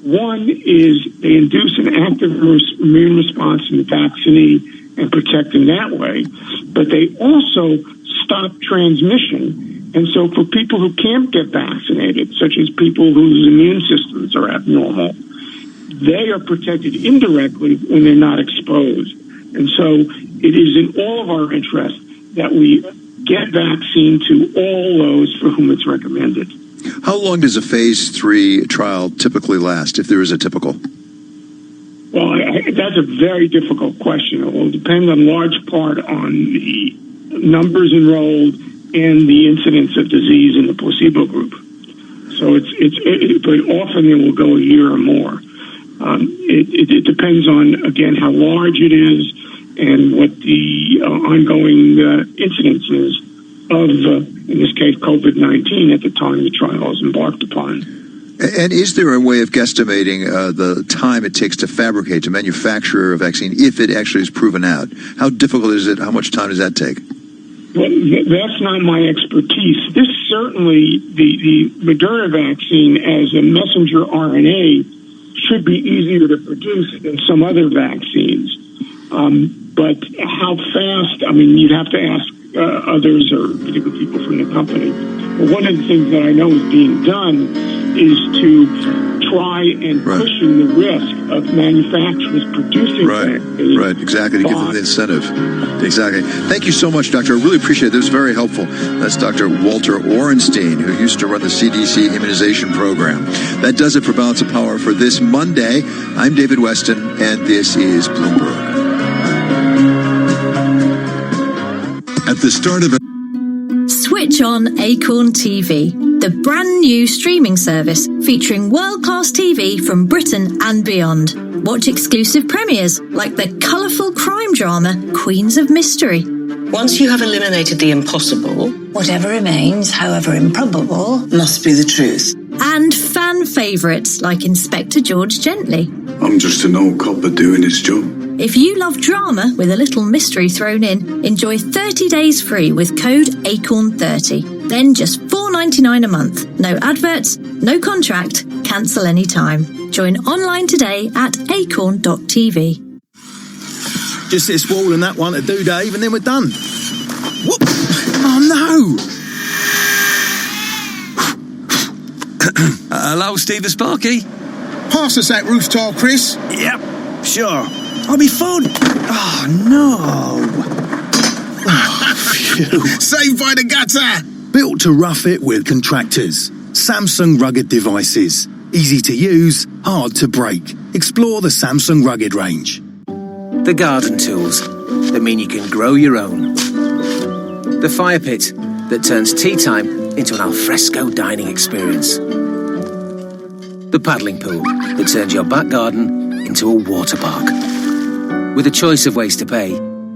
One is they induce an active immune response in the vaccinee and protect in that way, but they also stop transmission. And so for people who can't get vaccinated, such as people whose immune systems are abnormal, they are protected indirectly when they're not exposed. And so it is in all of our interest that we get vaccine to all those for whom it's recommended. How long does a phase 3 trial typically last, if there is a typical? Well, that's a very difficult question. It will depend in large part on the numbers enrolled and the incidence of disease in the placebo group. So but often it will go a year or more. It depends on, again, how large it is and what the ongoing incidence is of, in this case, COVID-19 at the time the trial is embarked upon. And is there a way of guesstimating the time it takes to fabricate, to manufacture a vaccine, if it actually is proven out? How difficult is it? How much time does that take? Well, that's not my expertise. This certainly, the Moderna vaccine as a messenger RNA should be easier to produce than some other vaccines. But how fast, I mean, you'd have to ask others or particular people from the company. But one of the things that I know is being done is to try and cushion the risk of manufacturers producing vaccines. Right, exactly, to give them the incentive. Exactly. Thank you so much, Doctor. I really appreciate it. This is very helpful. That's Dr. Walter Orenstein, who used to run the CDC immunization program. That does it for Balance of Power for this Monday. I'm David Weston, and this is Bloomberg. At the start of Switch on Acorn TV, the brand new streaming service featuring world-class TV from Britain and beyond. Watch exclusive premieres like the colourful crime drama Queens of Mystery. Once you have eliminated the impossible, whatever remains, however improbable, must be the truth. And fan favourites like Inspector George Gently. I'm just an old copper doing his job. If you love drama with a little mystery thrown in, enjoy 30 days free with code ACORN30. Then just $4.99 a month. No adverts, no contract, cancel anytime. Join online today at acorn.tv. Just this wall and that one to do, Dave, and then we're done. Whoop! Oh, no! Hello, Steve the Sparky. Pass us that roof tile, Chris. Yep, sure. I'll be fun. Oh, no. Saved by the gutter. Built to rough it with contractors. Samsung rugged devices. Easy to use, hard to break. Explore the Samsung Rugged range. The garden tools that mean you can grow your own. The fire pit that turns tea time into an alfresco dining experience. The paddling pool that turns your back garden into a water park. With a choice of ways to pay,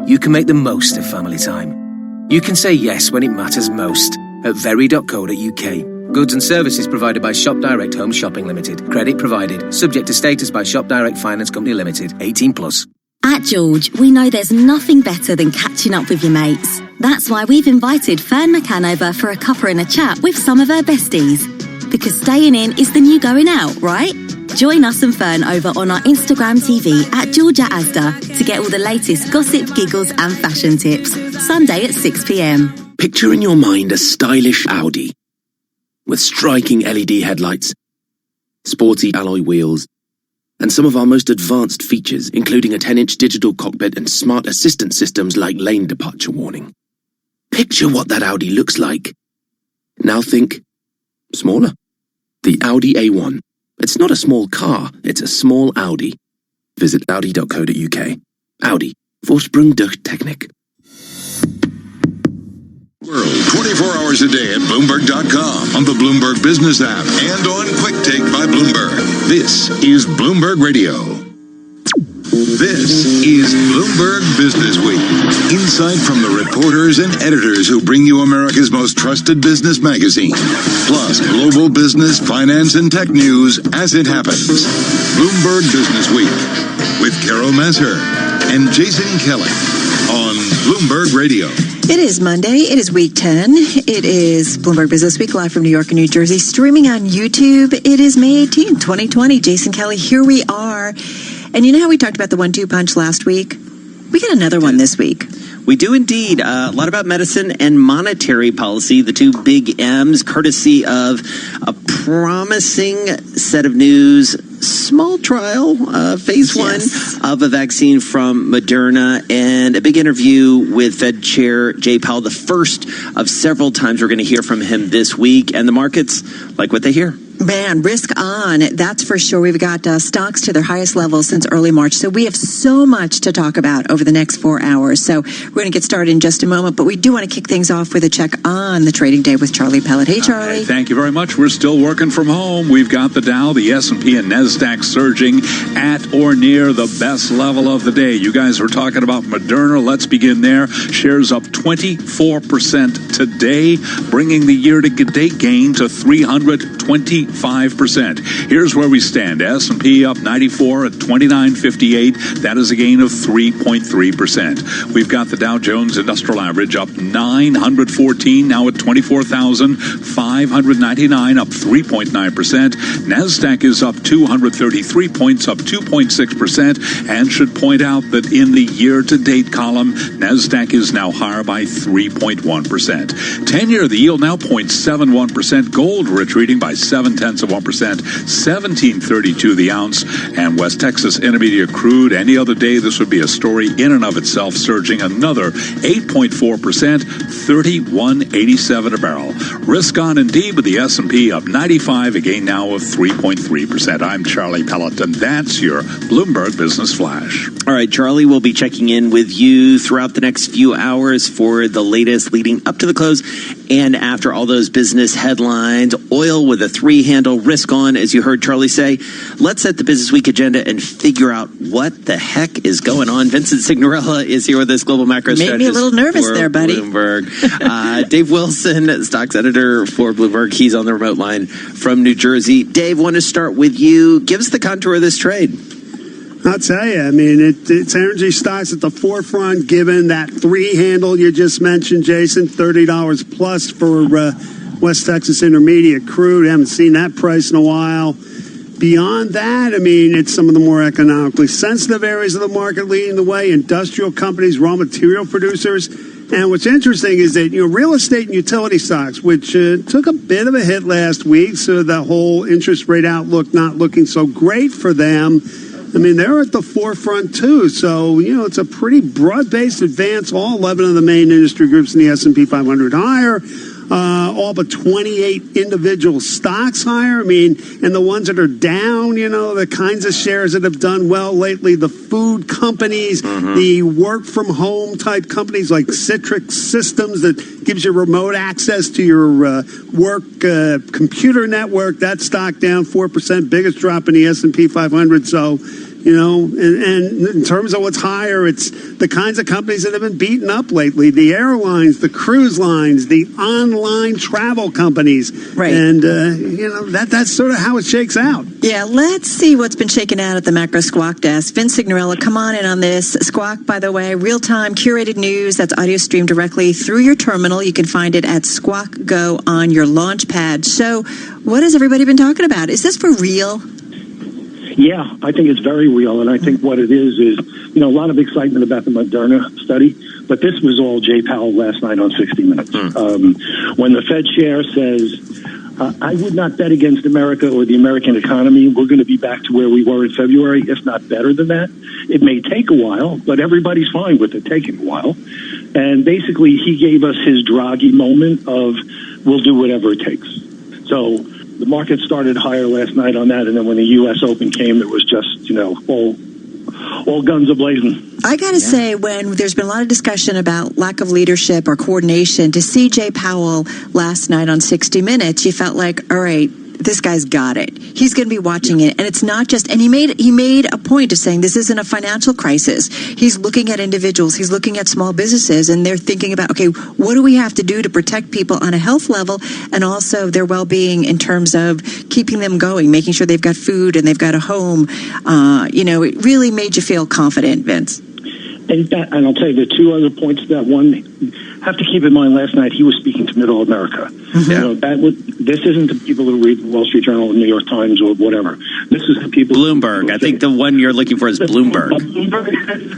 you can make the most of family time. You can say yes when it matters most at very.co.uk. Goods and services provided by Shop Direct Home Shopping Limited. Credit provided. Subject to status by Shop Direct Finance Company Limited. 18+. At George, we know there's nothing better than catching up with your mates. That's why we've invited Fern McCann over for a cuppa and a chat with some of her besties. Because staying in is the new going out, right? Join us and Fern over on our Instagram TV at Georgia Asda to get all the latest gossip, giggles and fashion tips. Sunday at 6 p.m. Picture in your mind a stylish Audi with striking LED headlights, sporty alloy wheels, and some of our most advanced features, including a 10-inch digital cockpit and smart assistant systems like lane departure warning. Picture what that Audi looks like. Now think smaller. The Audi A1. It's not a small car, it's a small Audi. Visit audi.co.uk. Audi. Vorsprung durch Technik. World 24 hours a day at Bloomberg.com, on the Bloomberg Business app, and on Quick Take by Bloomberg. This is Bloomberg Radio. This is Bloomberg Business Week. Insight from the reporters and editors who bring you America's most trusted business magazine. Plus, global business, finance, and tech news as it happens. Bloomberg Business Week with Carol Masser and Jason Kelly on Bloomberg Radio. It is Monday. It is week 10. It is Bloomberg Business Week, live from New York and New Jersey, streaming on YouTube. It is May 18, 2020. Jason Kelly, here we are. And you know how we talked about the 1-2 punch last week? We got another one this week. We do indeed. A lot about medicine and monetary policy, the two big M's, courtesy of a promising set of news small trial, phase one of a vaccine from Moderna, and a big interview with Fed Chair Jay Powell, the first of several times we're going to hear from him this week. And the markets like what they hear. Man, risk on, that's for sure. We've got stocks to their highest levels since early March. So we have so much to talk about over the next 4 hours. So we're going to get started in just a moment, but we do want to kick things off with a check on the trading day with Charlie Pellet. Hey, Charlie. Thank you very much. We're still working from home. We've got the Dow, the S&P, and NASDAQ surging at or near the best level of the day. You guys were talking about Moderna. Let's begin there. Shares up 24% today, bringing the year-to-date gain to 325%. Here's where we stand. S&P up 94 at 29.58. That is a gain of 3.3%. We've got the Dow Jones Industrial Average up 914, now at 24,599, up 3.9%. NASDAQ is up 233 points, up 2.6%, and should point out that in the year-to-date column, NASDAQ is now higher by 3.1%. 10-year, the yield now 0.71%. Gold retreating by 0.7%, 17.32 the ounce, and West Texas Intermediate crude. Any other day, this would be a story in and of itself, surging another 8.4%, 31.87 a barrel. Risk on indeed, with the S&P up 95, a gain now of 3.3%. I'm Charlie Pellet, and that's your Bloomberg Business Flash. All right, Charlie, we'll be checking in with you throughout the next few hours for the latest leading up to the close and after all those business headlines. Oil with a 3-handle, risk on, as you heard Charlie say. Let's set the Business Week agenda and figure out what the heck is going on. Vincent Signorella is here with us, global macro strategist. Made me a little nervous there, buddy. Bloomberg. Dave Wilson, stocks editor for Bloomberg. He's on the remote line from New Jersey. Dave, want to start with you. Give us the contour of this trade. I'll tell you, I mean, it's energy stocks at the forefront, given that 3-handle you just mentioned, Jason, $30 plus for West Texas Intermediate crude. Haven't seen that price in a while. Beyond that, I mean, it's some of the more economically sensitive areas of the market leading the way, industrial companies, raw material producers. And what's interesting is that, real estate and utility stocks, which took a bit of a hit last week, so the whole interest rate outlook not looking so great for them. I mean, they're at the forefront, too. So, it's a pretty broad-based advance. All 11 of the main industry groups in the S&P 500 higher. All but 28 individual stocks higher. I mean, and the ones that are down, the kinds of shares that have done well lately, the food companies, the work-from-home type companies like Citrix Systems that gives you remote access to your work computer network. That stock down 4%, biggest drop in the S&P 500. So, and in terms of what's higher, it's the kinds of companies that have been beaten up lately, the airlines, the cruise lines, the online travel companies. Right. And, that's sort of how it shakes out. Yeah, let's see what's been shaken out at the macro Squawk desk. Vince Signorella, come on in on this. Squawk, by the way, real-time curated news. That's audio streamed directly through your terminal. You can find it at Squawk Go on your launch pad. So what has everybody been talking about? Is this for real? Yeah, I think it's very real, and I think what it is, a lot of excitement about the Moderna study, but this was all Jay Powell last night on 60 Minutes. When the Fed chair says, I would not bet against America or the American economy. We're going to be back to where we were in February, if not better than that. It may take a while, but everybody's fine with it taking a while. And basically, he gave us his Draghi moment of, we'll do whatever it takes. So the market started higher last night on that, and then when the U.S. Open came, it was just, all guns a-blazing. I got to say, when there's been a lot of discussion about lack of leadership or coordination, to see Jay Powell last night on 60 Minutes, you felt like, all right, this guy's got it. He's going to be watching it. And it's not just, and he made a point of saying this isn't a financial crisis. He's looking at individuals. He's looking at small businesses, and they're thinking about, okay, what do we have to do to protect people on a health level and also their well-being in terms of keeping them going, making sure they've got food and they've got a home. It really made you feel confident, Vince. And I'll tell you the two other points to that. One, have to keep in mind last night he was speaking to Middle America. This isn't the people who read the Wall Street Journal or the New York Times or whatever. This is the people. Bloomberg. I think the one you're looking for is Bloomberg.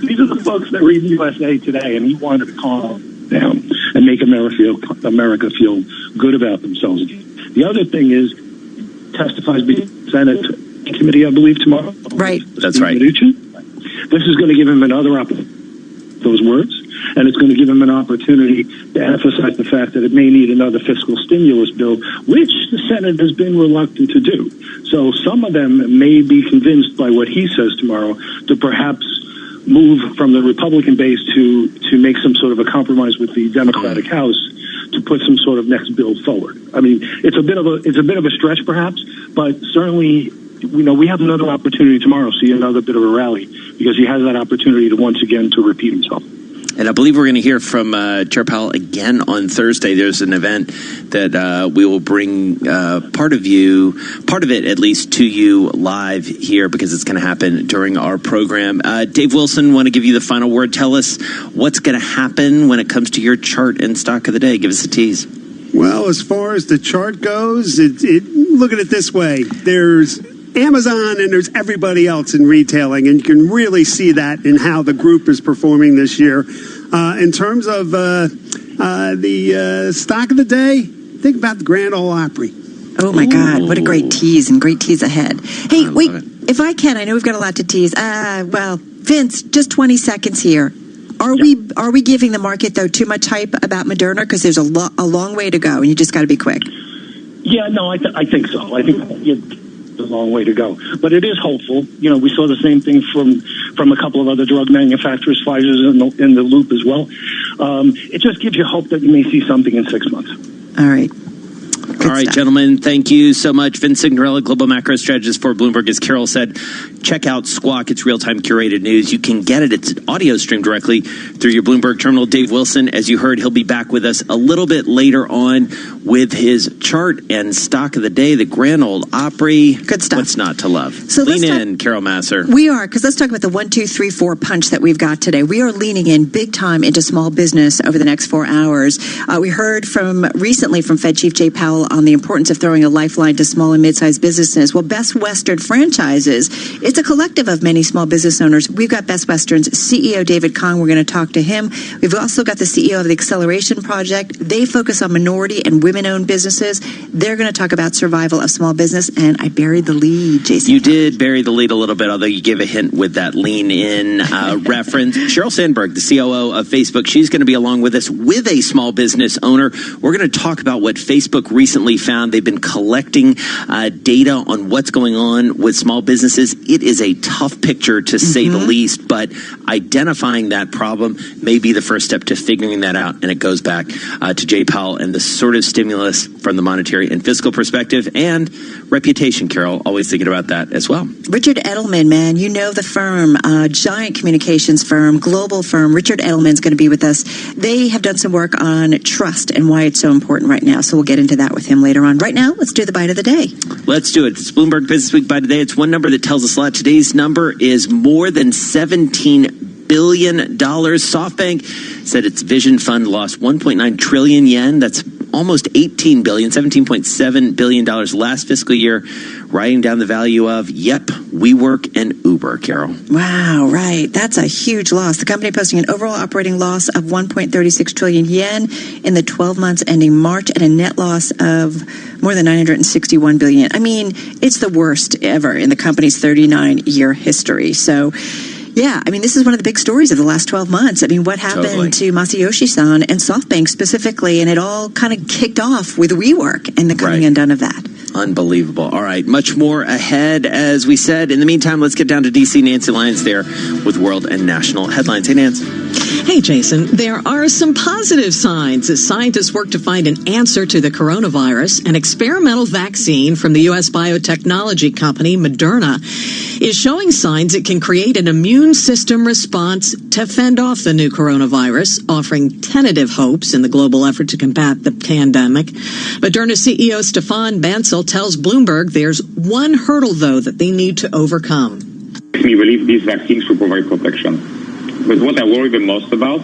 These are the folks that read the USA Today, and he wanted to calm down and make America feel good about themselves. The other thing is, testifies before the Senate committee, I believe, tomorrow. Right. That's right. This is going to give him another opportunity. Those words, and it's going to give him an opportunity to emphasize the fact that it may need another fiscal stimulus bill, which the Senate has been reluctant to do. So some of them may be convinced by what he says tomorrow to perhaps move from the Republican base to make some sort of a compromise with the Democratic House to put some sort of next bill forward. I mean, it's a bit of a stretch perhaps, but certainly, we have another opportunity tomorrow, see another bit of a rally, because he has that opportunity to once again to repeat himself. And I believe we're going to hear from Chair Powell again on Thursday. There's an event that we will bring part of it at least, to you live here, because it's going to happen during our program. Dave Wilson, want to give you the final word. Tell us what's going to happen when it comes to your chart and stock of the day. Give us a tease. Well, as far as the chart goes, look at it this way. There's Amazon and there's everybody else in retailing, and you can really see that in how the group is performing this year. In terms of the stock of the day, think about the Grand Ole Opry. Oh, my God. What a great tease, and great tease ahead. Hey, wait, if I can, I know we've got a lot to tease. Vince, just 20 seconds here. Are we giving the market, though, too much hype about Moderna? Because there's a long way to go, and you just got to be quick. Yeah, no, I think so. I think a long way to go, but it is hopeful. We saw the same thing from a couple of other drug manufacturers. Pfizer's in the loop as well. It just gives you hope that you may see something in 6 months. All right. All right, gentlemen, thank you so much. Vince Signorella, Global Macro Strategist for Bloomberg. As Carol said, check out Squawk. It's real-time curated news. You can get it. It's audio streamed directly through your Bloomberg terminal. Dave Wilson, as you heard, he'll be back with us a little bit later on with his chart and stock of the day, the Grand Ole Opry. Good stuff. What's not to love? So lean in, Carol Masser. We are, because let's talk about the 1, 2, 3, 4 punch that we've got today. We are leaning in big time into small business over the next 4 hours. We heard recently from Fed Chief Jay Powell on the importance of throwing a lifeline to small and mid-sized businesses. Well, Best Western Franchises, it's a collective of many small business owners. We've got Best Western's CEO, David Kong. We're going to talk to him. We've also got the CEO of the Acceleration Project. They focus on minority and women-owned businesses. They're going to talk about survival of small business, and I buried the lead, Jason. You did bury the lead a little bit, although you gave a hint with that lean-in reference. Sheryl Sandberg, the COO of Facebook, she's going to be along with us with a small business owner. We're going to talk about what Facebook recently found. They've been collecting data on what's going on with small businesses. It is a tough picture, to say the least, but identifying that problem may be the first step to figuring that out. And it goes back to Jay Powell and the sort of stimulus from the monetary and fiscal perspective, and reputation, Carol. Always thinking about that as well. Richard Edelman, man, you know the firm, giant communications firm, global firm. Richard Edelman's going to be with us. They have done some work on trust and why it's so important right now. So we'll get into that with him later on. Right now, let's do the bite of the day. Let's do it. It's Bloomberg Business Week Bite of the Day. It's one number that tells us a lot. Today's number is more than $17 billion. SoftBank said its Vision Fund lost 1.9 trillion yen. That's almost 18 billion, $17.7 billion last fiscal year, writing down the value of, WeWork and Uber, Carol. Wow, right. That's a huge loss. The company posting an overall operating loss of 1.36 trillion yen in the 12 months ending March, and a net loss of more than 961 billion. I mean, it's the worst ever in the company's 39-year history. So, yeah, I mean, this is one of the big stories of the last 12 months. I mean, what happened to Masayoshi-san and SoftBank specifically, and it all kind of kicked off with WeWork and the coming undone of that. Unbelievable. All right, much more ahead, as we said. In the meantime, let's get down to D.C. Nancy Lyons there with world and national headlines. Hey, Nancy. Hey, Jason. There are some positive signs as scientists work to find an answer to the coronavirus. An experimental vaccine from the U.S. biotechnology company Moderna is showing signs it can create an immune system response to fend off the new coronavirus, offering tentative hopes in the global effort to combat the pandemic. Moderna CEO Stefan Bancel tells Bloomberg there's one hurdle, though, that they need to overcome. We believe these vaccines will provide protection. But what I worry the most about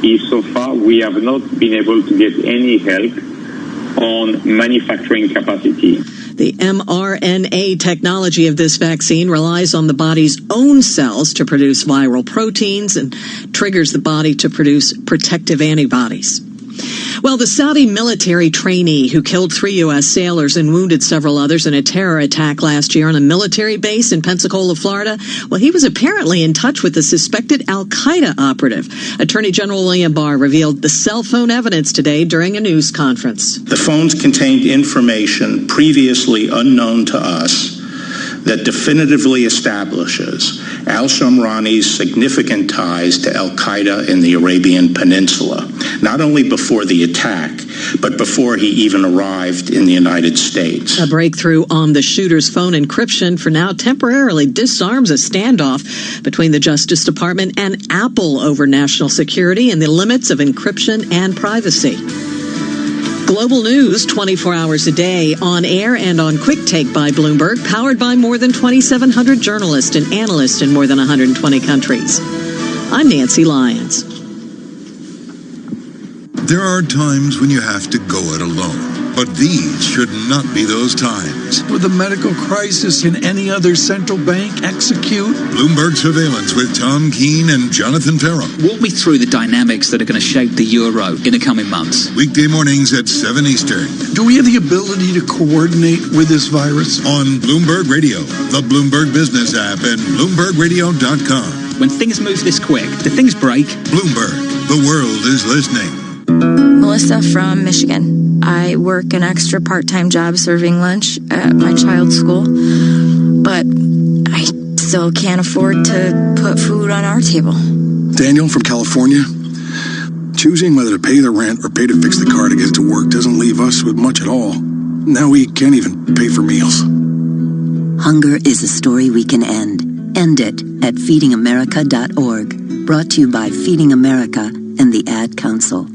is so far we have not been able to get any help on manufacturing capacity. The mRNA technology of this vaccine relies on the body's own cells to produce viral proteins and triggers the body to produce protective antibodies. Well, the Saudi military trainee who killed 3 U.S. sailors and wounded several others in a terror attack last year on a military base in Pensacola, Florida, well, he was apparently in touch with the suspected al-Qaeda operative. Attorney General William Barr revealed the cell phone evidence today during a news conference. The phones contained information previously unknown to us that definitively establishes al-Shamrani's significant ties to al-Qaeda in the Arabian Peninsula, not only before the attack, but before he even arrived in the United States. A breakthrough on the shooter's phone encryption for now temporarily disarms a standoff between the Justice Department and Apple over national security and the limits of encryption and privacy. Global news 24 hours a day, on air and on Quick Take by Bloomberg, powered by more than 2,700 journalists and analysts in more than 120 countries. I'm Nancy Lyons. There are times when you have to go it alone, but these should not be those times. With a medical crisis, can any other central bank execute? Bloomberg Surveillance with Tom Keene and Jonathan Farrell. Walk me through the dynamics that are going to shape the euro in the coming months. Weekday mornings at 7 Eastern. Do we have the ability to coordinate with this virus? On Bloomberg Radio, the Bloomberg Business app, and BloombergRadio.com. When things move this quick, do things break? Bloomberg, the world is listening. Melissa from Michigan. I work an extra part-time job serving lunch at my child's school, but I still can't afford to put food on our table. Daniel from California. Choosing whether to pay the rent or pay to fix the car to get it to work doesn't leave us with much at all. Now we can't even pay for meals. Hunger is a story we can end. End it at feedingamerica.org. Brought to you by Feeding America and the Ad Council.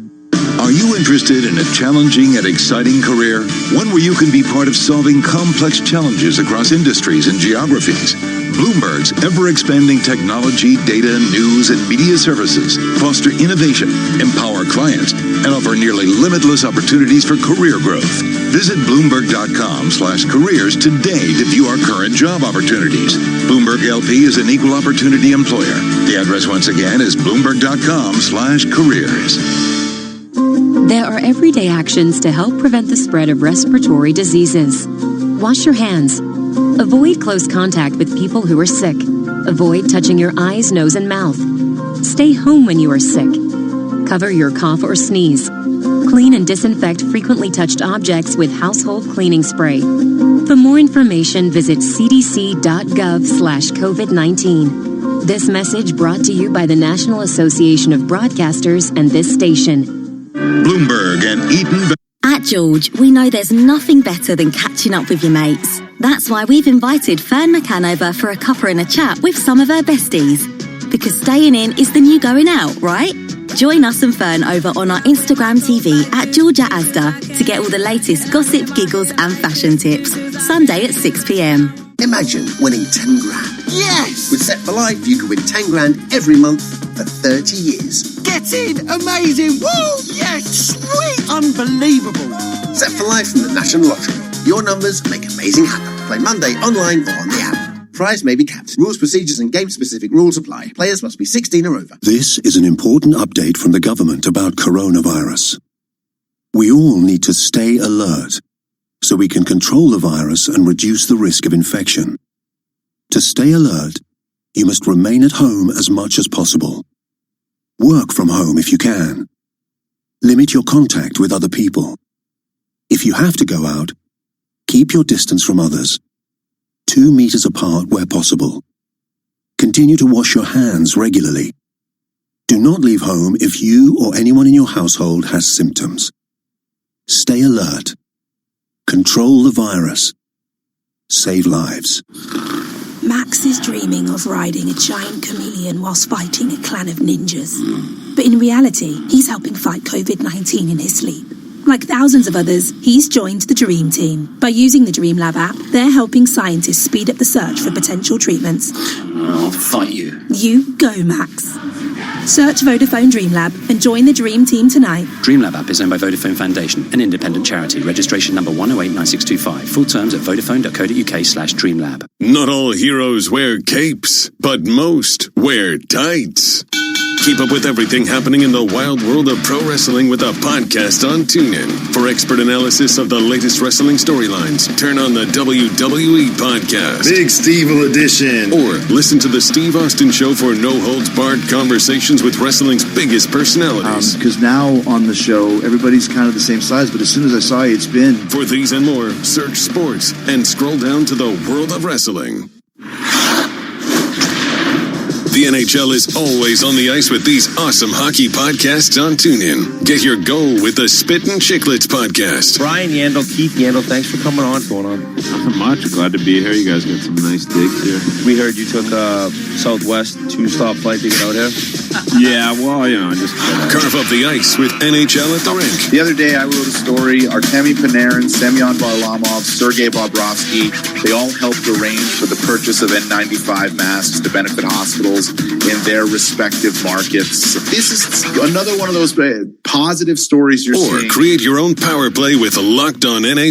Are you interested in a challenging and exciting career? One where you can be part of solving complex challenges across industries and geographies? Bloomberg's ever-expanding technology, data, news, and media services foster innovation, empower clients, and offer nearly limitless opportunities for career growth. Visit Bloomberg.com/careers today to view our current job opportunities. Bloomberg LP is an equal opportunity employer. The address once again is Bloomberg.com/careers. There are everyday actions to help prevent the spread of respiratory diseases. Wash your hands. Avoid close contact with people who are sick. Avoid touching your eyes, nose, and mouth. Stay home when you are sick. Cover your cough or sneeze. Clean and disinfect frequently touched objects with household cleaning spray. For more information, visit cdc.gov/COVID-19. This message brought to you by the National Association of Broadcasters and this station. Bloomberg and Eaton. At George, we know there's nothing better than catching up with your mates. That's why we've invited Fern McCann over for a cuppa and a chat with some of her besties. Because staying in is the new going out, right? Join us and Fern over on our Instagram TV at Georgia Asda to get all the latest gossip, giggles and fashion tips. Sunday at 6 p.m. Imagine winning 10 grand. Yes! With Set for Life, you could win 10 grand every month for 30 years. Get in! Amazing! Woo! Yes! Sweet! Unbelievable! Set for Life from the National Lottery. Your numbers make amazing happen. Play Monday online or on the app. Prize may be capped. Rules, procedures and game-specific rules apply. Players must be 16 or over. This is an important update from the government about coronavirus. We all need to stay alert so we can control the virus and reduce the risk of infection. To stay alert, you must remain at home as much as possible. Work from home if you can. Limit your contact with other people. If you have to go out, keep your distance from others, 2 meters apart where possible. Continue to wash your hands regularly. Do not leave home if you or anyone in your household has symptoms. Stay alert. Control the virus. Save lives. Max is dreaming of riding a giant chameleon whilst fighting a clan of ninjas. But in reality, he's helping fight COVID-19 in his sleep. Like thousands of others, he's joined the Dream Team. By using the Dream Lab app, they're helping scientists speed up the search for potential treatments. I'll fight you. You go, Max. Search Vodafone Dream Lab and join the Dream Team tonight. Dream Lab app is owned by Vodafone Foundation, an independent charity. Registration number 1089625. Full terms at vodafone.co.uk/dreamlab. Not all heroes wear capes, but most wear tights. Keep up with everything happening in the wild world of pro wrestling with a podcast on TuneIn. For expert analysis of the latest wrestling storylines, turn on the WWE podcast. Big Steve-able edition. Or listen to the Steve Austin Show for no-holds-barred conversations with wrestling's biggest personalities. Because now on the show, everybody's kind of the same size, but as soon as I saw you, it's been... For these and more, search sports and scroll down to the world of wrestling. The NHL is always on the ice with these awesome hockey podcasts on TuneIn. Get your goal with the Spittin' Chicklets podcast. Brian Yandel, Keith Yandel, thanks for coming on. What's going on? Nothing much. Glad to be here. You guys got some nice digs here. We heard you took Southwest 2-stop flight to get out here. Yeah, well, just... Carve up the ice with NHL at the rink. The other day, I wrote a story. Artemi Panarin, Semyon Varlamov, Sergei Bobrovsky, they all helped arrange for the purchase of N95 masks to benefit hospitals in their respective markets. This is another one of those positive stories you're seeing. Or create your own power play with Locked On NHL.